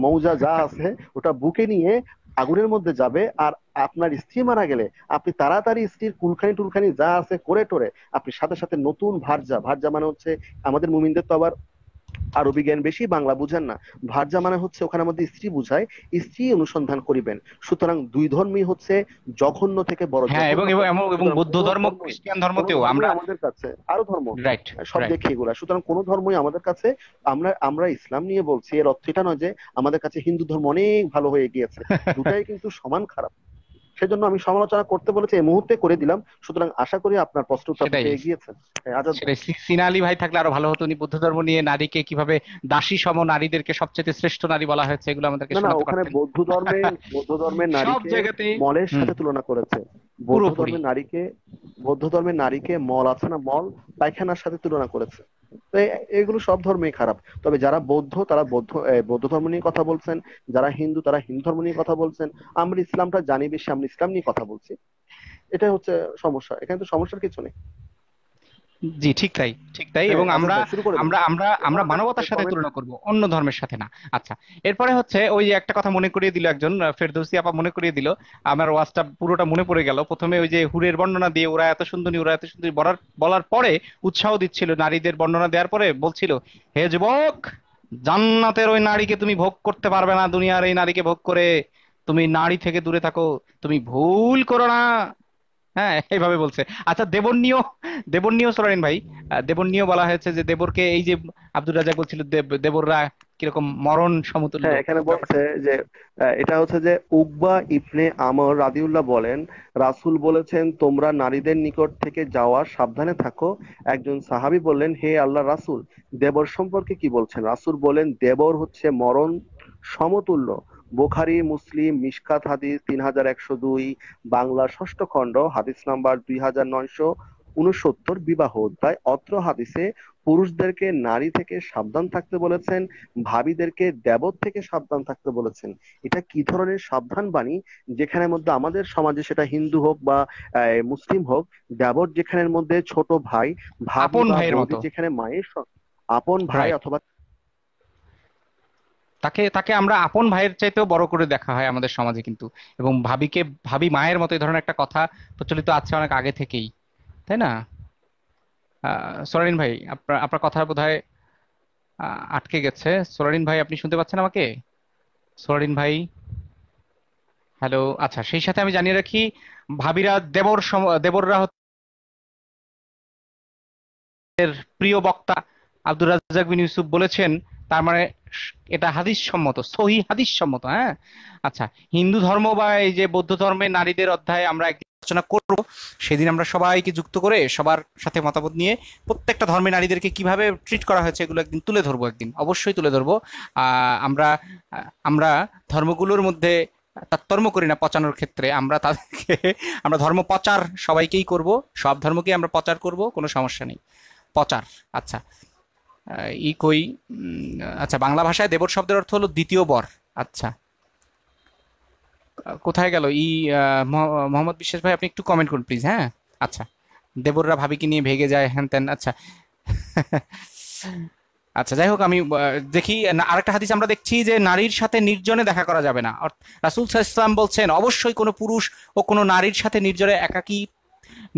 মৌজা যা আছে ওটা বুকে নিয়ে আগুনের মধ্যে যাবে। আর আপনার স্ত্রী মারা গেলে আপনি তাড়াতাড়ি স্ত্রীর কুলখানি টুলখানি যা আছে করে টোরে আপনি সাথে সাথে নতুন ভার্যা, ভার্যা মানে হচ্ছে, আমাদের মুমিনদের তো আবার আরবি জ্ঞান বেশি, বাংলা বুঝেন না। ভার্যা মানে হচ্ছে ওখানে মধ্যে স্ত্রী বুঝায়, স্ত্রী অনুসন্ধান করিবেন। সুতরাং দুই ধর্মই হচ্ছে জঘন্য থেকে বড় হ্যাঁ, এবং এবং জঘন্যতর। এবং এবং সুতরাং বৌদ্ধ ধর্ম, খ্রিস্টান কোনো ধর্মতেও ধর্মই আমরা। আমাদের কাছে, আরো ধর্ম রাইট। সব রাইট। দেখি এগুলা, সুতরাং কোনো ধর্মই আমাদের কাছে, আমরা আমরা ইসলাম নিয়ে বলছি এর অর্থ এটা নয় যে আমাদের কাছে হিন্দু ধর্ম অনেক ভালো হয়ে গিয়েছে। দুটাই কিন্তু সমান খারাপ। সেজন্য আমি সমালোচনা করতে বলেছি, এই মুহূর্তে করে দিলাম। সুতরাং আশা করি আপনার প্রশ্ন উত্তর আপনি সেটাই, পেয়ে গিয়েছেন। হ্যাঁ, আজাদ ভাই। সেটাই। সিনা আলী ভাই থাকলে আরো ভালো হতো, উনি বৌদ্ধ ধর্ম নিয়ে নারীকে কিভাবে দাসী সম নারীদেরকে সবচেয়ে শ্রেষ্ঠ নারী বলা হয়েছে এগুলো আমাদেরকে না না, শোনাতে ওখানে পারতেন। বৌদ্ধ ধর্মের সব নারীকে জায়গাতেই। মলের হুম। সাথে তুলনা করেছে। বৌদ্ধ পুরোপুরি। ধর্মের নারীকে বৌদ্ধ ধর্মের নারীকে মল আছে না, মল পায়খানার সাথে তুলনা করেছে। তো এগুলো সব ধর্মেই খারাপ। তবে যারা বৌদ্ধ তারা বৌদ্ধ ধর্ম নিয়ে কথা বলছেন, যারা হিন্দু তারা হিন্দু ধর্ম নিয়ে কথা বলছেন। আমরা ইসলামটা জানি বেশি, আমরা ইসলাম নিয়ে কথা বলছি। এটাই হচ্ছে সমস্যা, এখানে তো সমস্যার কিছু নেই। জি, ঠিক তাই, ঠিক তাই। হ্যাঁ এবং আজাদ আমরা ভাই, শুরু করে দিন। আমরা আমরা আমরা এরপর মানবতার সাথে কমেন্ট। তুলনা করব, অন্য ধর্মের সাথে না। আচ্ছা, এরপরে হচ্ছে ওই যে একটা কথা মনে করিয়ে দিল একজন, ফেরদৌসী আপা মনে করিয়ে দিল। আমার ওয়াজটা পুরোটা মনে পড়ে গেল। প্রথমে ওই যে হুরের বর্ণনা দিয়ে ওরা এত সুন্দরী, ওরা এত সুন্দরী বলার বলার পরে উৎসাহ দিচ্ছিল, নারীদের বর্ণনা দেওয়ার পরে বলছিল, হে যুবক, জান্নাতের ওই নারীকে তুমি ভোগ করতে পারবে না, দুনিয়ার এই নারীকে ভোগ করে তুমি নারী থেকে দূরে থাকো, তুমি ভুল করো না। হ্যাঁ, এইভাবে বলছে। আচ্ছা, দেবর নিয়েও, দেবর নিয়েও সোরেন ভাই, দেবর নিয়েও বলা হয়েছে যে দেবরকে এই যে আব্দুর রাজাক বলছিল দেবররা কিরকম মরণ সমতুল্য হ্যাঁ, এখানে ব্যাপার? বলছে যে এটা হচ্ছে যে উকবা ইবনে আমর রাদিউল্লাহ বলেন, রাসূল বলেছেন, তোমরা নারীদের নিকট থেকে যাওয়া সাবধানে থাকো। একজন সাহাবী বললেন, হে আল্লাহ রাসূল, দেবর সম্পর্কে কি বলছেন? রাসূল বলেন, দেবর হচ্ছে মরণ সমতুল্য। বুখারী, মুসলিম, মিশকাত হাদিস 3102, বাংলা ষষ্ঠ খণ্ড, হাদিস নাম্বার 2969, বিবাহ অধ্যায়। অত্র হাদিসে পুরুষদেরকে নারী থেকে সাবধান থাকতে বলেছেন, ভাবিদেরকে দেবর থেকে সাবধান থাকতে বলেছেন। এটা কি ধরনের সাবধান বাণী, যেখানের মধ্যে আমাদের সমাজে, সেটা হিন্দু হোক বা মুসলিম হোক, দেবর যেখানের মধ্যে ছোট ভাই, ভাবি আপন বা ভাইয়ের বৌদি মতো। যেখানে মায়ের আপন ভাই রাইট। অথবা তাকে তাকে আমরা আপন ভাইয়ের চাইতেও বড় করে দেখা হয় আমাদের সমাজে কিন্তু। এবং ভাবিকে ভাবি মায়ের মতো, এই ধরনের একটা কথা প্রচলিত আছে অনেক আগে থেকেই, তাই না? সোরারিন ভাই, আপনার আপনার কথা বোধহয় আটকে গেছে। সোরারিন ভাই, আপনি শুনতে পাচ্ছেন আমাকে? সোরারিন ভাই, হ্যালো। আচ্ছা, সেই সাথে আমি জানিয়ে রাখি, ভাবিরা দেবররা প্রিয় বক্তা আব্দুর রাজ্জাক বিন ইউসুফ বলেছেন, তার মানে এটা হাদিস সম্মত, সহি হাদিস সম্মত। হ্যাঁ, আচ্ছা। হিন্দু ধর্ম বা এই যে বৌদ্ধ ধর্মে নারীদের অধ্যায়ে আমরা একদিন আলোচনা করব। সেদিন আমরা সবাইকে যুক্ত করে সবার সাথে মতামত নিয়ে প্রত্যেকটা ধর্মে নারীদেরকে কিভাবে ট্রিট করা হয়েছে এগুলো একদিন তুলে ধরবো, একদিন অবশ্যই তুলে ধরবো। আমরা আমরা ধর্মগুলোর মধ্যে তারতম্য করি না পচানোর ক্ষেত্রে, আমরা তাদেরকে আমরা ধর্ম প্রচার সবাইকেই করব, সব ধর্মকেই আমরা প্রচার করব, কোনো সমস্যা নেই। প্রচার। আচ্ছা। ই কই, আচ্ছা, বাংলা ভাষায় দেবর শব্দের অর্থ হলো দ্বিতীয় বর। আচ্ছা। কোথায় গেল মোহাম্মদ বিশ্বাস ভাই, আপনি একটু কমেন্ট করুন প্লিজ। হ্যাঁ। আচ্ছা। দেবররা ভাবিকে নিয়ে ভেগে যায়, হ্যান ত্যান। আচ্ছা। আচ্ছা, যাই হোক, আমি দেখি আরেকটা হাদিস আমরা দেখছি যে নারীর সাথে নির্জনে দেখা করা যাবে না। রাসূল সাল্লাল্লাহু আলাইহি ওয়াসাল্লাম বলছেন, অবশ্যই কোনো পুরুষ ও কোনো নারীর সাথে নির্জনে একাকী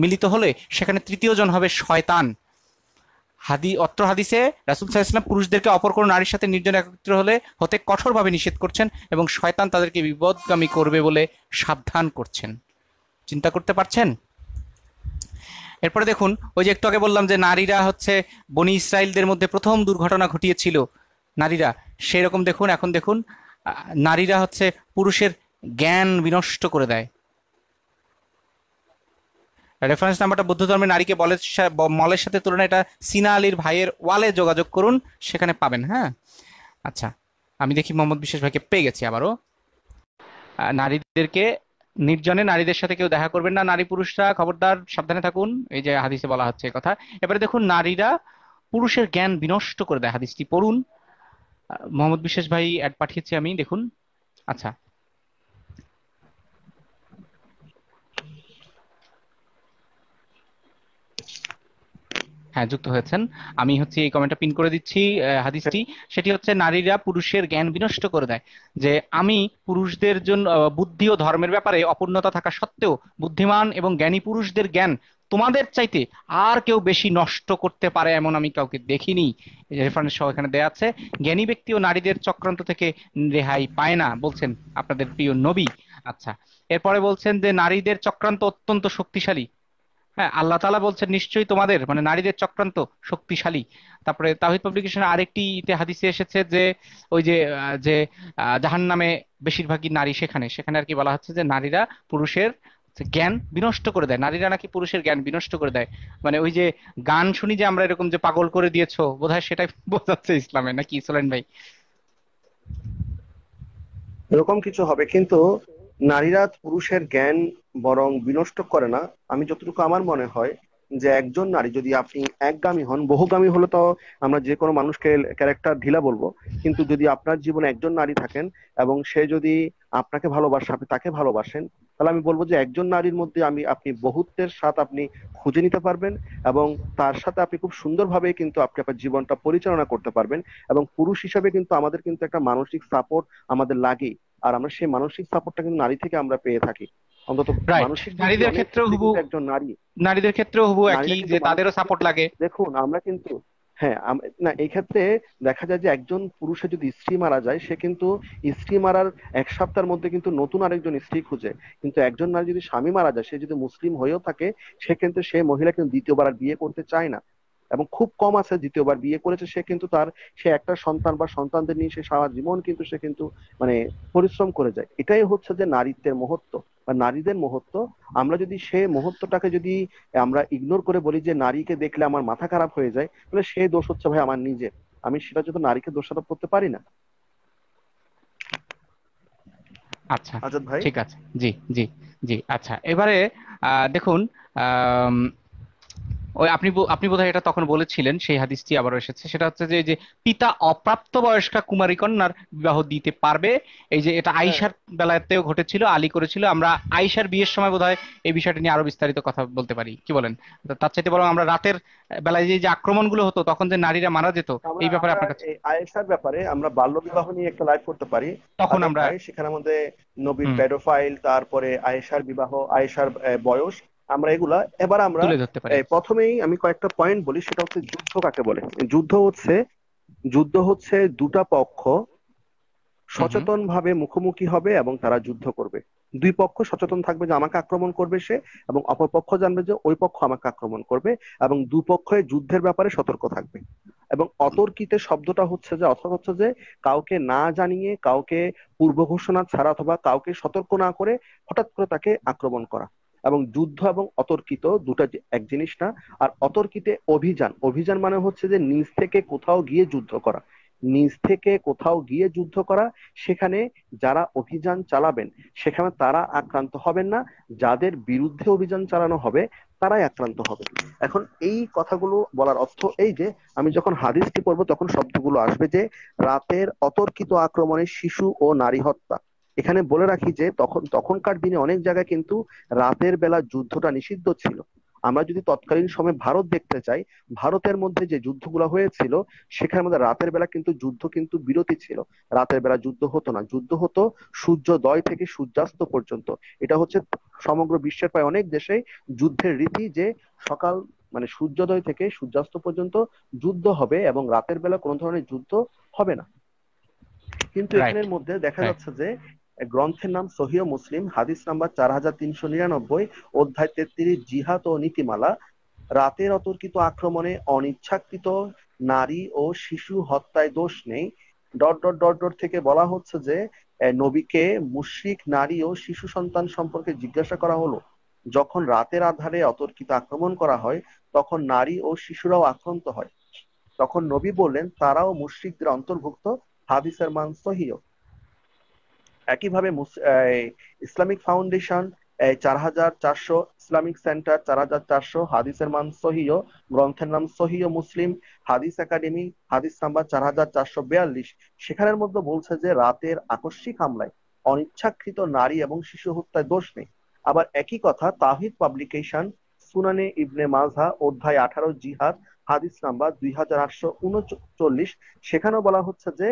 মিলিত হলে সেখানে তৃতীয় জন হবে শয়তান। অত্র হাদিসে রাসূল সাল্লাল্লাহু আলাইহি ওয়াসাল্লাম পুরুষদেরকে অপর কোনো নারীর সাথে নির্জন একত্র হলে হতে কঠোরভাবে নিষেধ করছেন এবং শয়তান তাদেরকে বিপদগামী করবে বলে সাবধান করছেন। চিন্তা করতে পারছেন? এরপরে দেখুন, ওই যে একটু আগে বললাম যে নারীরা হচ্ছে বনি ইসরায়েলদের মধ্যে প্রথম দুর্ঘটনা ঘটিয়েছিল নারীরা, সেই রকম দেখুন এখন দেখুন, নারীরা হচ্ছে পুরুষের জ্ঞান বিনষ্ট করে দেয়। রেফারেন্স নাম্বারটা বৌদ্ধ ধর্মের নারীকে মলের সাথে তুলনা, এটা সিনা আলীর ভাইয়ের ওয়ালে যোগাযোগ করুন, সেখানে পাবেন। হ্যাঁ। আচ্ছা, আমি দেখি মোহাম্মদ বিশ্বাস ভাইকে পেয়ে গেছি আবারও। নারীদেরকে নির্জনে নারীদের সাথে কেউ দেখা করবেন না, নারী পুরুষরা খবরদার সাবধানে থাকুন, এই যে হাদিসে বলা হচ্ছে এই কথা। এবারে দেখুন, নারীরা পুরুষের জ্ঞান বিনষ্ট করে দেয়, হাদিসটি পড়ুন। মোহাম্মদ বিশ্বাস ভাই অ্যাড পাঠিয়েছি আমি, দেখুন। আচ্ছা। হ্যাঁ, যুক্ত হয়েছেন। আমি হচ্ছে এই কমেন্টটা পিন করে দিচ্ছি। হাদিসটি, সেটি হচ্ছে, নারীরা পুরুষের জ্ঞান বিনষ্ট করে দেয়। যে আমি পুরুষদের জন্য বুদ্ধি ও ধর্মের ব্যাপারে অপূর্ণতা থাকা সত্ত্বেও বুদ্ধিমান এবং জ্ঞানী পুরুষদের জ্ঞান তোমাদের চাইতে আর কেউ বেশি নষ্ট করতে পারে এমন আমি কাউকে দেখিনি। রেফারেন্স সহ এখানে দেয়া আছে। জ্ঞানী ব্যক্তি ও নারীদের চক্রান্ত থেকে রেহাই পায় না, বলছেন আপনাদের প্রিয় নবী। আচ্ছা। এরপরে বলছেন যে নারীদের চক্রান্ত অত্যন্ত শক্তিশালী। হ্যাঁ, আল্লাহ তাআলা বলছেন, নিশ্চয়ই তোমাদের মানে নারীদের চক্রান্ত শক্তিশালী। তারপরে তাওহীদ পাবলিকেশনের আরেকটি হাদিসে এসেছে যে ওই যে জাহান্নামে বেশিরভাগই নারী, সেখানে সেখানে আর কি বলা হচ্ছে যে নারীরা পুরুষের জ্ঞান বিনষ্ট করে দেয়, নারীরা নাকি পুরুষের জ্ঞান বিনষ্ট করে দেয়। মানে ওই যে গান শুনি যে আমরা এরকম যে পাগল করে দিয়েছো, বোধহয় সেটাই বোঝাচ্ছে ইসলামে, নাকি সোলেন ভাই? এরকম কিছু হবে, কিন্তু নারীরা পুরুষের জ্ঞান বরং বিনষ্ট করে না। আমি যতটুকু আমার মনে হয় যে একজন নারী, যদি আপনি একগামী হন, বহুগামী হলে তো আমরা যে কোনো মানুষকে ক্যারেক্টার ঢিলা বলবো, কিন্তু যদি আপনার জীবনে একজন নারী থাকেন এবং সে যদি আপনাকে ভালোবাসে, আপনি তাকে ভালোবাসেন, তাহলে আমি বলবো যে একজন নারীর মধ্যে আপনি বহুত্বের স্বাদ আপনি খুঁজে নিতে পারবেন, এবং তার সাথে আপনি খুব সুন্দরভাবে কিন্তু আপনি আপনার জীবনটা পরিচালনা করতে পারবেন। এবং পুরুষ হিসাবে কিন্তু আমাদের কিন্তু একটা মানসিক সাপোর্ট আমাদের লাগে, আর আমরা সেই মানসিক সাপোর্টটা কিন্তু নারী থেকে আমরা পেয়ে থাকি। অন্তত রাইট। মানসিক দিক দিয়ে নারীদের অনেক ক্ষেত্রেও ক্ষেত্রে হুবু, কিন্তু একজন নারী, নারীদের ক্ষেত্রেও হুবু নারীরা একই, কিন্তু যে তাদেরও মানসিক দিক সাপোর্ট দিয়ে, লাগে। দেখুন আমরা কিন্তু, হ্যাঁ, না, এই ক্ষেত্রে দেখা যায় যে একজন পুরুষের যদি স্ত্রী মারা যায়, সে কিন্তু স্ত্রী মারার 1 সপ্তাহের মধ্যে কিন্তু নতুন আরেকজন স্ত্রী খুঁজে। কিন্তু একজন নারী যদি স্বামী মারা যায়, সে যদি মুসলিম হয়েও থাকে, সে কিন্তু সেই মহিলা কিন্তু দ্বিতীয়বার আর বিয়ে করতে চায় না। এবং খুব কম আছে দ্বিতীয়বার বিয়ে করেছে সে, কিন্তু সে একটা সন্তান বা সন্তানদের নিয়ে সে সারা জীবন কিন্তু সে কিন্তু মানে পরিশ্রম করে যায়। এটাই হচ্ছে যে নারীত্বের মহত্ব বা নারীদের মহত্ব। আমরা যদি সে মহত্বটাকে যদি আমরা ইগনোর করে বলি যে নারীকে দেখলে আমার মাথা খারাপ হয়ে যায়, তাহলে সে দোষ হচ্ছে ভাই আমার নিজের। আমি সেটা যদি নারীকে দোষারোপ করতে পারি না। আচ্ছা, আজাদ ভাই। ঠিক আছে। জি, জি, জি। আচ্ছা, এবারে দেখুন, আম, ওই আপনি বোধহয় এটা তখন বলেছিলেন, সেই হাদিসটি আবারও এসেছে, সেটা হচ্ছে যে যে পিতা অপ্রাপ্ত বয়স্কা কুমারী কন্যার বিবাহ দিতে পারবে। এই যে এটা হ্যাঁ, আয়েশার বেলাতেও ঘটেছিল, আলী করেছিল। আমরা আয়েশার বিয়ের সময় বোধহয় এই বিষয়টা নিয়ে আরো বিস্তারিত কথা বলতে পারি, কি বলেন? তো তার চাইতে বরং আমরা রাতের বেলায় যে যে আক্রমণগুলো হতো তখন যে নারীরা মারা যেত, আমরা এই ব্যাপারে আমরা আপনার কাছে এই আয়েশার ব্যাপারে আমরা বাল্য বিবাহ নিয়ে একটা লাইভ করতে পারি তখন আজাদ আমরা ভাই। সেখানে মধ্যে নবীর হুম পেডোফাইল, তারপরে আয়েশার বিবাহ, আয়েশার বয়স, আমরা এগুলা এবার আমরা তুলে ধরতে পারি। প্রথমেই আমি কয়েকটা পয়েন্ট বলি। সেটা হচ্ছে যুদ্ধ কাকে বলে। যুদ্ধ হচ্ছে দুটা পক্ষ হুম হুম সচেতন ভাবে মুখোমুখি হবে এবং তারা যুদ্ধ করবে। দুই পক্ষ সচেতন থাকবে যে আমাকে আক্রমণ করবে সে, এবং অপর পক্ষ জানবে যে ওই পক্ষ আমাকে আক্রমণ করবে, এবং দুপক্ষই যুদ্ধের ব্যাপারে সতর্ক থাকবে। এবং অতর্কিতে শব্দটা হচ্ছে যে, অর্থ হচ্ছে যে কাউকে না জানিয়ে, কাউকে পূর্ব ঘোষণা ছাড়া অথবা কাউকে সতর্ক না করে হঠাৎ করে তাকে আক্রমণ করা। এবং যুদ্ধ এবং অতর্কিত দুটা এক জিনিস না। আর অতর্কিতে অভিযান, অভিযান মানে হচ্ছে যে নিজ থেকে কোথাও গিয়ে যুদ্ধ করা। নিজ থেকে কোথাও গিয়ে যুদ্ধ করা। সেখানে যারা অভিযান চালাবেন সেখানে তারা আক্রান্ত হবেন না, যাদের বিরুদ্ধে অভিযান চালানো হবে তারাই আক্রান্ত হবে। এখন এই কথাগুলো বলার অর্থ এই যে, আমি যখন হাদিসটি পড়বো তখন শব্দগুলো আসবে যে রাতের অতর্কিত আক্রমণে শিশু ও নারী হত্যা। এখানে বলে রাখি যে তখনকার দিনে অনেক জায়গায় কিন্তু রাতের বেলা যুদ্ধটা নিষিদ্ধ ছিল। আমরা যদি তৎকালীন সময়ে ভারত দেখতে চাই, ভারতের মধ্যে যে যুদ্ধগুলো হয়েছিল সেখানের মধ্যে রাতের বেলা কিন্তু যুদ্ধ কিন্তু বিরতি ছিল। রাতের বেলা যুদ্ধ হতো না, যুদ্ধ হতো সূর্যোদয় থেকে সূর্যাস্ত পর্যন্ত। এটা হচ্ছে সমগ্র বিশ্বের প্রায় অনেক দেশে যুদ্ধের রীতি যে সকাল মানে সূর্যোদয় থেকে সূর্যাস্ত পর্যন্ত যুদ্ধ হবে এবং রাতের বেলা কোনো ধরনের যুদ্ধ হবে না। কিন্তু রাইট, এখানের মধ্যে দেখা রাইট। যাচ্ছে যে গ্রন্থের নাম সহিহ মুসলিম, হাদিস নাম্বার 4399, অধ্যায় 33, জিহাদ ও নীতিমালা। রাতের অতর্কিত আক্রমণে অনিচ্ছাকৃত নারী ও শিশু হত্যায় দোষ নেই। ডট ডট ডট ডট থেকে বলা হচ্ছে যে নবীকে মুশরিক নারী ও শিশু সন্তান সম্পর্কে জিজ্ঞাসা করা হলো। যখন রাতের আধারে অতর্কিত আক্রমণ করা হয় তখন নারী ও শিশুরাও আক্রান্ত হয়। তখন নবী বললেন তারাও মুশরিকদের অন্তর্ভুক্ত। হাদিসের মান সহিহ। একইভাবে ইসলামিক ফাউন্ডেশন 4400, ইসলামিক সেন্টার 4400, হাদিসের মান সহিহ, গ্রন্থের নাম সহিহ মুসলিম, হাদিস একাডেমি, হাদিস নাম্বার 4442। সেখানের মধ্যে বলছে যে রাতের আকস্মিক হামলায় অনিচ্ছাকৃত নারী এবং শিশু হত্যায় দোষ নেই। আবার একই কথা তাওহীদ পাবলিকেশন, সুনানে ইবনে মাজাহ, অধ্যায় 18, জিহাদ, হাদিস নাম্বার 2839। সেখানেও বলা হচ্ছে যে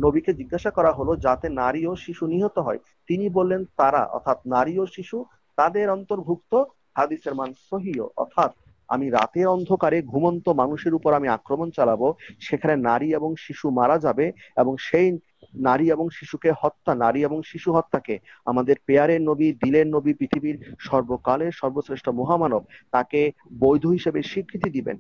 নবীকে জিজ্ঞাসা করা হলো যাতে নারী ও শিশু নিহত হয়, তিনি বললেন তারা অর্থাৎ নারী ও শিশু তাদের অন্তর্ভুক্ত। হাদিসের মান সহিহ। অর্থাৎ আমি রাতের অন্ধকারে ঘুমন্ত মানুষের উপর আমি আক্রমণ চালাবো, সেখানে নারী এবং শিশু মারা যাবে, এবং সেই নারী এবং শিশুকে হত্যা, নারী এবং শিশু হত্যাকে আমাদের পেয়ারের নবী, দিলের নবী, পৃথিবীর সর্বকালের সর্বশ্রেষ্ঠ মহামানব তাকে বৈধ হিসেবে স্বীকৃতি দিবেন।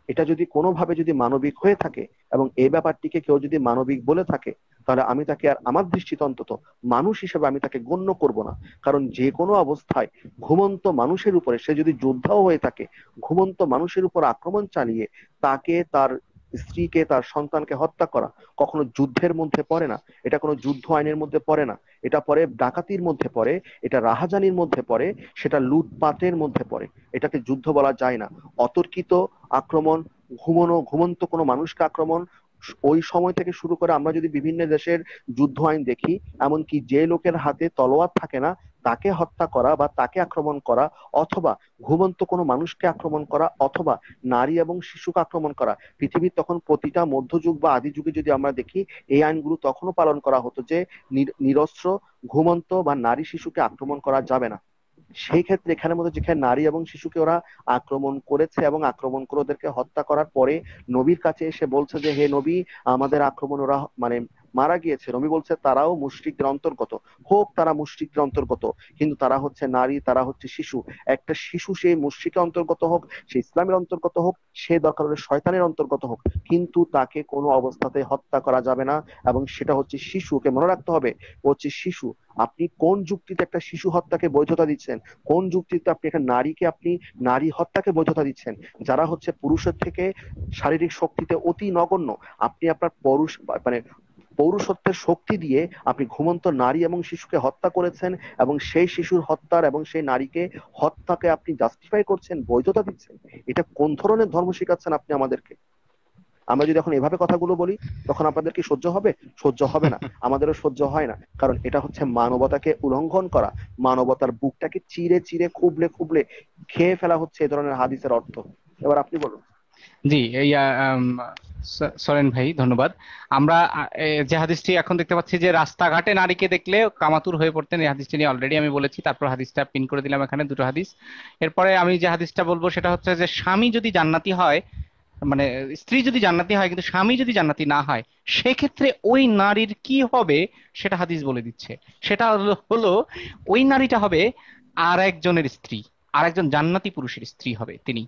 এটা যদি কোনোভাবে যদি মানবিক হয়ে থাকে এবং এই ব্যাপারটিকে কেউ যদি মানবিক বলে থাকে, তাহলে আমি তাকে আর আমার দৃষ্টিতে অন্তত মানুষ হিসেবে আমি তাকে গণ্য করব না। কারণ যে কোনো অবস্থায় ঘুমন্ত মানুষের উপরে, সে যদি যোদ্ধাও হয়ে থাকে, ঘুমন্ত মানুষের উপর আক্রমণ চালিয়ে তাকে, তার স্ত্রীকে, তার সন্তানকে হত্যা করা কখনো যুদ্ধের মধ্যে পড়ে না। এটা কোনো যুদ্ধ আইনের মধ্যে পড়ে না। এটা পড়ে ডাকাতির মধ্যে পড়ে, এটা রাহাজানির মধ্যে পড়ে, সেটা লুটপাটের মধ্যে পড়ে। এটাকে যুদ্ধ বলা যায় না। অতর্কিত আক্রমণ, ঘুমন্ত কোনো মানুষকে আক্রমণ, ওই সময় থেকে শুরু করে আমরা যদি বিভিন্ন দেশের যুদ্ধ আইন দেখি, এমনকি যে লোকের হাতে তলোয়ার থাকে না তাকে হত্যা করা বা তাকে আক্রমণ করা, অথবা ঘুমন্ত কোনো মানুষকে আক্রমণ করা, অথবা নারী এবং শিশুকে আক্রমণ করা, পৃথিবীর তখন প্রতিটা মধ্যযুগ বা আদি যুগে যদি আমরা দেখি, এই আইনগুলো তখনও পালন করা হতো যে নিরস্ত্র ঘুমন্ত বা নারী শিশুকে আক্রমণ করা যাবে না। সেই ক্ষেত্রে এখানের মধ্যে যেখানে নারী এবং শিশুকে ওরা আক্রমণ করেছে এবং আক্রমণ করে ওদেরকে হত্যা করার পরে নবীর কাছে এসে বলছে যে হে নবী, আমাদের আক্রমণ ওরা মানে মারা গিয়েছে, নবী বলছে তারাও মুশরিকদের অন্তর্গত, হোক তারা মুশরিকদের অন্তর্গত, কিন্তু তারা হচ্ছে নারী, তারা হচ্ছে শিশু। একটা শিশু সে মুশরিকের অন্তর্গত হোক, সে ইসলামের অন্তর্গত হোক, সে দরকার হলে শয়তানের অন্তর্গত হোক, কিন্তু তাকে কোনো অবস্থাতে হত্যা করা যাবে না। এবং সেটা হচ্ছে শিশু, ওকে মনে রাখতে হবে ও হচ্ছে শিশু। আপনি কোন যুক্তিতে একটা শিশু হত্যাকে বৈধতা দিচ্ছেন? কোন যুক্তিতে আপনি একটা নারীকে, আপনি নারী হত্যাকে বৈধতা দিচ্ছেন? যারা হচ্ছে পুরুষের থেকে শারীরিক শক্তিতে অতি নগণ্য, আপনি আপনার পৌরুষ মানে পৌরুষত্বের শক্তি দিয়ে আপনি ঘুমন্ত নারী এবং শিশুকে হত্যা করেছেন, এবং সেই শিশুর হত্যার এবং সেই নারীকে হত্যাকে আপনি জাস্টিফাই করছেন, বৈধতা দিচ্ছেন। এটা কোন ধরনের ধর্ম শেখাচ্ছেন আপনি আমাদেরকে? আমরা যদি এখন এভাবে কথাগুলো বলি, তখন আপনাদের কি সহ্য হবে? সহ্য হবে না, আমাদেরও সহ্য হয় না, কারণ এটা হচ্ছে মানবতাকে উল্লঙ্ঘন করা। মানবতার বুকটাকে চিরে চিরে খুবলে খুবলে খেয়ে ফেলা হচ্ছে এই ধরনের হাদিসের অর্থ। এবার আপনি বলুন। জি, এই সরেন ভাই ধন্যবাদ। আমরা যে হাদিসটি এখন দেখতে পাচ্ছি যে রাস্তাঘাটে নারীকে দেখলে কামাতুর হয়ে পড়তেন, এই হাদিসটি নিয়ে অলরেডি আমি বলেছি, তারপর হাদিসটা পিন করে দিলাম এখানে, দুটো হাদিস। এরপরে আমি যে হাদিসটা বলবো সেটা হচ্ছে যে স্বামী যদি জান্নাতি হয়, মানে স্ত্রী যদি জান্নাতি হয় কিন্তু স্বামী যদি জান্নাতি না হয়, সেক্ষেত্রে ওই নারীর কি হবে সেটা হাদিস বলে দিচ্ছে। সেটা হলো ওই নারীটা হবে আর একজনের স্ত্রী, আর একজন জান্নাতি পুরুষের স্ত্রী হবে তিনি।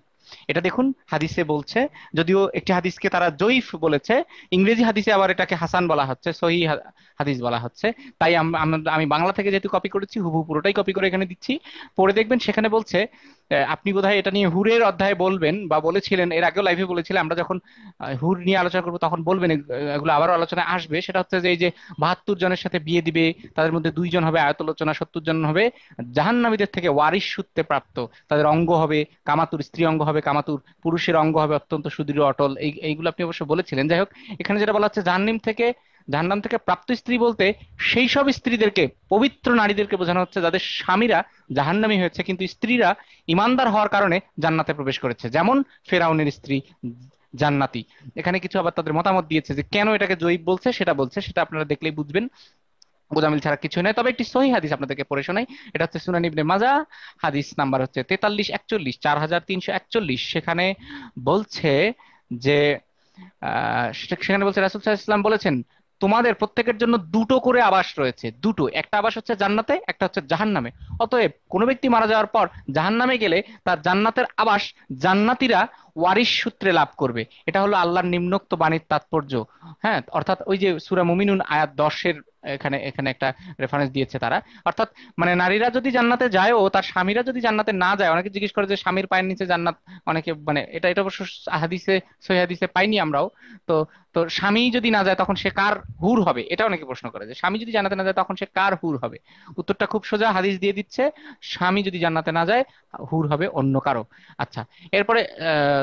এটা দেখুন হাদিসে বলছে, যদিও একটি হাদিসকে তারা জয়ীফ বলেছে, ইংরেজি হাদিসে আবার এটাকে হাসান বলা হচ্ছে, সহিহ হাদিস বলা হচ্ছে। তাই আমি বাংলা থেকে যেহেতু কপি করেছি, হুবহু পুরোটাই কপি করে এখানে দিচ্ছি। পড়ে দেখবেন সেখানে বলছে, আপনি বোধহয় এটা নিয়ে হুরের অধ্যায়ে বলবেন বা বলেছিলেন, এর আগেও লাইভে বলেছিলেন, আমরা যখন হুর নিয়ে আলোচনা করবো তখন বলবেন, এগুলো আবারও আলোচনায় আসবে। সেটা হচ্ছে যে এই যে 72 জনের সাথে বিয়ে দিবে, তাদের মধ্যে 2 জন হবে আয়াতুল্লোচনা, 70 জন হবে জাহান্নামীদের থেকে ওয়ারিশ সূত্রে প্রাপ্ত, তাদের অঙ্গ হবে কামাতুর, স্ত্রী অঙ্গ হবে কামাতুর, পুরুষের অঙ্গ হবে অত্যন্ত সুদৃঢ় অটল। এইগুলো আপনি অবশ্য বলেছিলেন। যাই হোক, এখানে যেটা বলা হচ্ছে জাহান্নাম থেকে প্রাপ্ত স্ত্রী বলতে সেই সব স্ত্রীদেরকে, পবিত্র নারীদেরকে বোঝানো হচ্ছে যাদের স্বামীরা জাহান্নামী হয়েছে কিন্তু স্ত্রীরা ইমানদার হওয়ার কারণে জান্নাতে প্রবেশ করেছে, যেমন ফেরাউনের স্ত্রী জান্নাতি। এখানে কিছু আবার তাদের মতামত দিয়েছে যে কেন এটাকে জয়ীব বলছে, সেটা আপনারা দেখলেই বুঝবেন, গোজামিল ছাড়া কিছু নয়। তবে একটি সহিহ হাদিস আপনাদেরকে পড়ে শোনাই। এটা হচ্ছে সুনান ইবনে মাজা, হাদিস নাম্বার হচ্ছে 4341, 4341। সেখানে বলছে যে সেখানে বলছে রাসূল সাল্লাল্লাহু আলাইহি ওয়াসাল্লাম বলেছেন, তোমাদের প্রত্যেকের জন্য দুটো করে আবাস রয়েছে, দুটো, একটা আবাস হচ্ছে জান্নাতে, একটা হচ্ছে জাহান্নামে। অতএব কোনো ব্যক্তি মারা যাওয়ার পর জাহান্নামে গেলে তার জান্নাতের আবাস জান্নাতীরা ওয়ারিশ সূত্রে লাভ করবে। এটা হলো আল্লাহর নিম্নোক্ত বাণীর তাৎপর্য। হ্যাঁ, অর্থাৎ ওই যে সূরা মুমিনুন আয়াত 10-এর এখানে এখানে একটা রেফারেন্স দিয়েছে তারা। অর্থাৎ মানে নারীরা যদি জান্নাতে যায় ও তার স্বামীরা যদি জান্নাতে না যায়, অনেকে জিজ্ঞেস করে যে স্বামীর পায়ের নিচে জান্নাত, অনেকে মানে এটা এটা অবশ্য হাদিসে, সহিহ হাদিসে পাইনি আমরাও। তো তো স্বামী যদি না যায় তখন সে কার হুর হবে, এটা অনেকে প্রশ্ন করে যে স্বামী যদি জান্নাতে না যায় তখন সে কার হুর হবে। উত্তরটা খুব সোজা, হাদিস দিয়ে দিচ্ছে, স্বামী যদি জান্নাতে না যায় হুর হবে অন্য কারো। আচ্ছা, এরপরে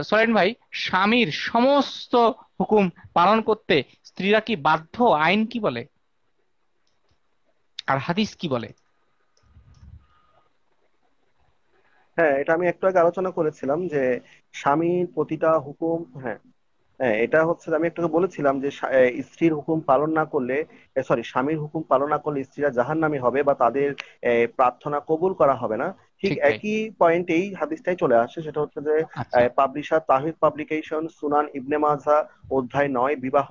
সোহেল ভাই, স্বামীর সমস্ত হুকুম পালন করতে স্ত্রীরা কি বাধ্য? আইন কি বলে আর হাদিস কি বলে? হ্যাঁ, এটা আমি একটু আগে আলোচনা করেছিলাম যে স্বামীর প্রতিটা হুকুম, হ্যাঁ, হ্যাঁ, এটা হচ্ছে আমি একটু আগে বলেছিলাম যে স্ত্রীর হুকুম পালন না করলে, সরি, স্বামীর হুকুম পালন না করলে স্ত্রীরা জাহান্নামী হবে বা তাদের প্রার্থনা কবুল করা হবে না। ঠিক ঠিক তাই। একই পয়েন্টেই হাদিসটাই চলে আসে, সেটা হচ্ছে যে আচ্ছা। পাবলিশার তাহিদ পাবলিকেশন, সুনান ইবনে মাজা, অধ্যায় 9, বিবাহ,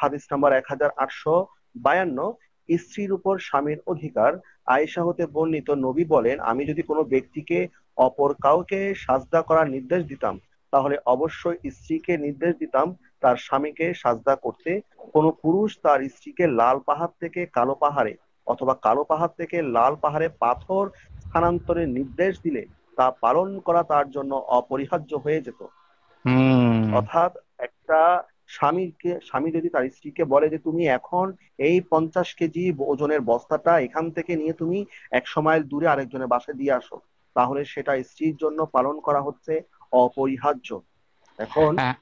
হাদিস নাম্বার 1852। স্ত্রীর উপর স্বামীর অধিকার। আয়েশা হতে বর্ণিত, নবী বলেন, আমি যদি কোনো ব্যক্তিকে অপর কাউকে সাজদা করার নির্দেশ দিতাম, তাহলে অবশ্যই স্ত্রীকে নির্দেশ দিতাম তার স্বামীকে সাজদা করতে। কোনো পুরুষ তার স্ত্রীকে লাল পাহাড় থেকে কালো পাহাড়ে অথবা কালো পাহাড় থেকে লাল পাহাড়ে পাথর স্থানান্তরের নির্দেশ দিলে তা পালন করা তার জন্য অপরিহার্য হয়ে যেত। হুম। অর্থাৎ একটা স্বামী যদি তার স্ত্রীকে বলে যে তুমি এখন এই 50 কেজি ওজনের বস্তাটা এখান থেকে নিয়ে তুমি 100 মাইল দূরে আরেকজনের বাসায় দিয়ে আসো, তাহলে সেটা স্ত্রীর জন্য পালন করা হচ্ছে অপরিহার্য। এখন হ্যাঁ।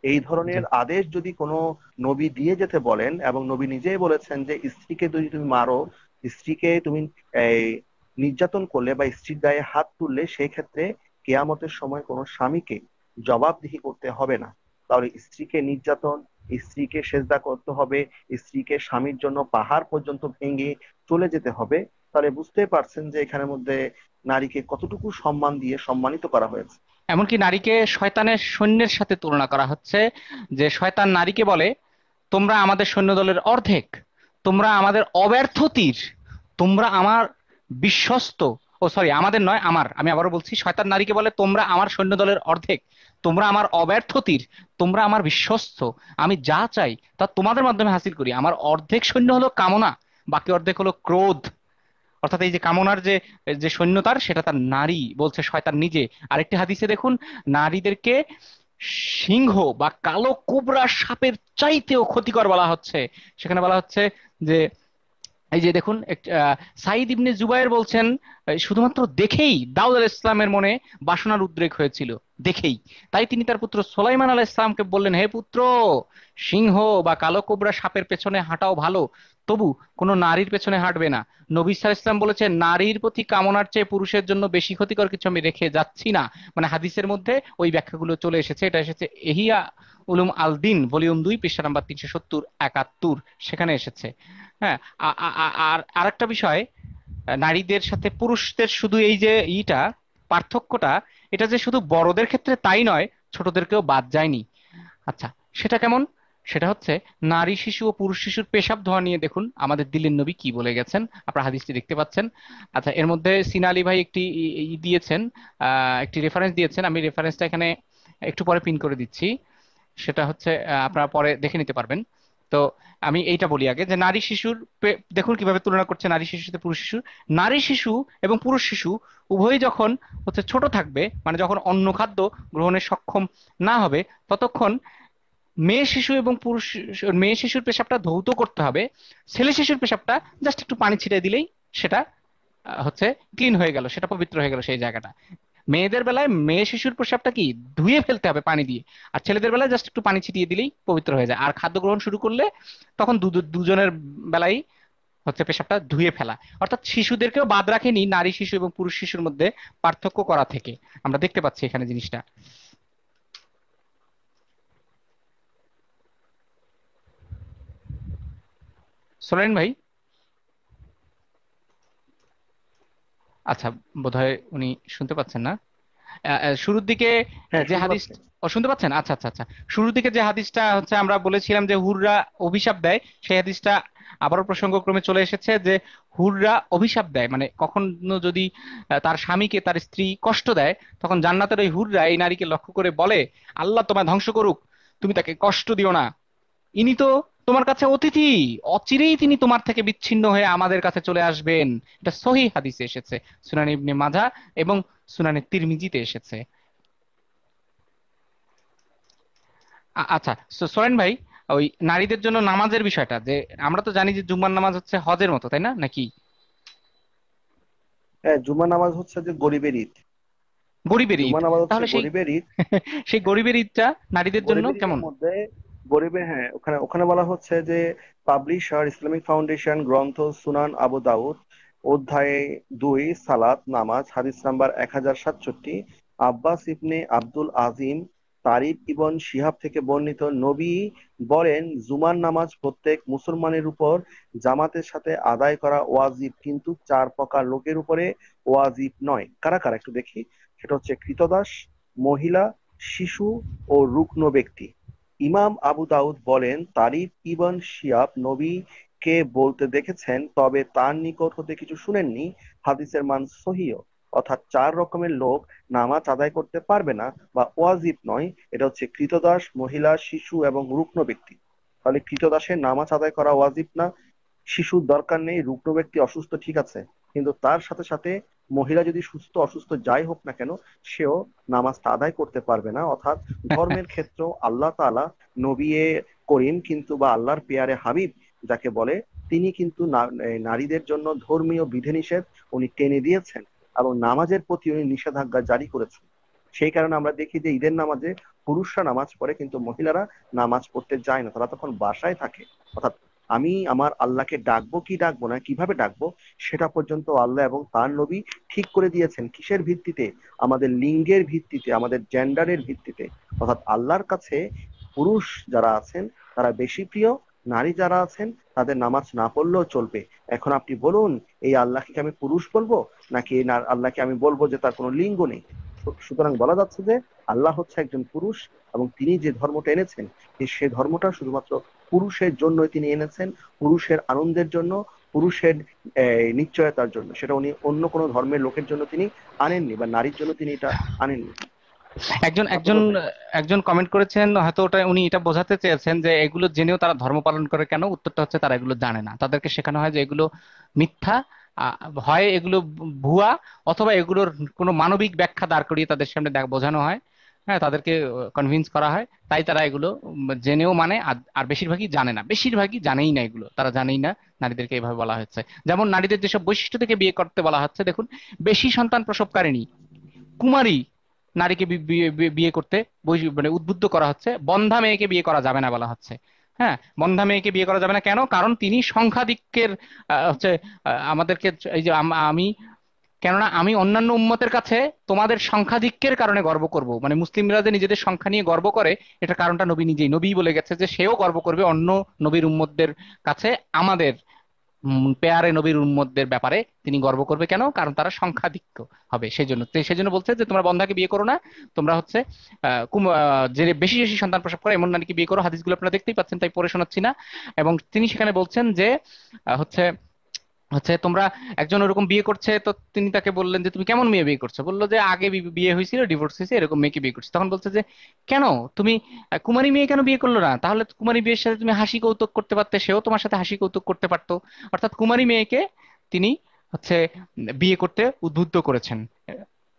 এই জি। ধরনের আদেশ যদি কোনো নবী দিয়ে যেতে বলেন, এবং নবী নিজেই বলেছেন যে স্ত্রীকে যদি তুমি মারো, স্ত্রীকে তুমি এই নির্যাতন করলে বা স্ত্রীর গায়ে হাত তুললে, সেই ক্ষেত্রে কেয়ামতের সময় কোনো স্বামীকে জবাবদিহি করতে হবে না। তাহলে স্ত্রীকে নির্যাতন, স্ত্রীকে সেজদা করতে হবে, স্ত্রীকে স্বামীর জন্য পাহাড় পর্যন্ত ভেঙে চলে যেতে হবে। তাহলে বুঝতে পারছেন যে এখানের মধ্যে নারীকে কতটুকু সম্মান দিয়ে সম্মানিত করা হয়েছে। এমনকি নারীকে শয়তানের সৈন্যের সাথে তুলনা করা হচ্ছে, যে শয়তান নারীকে বলে তোমরা আমাদের সৈন্যদলের অর্ধেক, তোমরা আমাদের অব্যর্থ তীর, তোমরা আমার বিশ্বস্ত, ও সরি আমাদের নয় আমার, আমি আবারও বলছি, শয়তান নারীকে বলে তোমরা আমার সৈন্যদলের অর্ধেক, তোমরা আমার অব্যর্থ তীর, তোমরা আমার বিশ্বস্ত, আমি যা চাই তা তোমাদের মাধ্যমে হাসিল করি। আমার অর্ধেক সৈন্য হলো কামনা, বাকি অর্ধেক হলো ক্রোধ। অর্থাৎ এই যে কামনার যে যে সৈন্যতার, সেটা তার নারী, বলছে শয়তান নিজে। আরেকটি হাদিসে দেখুন, নারীদেরকে সিংহ বা কালো কোবরা সাপের চাইতেও ক্ষতিকর বলা হচ্ছে। সেখানে বলা হচ্ছে যে এই যে দেখুন সাইদ ইবনে জুবায়ের বলছেন, শুধুমাত্র দেখেই দাউদ আলাইহিস ইসলামের মনে বাসনার উদ্রেক হয়েছিল, দেখেই। তাই তিনি তার পুত্র সোলাইমান আলাইহিস ইসলামকে বললেন, হে পুত্র, সিংহ বা কালো কোবরা সাপের পেছনে হাঁটাও ভালো, তবু কোনো নারীর পেছনে হাঁটবে না। নবী সাল্লাল্লাহু আলাইহি ওয়াসাল্লাম বলেছেন, নারীর প্রতি কামনার চেয়ে পুরুষের জন্য বেশি ক্ষতিকর কিছু আমি রেখে যাচ্ছি না। মানে হাদিসের মধ্যে ওই ব্যাখ্যাগুলো চলে এসেছে। এটা এসেছে এহিয়া উলুম আল দিন, ভলিউম 2, পৃষ্ঠা নাম্বার 370-71, সেখানে এসেছে। হ্যাঁ। আর আরেকটা বিষয়, নারীদের সাথে পুরুষদের শুধু এই যে পার্থক্যটা, এটা যে শুধু বড়দের ক্ষেত্রে তাই নয়, ছোটদেরকেও বাদ যায়নি। আচ্ছা, সেটা কেমন? সেটা হচ্ছে, নারী শিশু ও পুরুষ শিশুর পেশাব ধোয়া নিয়ে দেখুন আমাদের দিলের নবী কি বলে গেছেন, আপনারা হাদিসটি দেখতে পাচ্ছেন। আচ্ছা, এর মধ্যে সিনা আলী ভাই একটি দিয়েছেন, একটি রেফারেন্স দিয়েছেন, আমি রেফারেন্সটা এখানে একটু পরে পিন করে দিচ্ছি। সেটা হচ্ছে আপনারা পরে দেখে নিতে পারবেন। তো আমি এইটা বলি আগে, যে নারী শিশুর দেখুন কিভাবে তুলনা করছে নারী শিশুর সাথে পুরুষ শিশু। নারী শিশু এবং পুরুষ শিশু উভয়ই যখন হচ্ছে ছোট থাকবে, মানে যখন অন্য খাদ্য গ্রহণে সক্ষম না হবে, ততক্ষণ মেয়ে শিশু এবং মেয়ে শিশুর পেশাবটা ধৌত করতে হবে। ছেলে শিশুর পেশাবটা জাস্ট একটু পানি ছিটিয়ে দিলেই সেটা হচ্ছে ক্লিন হয়ে গেল, সেটা পবিত্র হয়ে গেল সেই জায়গাটা। মেয়েদের বেলায় মেয়ে শিশুর প্রস্রাবটা কি ধুয়ে ফেলতে হবে পানি দিয়ে, আর ছেলেদের বেলায় জাস্ট একটু পানি ছিটিয়ে দিলেই পবিত্র হয়ে যায়। আর খাদ্য গ্রহণ শুরু করলে তখন দুজনের বেলায় হচ্ছে পেশাবটা ধুয়ে ফেলা। অর্থাৎ শিশুদেরকেও বাদ রাখেনি নারী শিশু এবং পুরুষ শিশুর মধ্যে পার্থক্য করা থেকে। আমরা দেখতে পাচ্ছি এখানে জিনিসটা। সোলেন ভাই, আচ্ছা, বোধহয় উনি শুনতে পাচ্ছেন না। শুরুর দিকে হ্যাঁ, যে শুনতে হাদিস, পাচ্ছি। ও শুনতে পাচ্ছেন? আচ্ছা আচ্ছা আচ্ছা। শুরুর দিকে যে হাদিসটা হচ্ছে আমরা বলেছিলাম যে হুররা অভিশাপ দেয়, সেই হাদিসটা আবারও প্রসঙ্গক্রমে চলে এসেছে, যে হুররা অভিশাপ দেয়, মানে কখনো যদি তার স্বামীকে তার স্ত্রী কষ্ট দেয়, তখন জান্নাতের ওই হুররা এই নারীকে লক্ষ্য করে বলে, আল্লাহ তোমায় ধ্বংস করুক, তুমি তাকে কষ্ট দিও না, ইনি তো তোমার কাছে অতিথি, অচিরেই তিনি তোমার থেকে বিচ্ছিন্ন হয়ে আমাদের কাছে চলে আসবেন। এটা সহিহ হাদিসে এসেছে, সুনান ইবনে মাজাহ এবং সুনানে তিরমিজিতে এসেছে। আচ্ছা, সোরেন ভাই, ওই নারীদের জন্য নামাজের বিষয়টা, যে আমরা তো জানি যে জুম্মার নামাজ হচ্ছে হজের মতো, তাই না নাকি? হ্যাঁ, জুমা নামাজ হচ্ছে যে গরিবের ঈদ। গরিবের ঈদ। জুমা নামাজ হচ্ছে তাহলে সেই গরিবের ঈদ। সেই গরিবের ঈদটা নারীদের জন্য গরিবের ঈদের কেমন? মধ্যে গরিবের, হ্যাঁ, ওখানে ওখানে বলা হচ্ছে যে পাবলিশার ইসলামিক ফাউন্ডেশন, গ্রন্থ সুনান আবু দাউদ, অধ্যায় 2, সালাত নামাজ, হাদিস নাম্বার 1067। আব্বাস ইবনে আব্দুল আজিম তারিক ইবন শিহাব থেকে বর্ণিত, নবী বলেন, জুমার নামাজ প্রত্যেক মুসলমানের উপর জামাতের সাথে আদায় করা ওয়াজিব, কিন্তু 4 প্রকার লোকের উপরে ওয়াজিব নয়। কারা কারা একটু দেখি। সেটা হচ্ছে কৃতদাস, মহিলা, শিশু ও রুগ্ন ব্যক্তি। ইমাম আবু দাউদ বলেন, তারিক ইবন শিয়াব নবীকে বলতে দেখেছেন, তবে তার নিকট হতে কিছু শুনেননি। হাদিসের মান সহিহ। অর্থাৎ 4 রকমের লোক নামাজ আদায় করতে পারবে না বা ওয়াজিব নয়। এটা হচ্ছে কৃতদাস, মহিলা, শিশু এবং রুগ্ন ব্যক্তি। তাহলে কৃতদাসের নামাজ আদায় করা ওয়াজিব না। শিশুর দরকার নেই, রুগ্ন ব্যক্তি অসুস্থ, ঠিক আছে, কিন্তু তার সাথে সাথে মহিলা যদি সুস্থ অসুস্থ যাই হোক না কেন, সেও নামাজটা আদায় করতে পারবে না। অর্থাৎ ধর্মের ক্ষেত্রেও আল্লাহ তাআলা নবী করিম কিন্তু, বা আল্লাহর পেয়ারে হাবিব যাকে বলে, তিনি কিন্তু নারীদের জন্য ধর্মীয় বিধিনিষেধ উনি টেনে দিয়েছেন এবং নামাজের প্রতি উনি নিষেধাজ্ঞা জারি করেছেন। সেই কারণে আমরা দেখি যে ঈদের নামাজে পুরুষরা নামাজ পড়ে কিন্তু মহিলারা নামাজ পড়তে যায় না, তারা তখন বাসায় থাকে। অর্থাৎ আমি আমার আল্লাহকে ডাকবো কি ডাকবো না, কিভাবে ডাকবো, সেটা পর্যন্ত আল্লাহ এবং তার নবী ঠিক করে দিয়েছেন। কিসের ভিত্তিতে? আমাদের লিঙ্গের ভিত্তিতে, আমাদের জেন্ডারের ভিত্তিতে। অর্থাৎ আল্লাহর কাছে পুরুষ যারা আছেন তারা বেশি প্রিয়, নারী যারা আছেন তাদের নামাজ না পড়লেও চলবে। এখন আপনি বলুন, এই আল্লাহকে কি আমি পুরুষ বলবো, নাকি এই আল্লাহকে আমি বলবো যে তার কোনো লিঙ্গ নেই? সুতরাং বলা যাচ্ছে যে আল্লাহ হচ্ছে একজন পুরুষ, এবং তিনি যে ধর্মটা এনেছেন সে ধর্মটা শুধুমাত্র পুরুষের জন্যই তিনি এনেছেন, পুরুষের আনন্দের জন্য, পুরুষের নিশ্চয়তার জন্য। সেটা উনি অন্য কোনো ধর্মের লোকের জন্য তিনি আনেননি, বা নারীর জন্য তিনি এটা আনেননি। একজন একজন মাহফুজুল ভাই। একজন কমেন্ট করেছেন, হয়তো ওটা উনি এটা বোঝাতে চেয়েছেন যে এগুলো জেনেও তারা ধর্ম পালন করে কেন। উত্তরটা হচ্ছে তারা এগুলো জানে না, তাদেরকে শেখানো হয় যে এগুলো মিথ্যা, আহ, হয় এগুলো ভুয়া, অথবা এগুলোর কোনো মানবিক ব্যাখ্যা দাঁড় করিয়ে তাদের সামনে বোঝানো হয়। হ্যাঁ, তাদেরকে কনভিন্স করা হয়, তাই তারা এগুলো জেনেও মানে। আর আর বেশিরভাগই জানে না, বেশিরভাগই জানেই না, এগুলো তারা জানেই না নারীদেরকে এভাবে বলা হচ্ছে। যেমন নারীদের যেসব বৈশিষ্ট্য থেকে বিয়ে করতে বলা হচ্ছে, দেখুন, বেশি সন্তান প্রসবকারিণী, কুমারী নারীকে বিয়ে করতে মানে উদ্বুদ্ধ করা হচ্ছে। বন্ধ্যা মেয়েকে বিয়ে করা যাবে না বলা হচ্ছে। হ্যাঁ, বন্ধ্যা মেয়েকে বিয়ে করা যাবে না কেন? কারণ তিনি সংখ্যাধিক্যের হচ্ছে আমাদেরকে এই যে আমি, কেননা আমি অন্যান্য উম্মতের কাছে তোমাদের সংখ্যাধিক্যের কারণে গর্ব করব। মানে মুসলিমরা যে নিজেদের সংখ্যা নিয়ে গর্ব করে, এটার কারণটা নবী নিজেই, নবী বলে গেছে যে সেও গর্ব করবে অন্য নবীর উম্মতদের কাছে আমাদের পেয়ারে নবীর উম্মতদের ব্যাপারে তিনি গর্ব করবে। কেন? কারণ তারা সংখ্যাধিক্য হবে, সেই জন্য। তো সেই জন্য বলছে যে তোমরা বন্ধাকে বিয়ে করো না, তোমরা হচ্ছে যে বেশি বেশি সন্তান প্রসব করে এমন নারীকে বিয়ে করো। হাদিসগুলো আপনারা দেখতেই পাচ্ছেন, তাই পড়ে শোনাচ্ছি না। এবং তিনি সেখানে বলছেন যে হচ্ছে হচ্ছে তোমরা, একজন ওরকম বিয়ে করছে, তো তিনি তাকে বললেন যে তুমি কেমন মেয়ে বিয়ে করছো? বললো যে আগে বিয়ে হয়েছিল, ডিভোর্স হয়েছে, এরকম মেয়েকে বিয়ে করছে। তখন বলছে যে কেন তুমি কুমারী মেয়ে কেন বিয়ে করলো না? তাহলে তো কুমারী বিয়ের সাথে তুমি হাসি কৌতুক করতে পারতে, সেও তোমার সাথে হাসি কৌতুক করতে পারতো। অর্থাৎ কুমারী মেয়েকে তিনি হচ্ছে বিয়ে করতে উদ্বুদ্ধ করেছেন।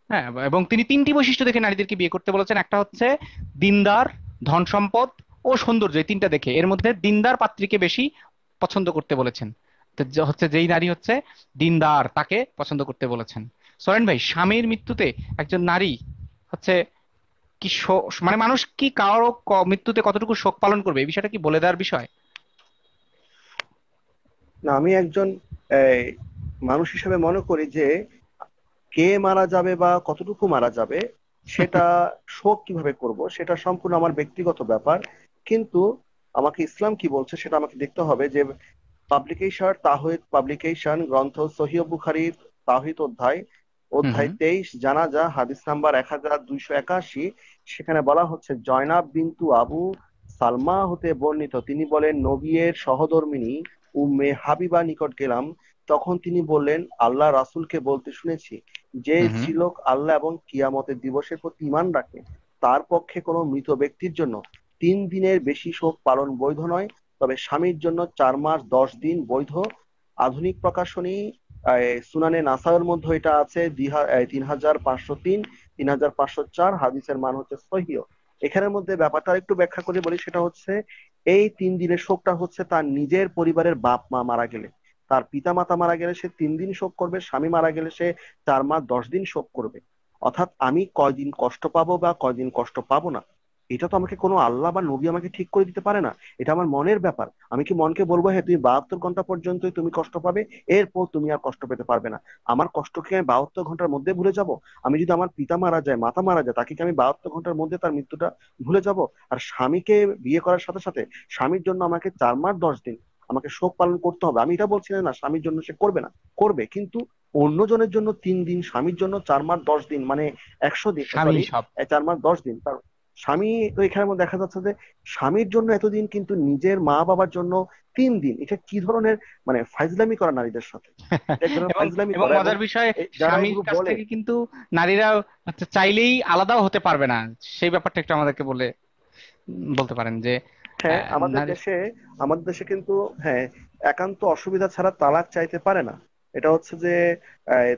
হ্যাঁ, এবং তিনি তিনটি বৈশিষ্ট্য দেখে নারীদেরকে বিয়ে করতে বলেছেন। একটা হচ্ছে দিনদার, ধন সম্পদ ও সৌন্দর্য, এই তিনটা দেখে। এর মধ্যে দিনদার পাত্রীকে বেশি পছন্দ করতে বলেছেন। তো হচ্ছে যেই নারী হচ্ছে দিনদার তাকে পছন্দ করতে বলেছেন। সোহেন ভাই, স্বামীর মৃত্যুতে একজন নারী হচ্ছে কি মানে মানুষ কি কারো মৃত্যুতে কতটুকু শোক পালন করবে, এই বিষয়টা কি বলে দেওয়ার বিষয়? না, আমি একজন এই, মানুষ হিসেবে মনে করি যে কে মারা যাবে বা কতটুকু মারা যাবে সেটা শোক কিভাবে করব সেটা সম্পূর্ণ আমার ব্যক্তিগত ব্যাপার। কিন্তু আমাকে ইসলাম কি বলছে সেটা আমাকে দেখতে হবে। যে পাবলিকেশন, তাওহীদ পাবলিকেশন, গ্রন্থ সহিহ বুখারীর তাওহীদ অধ্যায়, হুম, হুম। জানাজা, হাদিস নাম্বার 1281। সেখানে বলা হচ্ছে, জয়নাব বিনতু আবু সালমা হতে বর্ণিত, তিনি বলেন, নবীর সহধর্মিণী উম্মে হাবিবা নিকট গেলাম। তখন তিনি বললেন, আল্লাহ রাসূলকে বলতে শুনেছি, যে হুম, হুম। স্ত্রীলোক আল্লাহ এবং কিয়ামতের দিবসের প্রতি ঈমান রাখে, তার পক্ষে কোনো মৃত ব্যক্তির জন্য 3 দিনের বেশি শোক পালন বৈধ নয়, তবে স্বামীর জন্য 4 মাস 10 দিন বৈধ। আধুনিক প্রকাশনী সুনানে নাসাইর মধ্যে এটা আছে 3503, 3504। হাদিসের মান হচ্ছে সহিহ। এখানের মধ্যে ব্যাপারটা একটু ব্যাখ্যা করে বলি। সেটা হচ্ছে, এই 3 দিনের শোকটা হচ্ছে তার নিজের পরিবারের বাপ মা মারা গেলে, তার পিতা মাতা মারা গেলে সে 3 দিন শোক করবে, স্বামী মারা গেলে সে 4 মাস 10 দিন শোক করবে। অর্থাৎ আমি কয়দিন কষ্ট পাবো বা কয়দিন কষ্ট পাবো না, এটা তো আমাকে কোনো আল্লাহ বা নবী আমাকে ঠিক করে দিতে পারে না। এটা আমার মনের ব্যাপার। আমি কি মনকে বলবো, হ্যাঁ তুমি 72 ঘন্টা পর্যন্তই তুমি কষ্ট পাবে, এরপর তুমি আর কষ্ট পেতে পারবে না? আমার কষ্টকে আমি 72 ঘন্টার মধ্যে ভুলে যাব? আমি যদি আমার পিতা মারা যায়, মাতা মারা যায়, তাকে কি আমি 72 ঘন্টার মধ্যে তার মৃত্যুটা ভুলে যাব? আর স্বামীকে বিয়ে করার সাথে সাথে স্বামীর জন্য আমাকে 4 মাস 10 দিন আমাকে শোক পালন করতে হবে। আমি এটা বলছি না না স্বামীর জন্য সে করবে না, করবে, কিন্তু অন্যজনের জন্য 3 দিন, স্বামীর জন্য 4 মাস 10 দিন, মানে 100 দিন, স্বামী সরি, সব। 4 মাস 10 দিন। তার স্বামী, তো এখানে মধ্যে দেখা যাচ্ছে যে স্বামীর জন্য এতদিন, কিন্তু নিজের মা বাবার জন্য 3 দিন। এটা কি ধরনের মানে ফাইজলামি করা নারীদের সাথে? এটা এক ধরনের এবং ফাইজলামি এবং করা। এবং মজার বিষয়, যারা স্বামীর এগুলো কাছ বলে, থেকে কিন্তু নারীরা হচ্ছে চাইলেই আলাদাও হতে পারবে না। সেই ব্যাপারটা একটু আমাদেরকে বলে বলতে পারেন যে হ্যাঁ নারী। আমাদের দেশে কিন্তু, হ্যাঁ, একান্ত অসুবিধা ছাড়া তালাক চাইতে পারে না। এটা হচ্ছে যে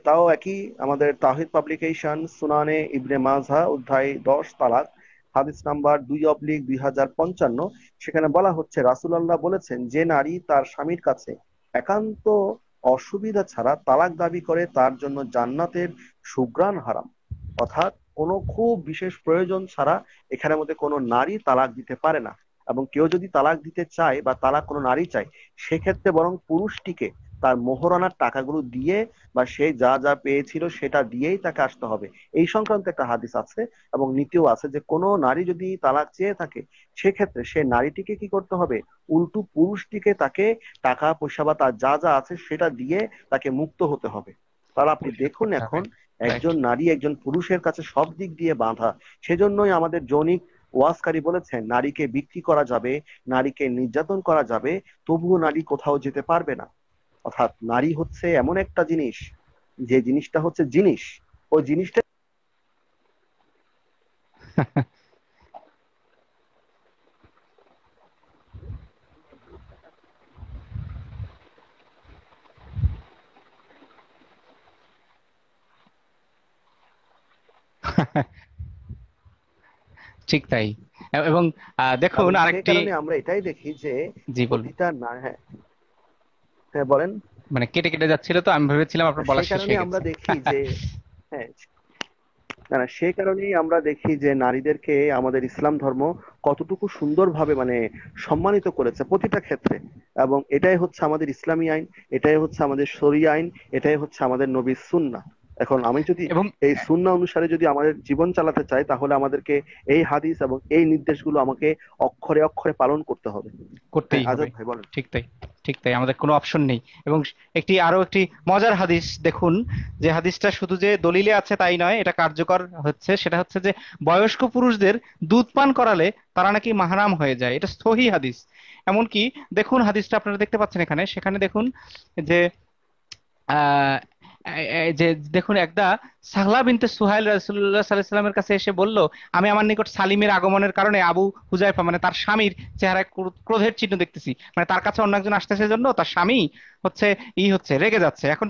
তাও একই আমাদের তাওহীদ পাবলিকেশন সুনানে ইবনে মাজাহ অধ্যায় 10 তালাক, হাদিস নাম্বার 2/2055। সেখানে বলা হচ্ছে, রাসূলুল্লাহ বলেছেন, যে নারী তার স্বামীর কাছে একান্ত অসুবিধা ছাড়া তালাক দাবি করে, তার জন্য জান্নাতের সুঘ্রাণ হারাম। অর্থাৎ কোনো খুব বিশেষ প্রয়োজন ছাড়া এখানের মধ্যে কোনো নারী তালাক দিতে পারে না। এবং কেউ যদি তালাক দিতে চায় বা তালাক কোনো নারী চায়, সেক্ষেত্রে বরং পুরুষটিকে তার মোহরানার টাকাগুলো দিয়ে, বা সে যা যা পেয়েছিল সেটা দিয়েই তাকে আসতে হবে। এই সংক্রান্ত একটা হাদিস আছে এবং নীতিও আছে, যে কোনো নারী যদি তালাক চেয়ে থাকে, সেক্ষেত্রে সে নারীটিকে কি করতে হবে, উল্টো পুরুষটিকে তাকে টাকা পয়সা বা তার যা যা আছে সেটা দিয়ে তাকে মুক্ত হতে হবে। তাহলে আপনি পরিশোধ দেখুন করতে হবে। এখন রাইট। একজন নারী একজন পুরুষের কাছে সব দিক দিয়ে বাঁধা। সেজন্যই আমাদের জনৈক ওয়াজকারী বলেছেন, নারীকে বিক্রি করা যাবে, নারীকে নির্যাতন করা যাবে, তবুও নারী কোথাও যেতে পারবে না। অর্থাৎ নারী হচ্ছে এমন একটা জিনিস, যে জিনিসটা হচ্ছে জিনিস, ওই জিনিসটা ঠিক তাই। এবং দেখুন এবং সে আরেকটি। কারণে আমরা এটাই দেখি যে জি বলুন। প্রতিটা না, হ্যাঁ, হ্যাঁ বলেন। মানে কেটে কেটে যাচ্ছিল তো আমি ভেবেছিলাম আপনার বলা সে শেষ কারণে হয়ে আমরা গেছে। দেখি যে, হ্যাঁ, না না, সে কারণেই আমরা দেখি যে নারীদেরকে আমাদের ইসলাম ধর্ম কতটুকু সুন্দরভাবে মানে সম্মানিত করেছে প্রতিটা ক্ষেত্রে। এবং এটাই হচ্ছে আমাদের ইসলামী আইন, এটাই হচ্ছে আমাদের শরিয়া আইন, এটাই হচ্ছে আমাদের নবীর সুন্নাহ। এখন আমি যদি এবং এই সুন্নাহ অনুসারে যদি আমাদের জীবন চালাতে চাই, তাহলে আমাদেরকে এই হাদিস এবং এই নির্দেশগুলো আমাকে অক্ষরে অক্ষরে পালন করতে হবে। হ্যাঁ, করতেই হবে। আজাদ ভাই বলেন। ঠিক তাই। ঠিক তাই, আমাদের কোনো অপশন নেই। এবং আরো একটি মজার হাদিস দেখুন, যে হাদিসটা শুধু যে দলিলে আছে তাই নয়, এটা কার্যকর হচ্ছে। সেটা হচ্ছে যে বয়স্ক পুরুষদের দুধ পান করালে তারা নাকি মাহরাম হয়ে যায়। এটা সহিহ হাদিস। এমনকি দেখুন হাদিসটা আপনারা দেখতে পাচ্ছেন এখানে, সেখানে দেখুন যে আহ এই যে দেখুন একটা সাহলা বিনতে সুহাইল রাসূলুল্লাহ সাল্লাল্লাহু আলাইহি সাল্লামের কাছে এসে বলল, আমি আমার নিকট সালিমের আগমনের কারণে আবু হুজাইফা মানে তার স্বামীর চেহারায় ক্রোধের চিহ্ন দেখতেছি। মানে তার কাছে অন্য একজন আসতেছে জন্য তার স্বামী হচ্ছে হচ্ছে রেগে যাচ্ছে। এখন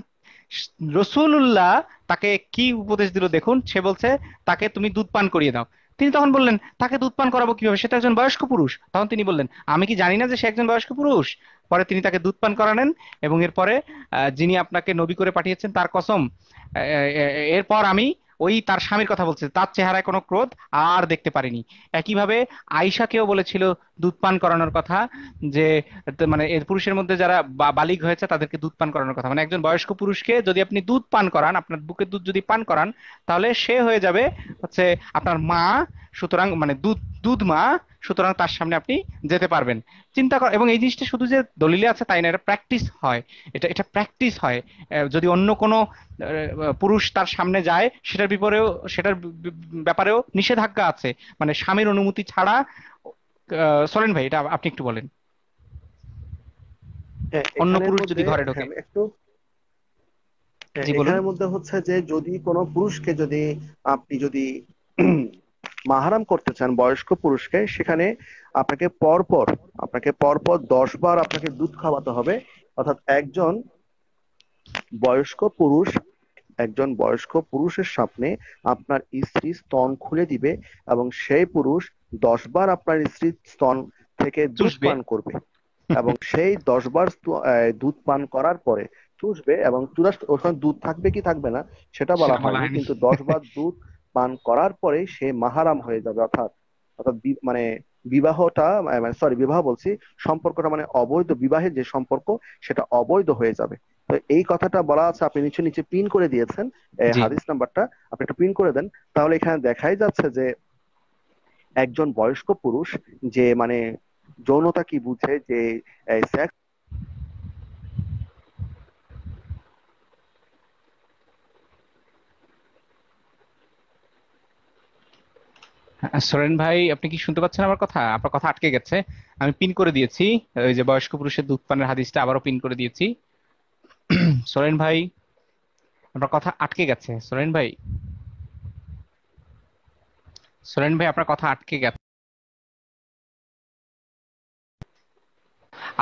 রসূলুল্লাহ তাকে কি উপদেশ দিল দেখুন। সে বলছে তাকে তুমি দুধ পান করিয়ে দাও। তিনি তখন বললেন তাকে দুধ পান করাবো কিভাবে, সে তো একজন বয়স্ক পুরুষ। তখন তিনি বললেন আমি কি জানি না যে সে একজন বয়স্ক পুরুষ। পরে তিনি তাকে দুধ পান করালেন। এবং এরপরে যিনি আপনাকে নবী করে পাঠিয়েছেন তার কসম, এরপর আমি ওই তার স্বামীর কথা বলছে, তার চেহারায় কোনো ক্রোধ আর দেখতে পারিনি। একইভাবে আয়েশাকেও বলেছিল দুধ পান করানোর কথা, যে মানে এর পুরুষের মধ্যে যারা বালিগ হয়েছে তাদেরকে দুধ পান করানোর কথা। মানে একজন বয়স্ক পুরুষকে যদি আপনি দুধ পান করান, আপনার বুকের দুধ যদি পান করান, তাহলে সে হয়ে যাবে হচ্ছে আপনার মা। সুতরাং মানে দুধ দুধ মা। সুতরাং তার সামনে আপনি যেতে পারবেন। চিন্তা কর। এবং এই জিনিসটা শুধু যে দলিলে আছে তাই না, এটা প্র্যাকটিস হয়। এটা প্র্যাকটিস হয়। যদি অন্য কোনো পুরুষ তার সামনে যায়, সেটার ব্যাপারেও নিষেধাজ্ঞা আছে। মানে স্বামীর অনুমতি ছাড়া। সোরেন ভাই, এটা আপনি একটু বলেন। হ্যাঁ, অন্য এখানের পুরুষ যদি মধ্যে, ঘরে ঢোকে। হ্যাঁ একটু, হ্যাঁ জি বলুন। এখানের মধ্যে হচ্ছে যে যদি কোনো পুরুষকে যদি আপনি যদি মাহারাম করতে চান বয়স্ক পুরুষকে, সেখানে আপনাকে পরপর আপনাকে পরপর 10 বার আপনাকে দুধ খাওয়াতে হবে। অর্থাৎ বয়স্ক পুরুষ একজন বয়স্ক পুরুষের সামনে আপনার স্ত্রী স্তন খুলে দিবে, এবং সেই পুরুষ 10 বার আপনার স্ত্রীর স্তন থেকে দুধ চুষবে। পান করবে। এবং সেই 10 বার দুধ পান করার পরে চুষবে, এবং ওখানে দুধ থাকবে কি থাকবে না সেটা বলা সেটা বলা হয়নি, হয়নি। কিন্তু 10 বার দুধ পান করার পরে সে মাহারাম হয়ে যাবে। অর্থাৎ অর্থাৎ মানে বিবাহটা, মানে সরি, বিবাহ বলছি, সম্পর্কটা মানে অবৈধ, বিবাহের যে সম্পর্ক সেটা অবৈধ হয়ে যাবে। তো এই কথাটা বলা আছে, আপনি নিচে নিচে পিন করে দিয়েছেন এই জি। হাদিস নাম্বারটা, আপনি একটা পিন করে দেন। তাহলে এখানে দেখাই যাচ্ছে যে একজন বয়স্ক পুরুষ যে মানে যৌনতা কি বুঝে, যে সেক্স। সোরেন ভাই, আপনি কি শুনতে পাচ্ছেন আমার কথা? আপনার কথা আটকে গেছে। আমি পিন করে দিয়েছি। ওই যে বয়স্ক পুরুষের দুধ পানের হাদিসটা আবারও পিন করে দিয়েছি। সোরেন ভাই, আপনার কথা আটকে গেছে। সোরেন ভাই, সোরেন ভাই, আপনার কথা আটকে গেছে।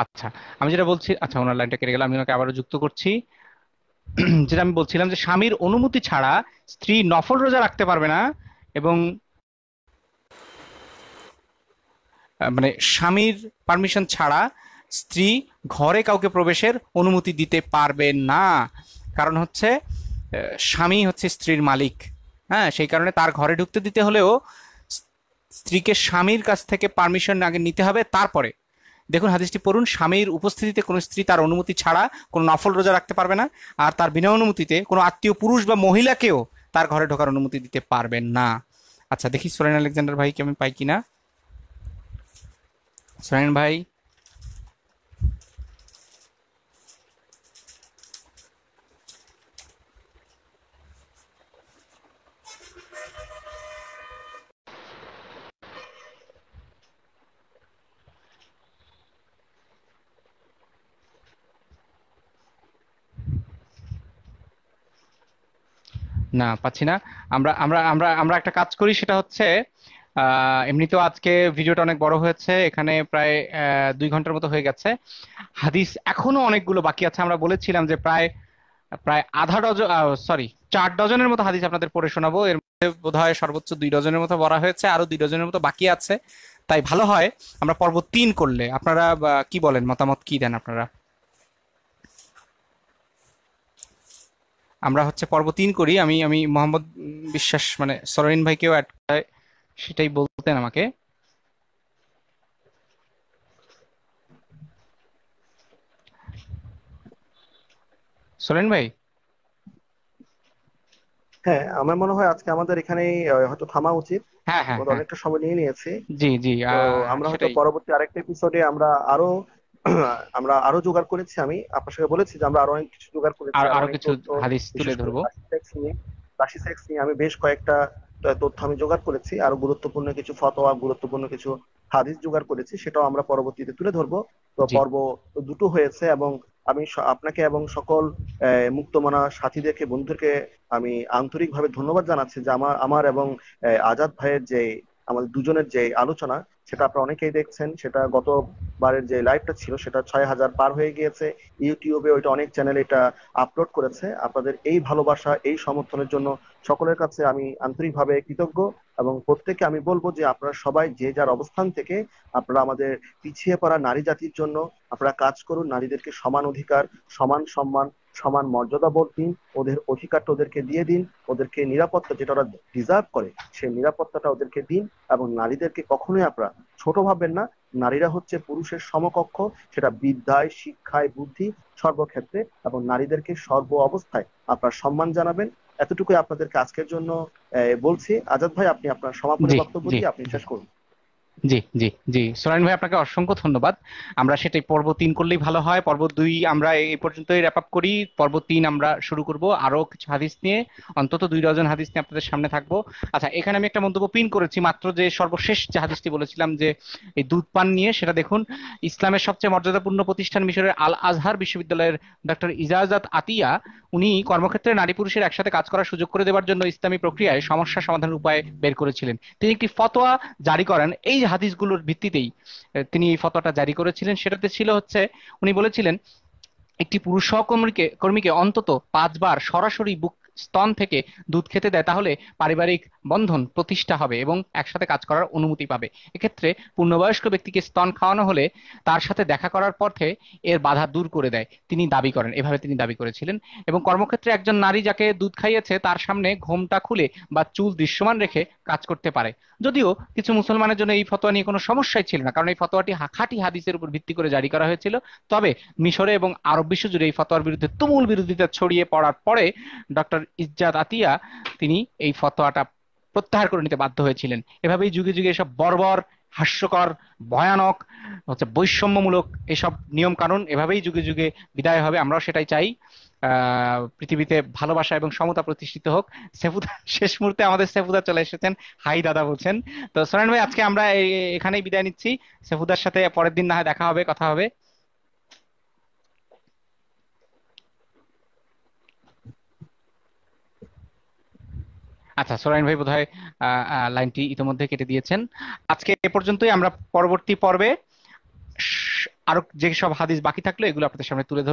আচ্ছা, আমি যেটা বলছি, আচ্ছা ওনার লাইনটা কেটে গেল, আমি ওনাকে আবারও যুক্ত করছি। যেটা আমি বলছিলাম যে স্বামীর অনুমতি ছাড়া স্ত্রী নফল রোজা রাখতে পারবে না। এবং মানে স্বামীর পারমিশন ছাড়া স্ত্রী ঘরে কাউকে প্রবেশের অনুমতি দিতে পারবে না। কারণ হচ্ছে স্বামী হচ্ছে স্ত্রীর মালিক। হ্যাঁ, সেই কারণে তার ঘরে ঢুকতে দিতে হলেও স্ত্রীকে স্বামীর কাছ থেকে পারমিশন আগে নিতে হবে, তারপরে। দেখুন হাদিসটি পড়ুন, স্বামীর উপস্থিতিতে কোনো স্ত্রী তার অনুমতি ছাড়া কোনো নফল রোজা রাখতে পারবে না। আর তার বিনা অনুমতিতে কোনো আত্মীয় পুরুষ বা মহিলাকেও তার ঘরে ঢোকার অনুমতি দিতে পারবেন না। আচ্ছা, দেখি সোরেন আলেকজান্ডার ভাইকে আমি পাই কিনা। সোরেন ভাই। না, পাচ্ছি না। আমরা আমরা আমরা আমরা একটা কাজ করি, সেটা হচ্ছে এমনিতেও আজকে ভিডিওটা অনেক বড় হয়েছে, এখানে প্রায় 2 ঘন্টার মতো হয়ে গেছে। হাদিস এখনো অনেকগুলো বাকি আছে। আমরা বলেছিলাম যে প্রায় প্রায় আধা ডজন, সরি, 4 ডজনের মতো হাদিস আপনাদের পড়ে শোনাবো। এর মধ্যে বোধহয় সর্বোচ্চ 2 ডজনের মতো বলা হয়েছে, আরো 2 ডজনের মতো বাকি আছে। তাই ভালো হয় আমরা পর্ব 3 করলে। আপনারা কি বলেন, মতামত কি দেন আপনারা? আমরা হচ্ছে পর্ব 3 করি। আমি আমি মোহাম্মদ বিশ্বাস মানে সরোরিন ভাইকেও অ্যাড করায়, সেটাই বলতেন আমাকে। সরেন ভাই। হ্যাঁ, আমার মনে হয় আজকে আমাদের এখানেই হয়তো থামা উচিত। হ্যাঁ, হ্যাঁ, আমাদের হ্যাঁ। অনেকটা সময় নিয়ে নিয়েছি। জি, জি। তো আমরা হয়তো সেটাই। পরবর্তী আরেকটা এপিসোডে আমরা আরো আমরা আরো জোগাড় করেছি। আমি আপনার সঙ্গে বলেছি যে আমরা আরো অনেক কিছু জোগাড় করেছি, আর আরো আরো অনেক কিছু তথ্য, হাদিস তুলে বিশেষ করে ধরবো। রাশি সেক্স নিয়ে আমি বেশ কয়েকটা তথ্য আমি জোগাড় করেছি, আরো গুরুত্বপূর্ণ কিছু ফতোয়া, গুরুত্বপূর্ণ কিছু হাদিস জোগাড় করেছি, সেটাও আমরা পরবর্তীতে তুলে ধরবো। তো জি, পর্ব দুটো হয়েছে, এবং আমি আপনাকে এবং সকল মুক্তমনা সাথীদেরকে, বন্ধুদেরকে আমি আন্তরিকভাবে ধন্যবাদ জানাচ্ছি যে আমার আমার এবং আজাদ ভাইয়ের যে, আমাদের দুজনের যে আলোচনা, সেটা আপনারা অনেকেই দেখছেন। সেটা গতবারের যে লাইভটা ছিল সেটা 6,000 পার হয়ে গিয়েছে। ইউটিউবে ওইটা অনেক চ্যানেল এটা আপলোড করেছে। আপনাদের এই ভালোবাসা, এই সমর্থনের জন্য সকলের কাছে আমি আন্তরিকভাবে কৃতজ্ঞ। এবং প্রত্যেককে আমি বলবো যে আপনারা সবাই যে যার অবস্থান থেকে আপনারা আমাদের পিছিয়ে পড়া নারী জাতির জন্য আপনারা কাজ করুন। নারীদেরকে সমান অধিকার, সমান সম্মান, সমান মর্যাদা বোধ দিন। ওদের অধিকারটা ওদেরকে দিয়ে দিন। ওদেরকে নিরাপত্তা যেটা ওরা ডিজার্ভ করে, সেই নিরাপত্তাটা ওদেরকে দিন। এবং নারীদেরকে কখনোই আপনারা ছোট ভাববেন না। নারীরা হচ্ছে পুরুষের সমকক্ষ, সেটা বিদ্যায়, শিক্ষায়, বুদ্ধি, সর্বক্ষেত্রে। এবং নারীদেরকে সর্ব অবস্থায় আপনারা সম্মান জানাবেন। এতটুকুই আপনাদেরকে আজকের জন্য বলছি। আজাদ ভাই, আপনি আপনার সমাপনী জি, বক্তব্য জি, দিয়ে আপনি জি। শেষ করুন। জি, জি, জি। সোনাইন ভাই, আপনাকে অসংখ্য ধন্যবাদ। আমরা সেটাই পর্ব 3 করলেই ভালো হয়। পর্ব 2 আমরা এই পর্যন্তই র্যাপ আপ করি। পর্ব 3 আমরা শুরু করব আরো কিছু হাদিস নিয়ে। অন্তত 2 ডজন হাদিস নিয়ে আপনাদের সামনে থাকবো। আচ্ছা, এখানে আমি একটা মন্তব্য পিন করেছি মাত্র, যে সর্বশেষ যে হাদিসটি বলেছিলাম যে এই দুধ পান নিয়ে, সেটা দেখুন। ইসলামের সবচেয়ে মর্যাদাপূর্ণ প্রতিষ্ঠান মিশরের আল আজহার বিশ্ববিদ্যালয়ের ডক্টর ইজাজাত আতিয়া, উনি কর্মক্ষেত্রে নারী পুরুষের একসাথে কাজ করার সুযোগ করে দেওয়ার জন্য ইসলামী প্রক্রিয়ায় সমস্যা সমাধানের উপায় বের করেছিলেন। তিনি একটি ফতোয়া জারি করেন এই হাদিসগুলোর ভিত্তিতেই। তিনি এই ফতোয়াটা জারি করেছিলেন, সেটাতে ছিল হচ্ছে, উনি বলেছিলেন একটি পুরুষ সহকর্মীকে কর্মীকে অন্তত 5 বার সরাসরি বুক স্তন থেকে দুধ খেতে দেয়, তাহলে পারিবারিক বন্ধন প্রতিষ্ঠা হবে এবং একসাথে কাজ করার অনুমতি পাবে। এক্ষেত্রে পূর্ণবয়স্ক ব্যক্তিকে স্তন খাওয়ানো হলে তার সাথে দেখা করার পথে এর বাধা দূর করে দেয়, তিনি দাবি করেন, এভাবে তিনি দাবি করেছিলেন। এবং কর্মক্ষেত্রে একজন নারী যাকে দুধ খাইয়েছে তার সামনে ঘোমটা খুলে বা চুল দৃশ্যমান রেখে কাজ করতে পারে। যদিও কিছু মুসলমানের জন্য এই ফতোয়া নিয়ে কোনো সমস্যাই ছিল না, কারণ এই ফতোয়াটি খাঁটি হাদিসের উপর ভিত্তি করে জারি করা হয়েছিল। তবে মিশরে এবং আরব বিশ্ব জুড়ে এই ফতোয়ার বিরুদ্ধে তুমুল বিরোধিতা ছড়িয়ে পড়ার পরে ডক্টর ইজ্জাত আতিয়া তিনি এই ফতোয়াটা প্রত্যাহার করে নিতে বাধ্য হয়েছিলেন। এভাবেই যুগে যুগে এসব বর্বর, হাস্যকর, ভয়ানক, হচ্ছে বৈষম্যমূলক এসব নিয়ম কানুন এভাবেই যুগে যুগে বিদায় হবে। আমরাও সেটাই চাই। পৃথিবীতে ভালোবাসা এবং সমতা প্রতিষ্ঠিত হোক। সেফুদা শেষ মুহূর্তে আমাদের সেফুদা চলে এসেছেন, হাই দাদা বলছেন। তো সোনান ভাই, আজকে আমরা এখানেই বিদায় নিচ্ছি। সেফুদার সাথে পরের দিন না হয় দেখা হবে, কথা হবে। আচ্ছা, সোরাইন ভাই বোধহয় লাইনটি ইতিমধ্যে কেটে দিয়েছেন। আজকে এ পর্যন্তই। আমরা পরবর্তী পর্বে আরো যে সব হাদিস বাকি থাকলো এগুলো আপনাদের সামনে তুলে ধরবো।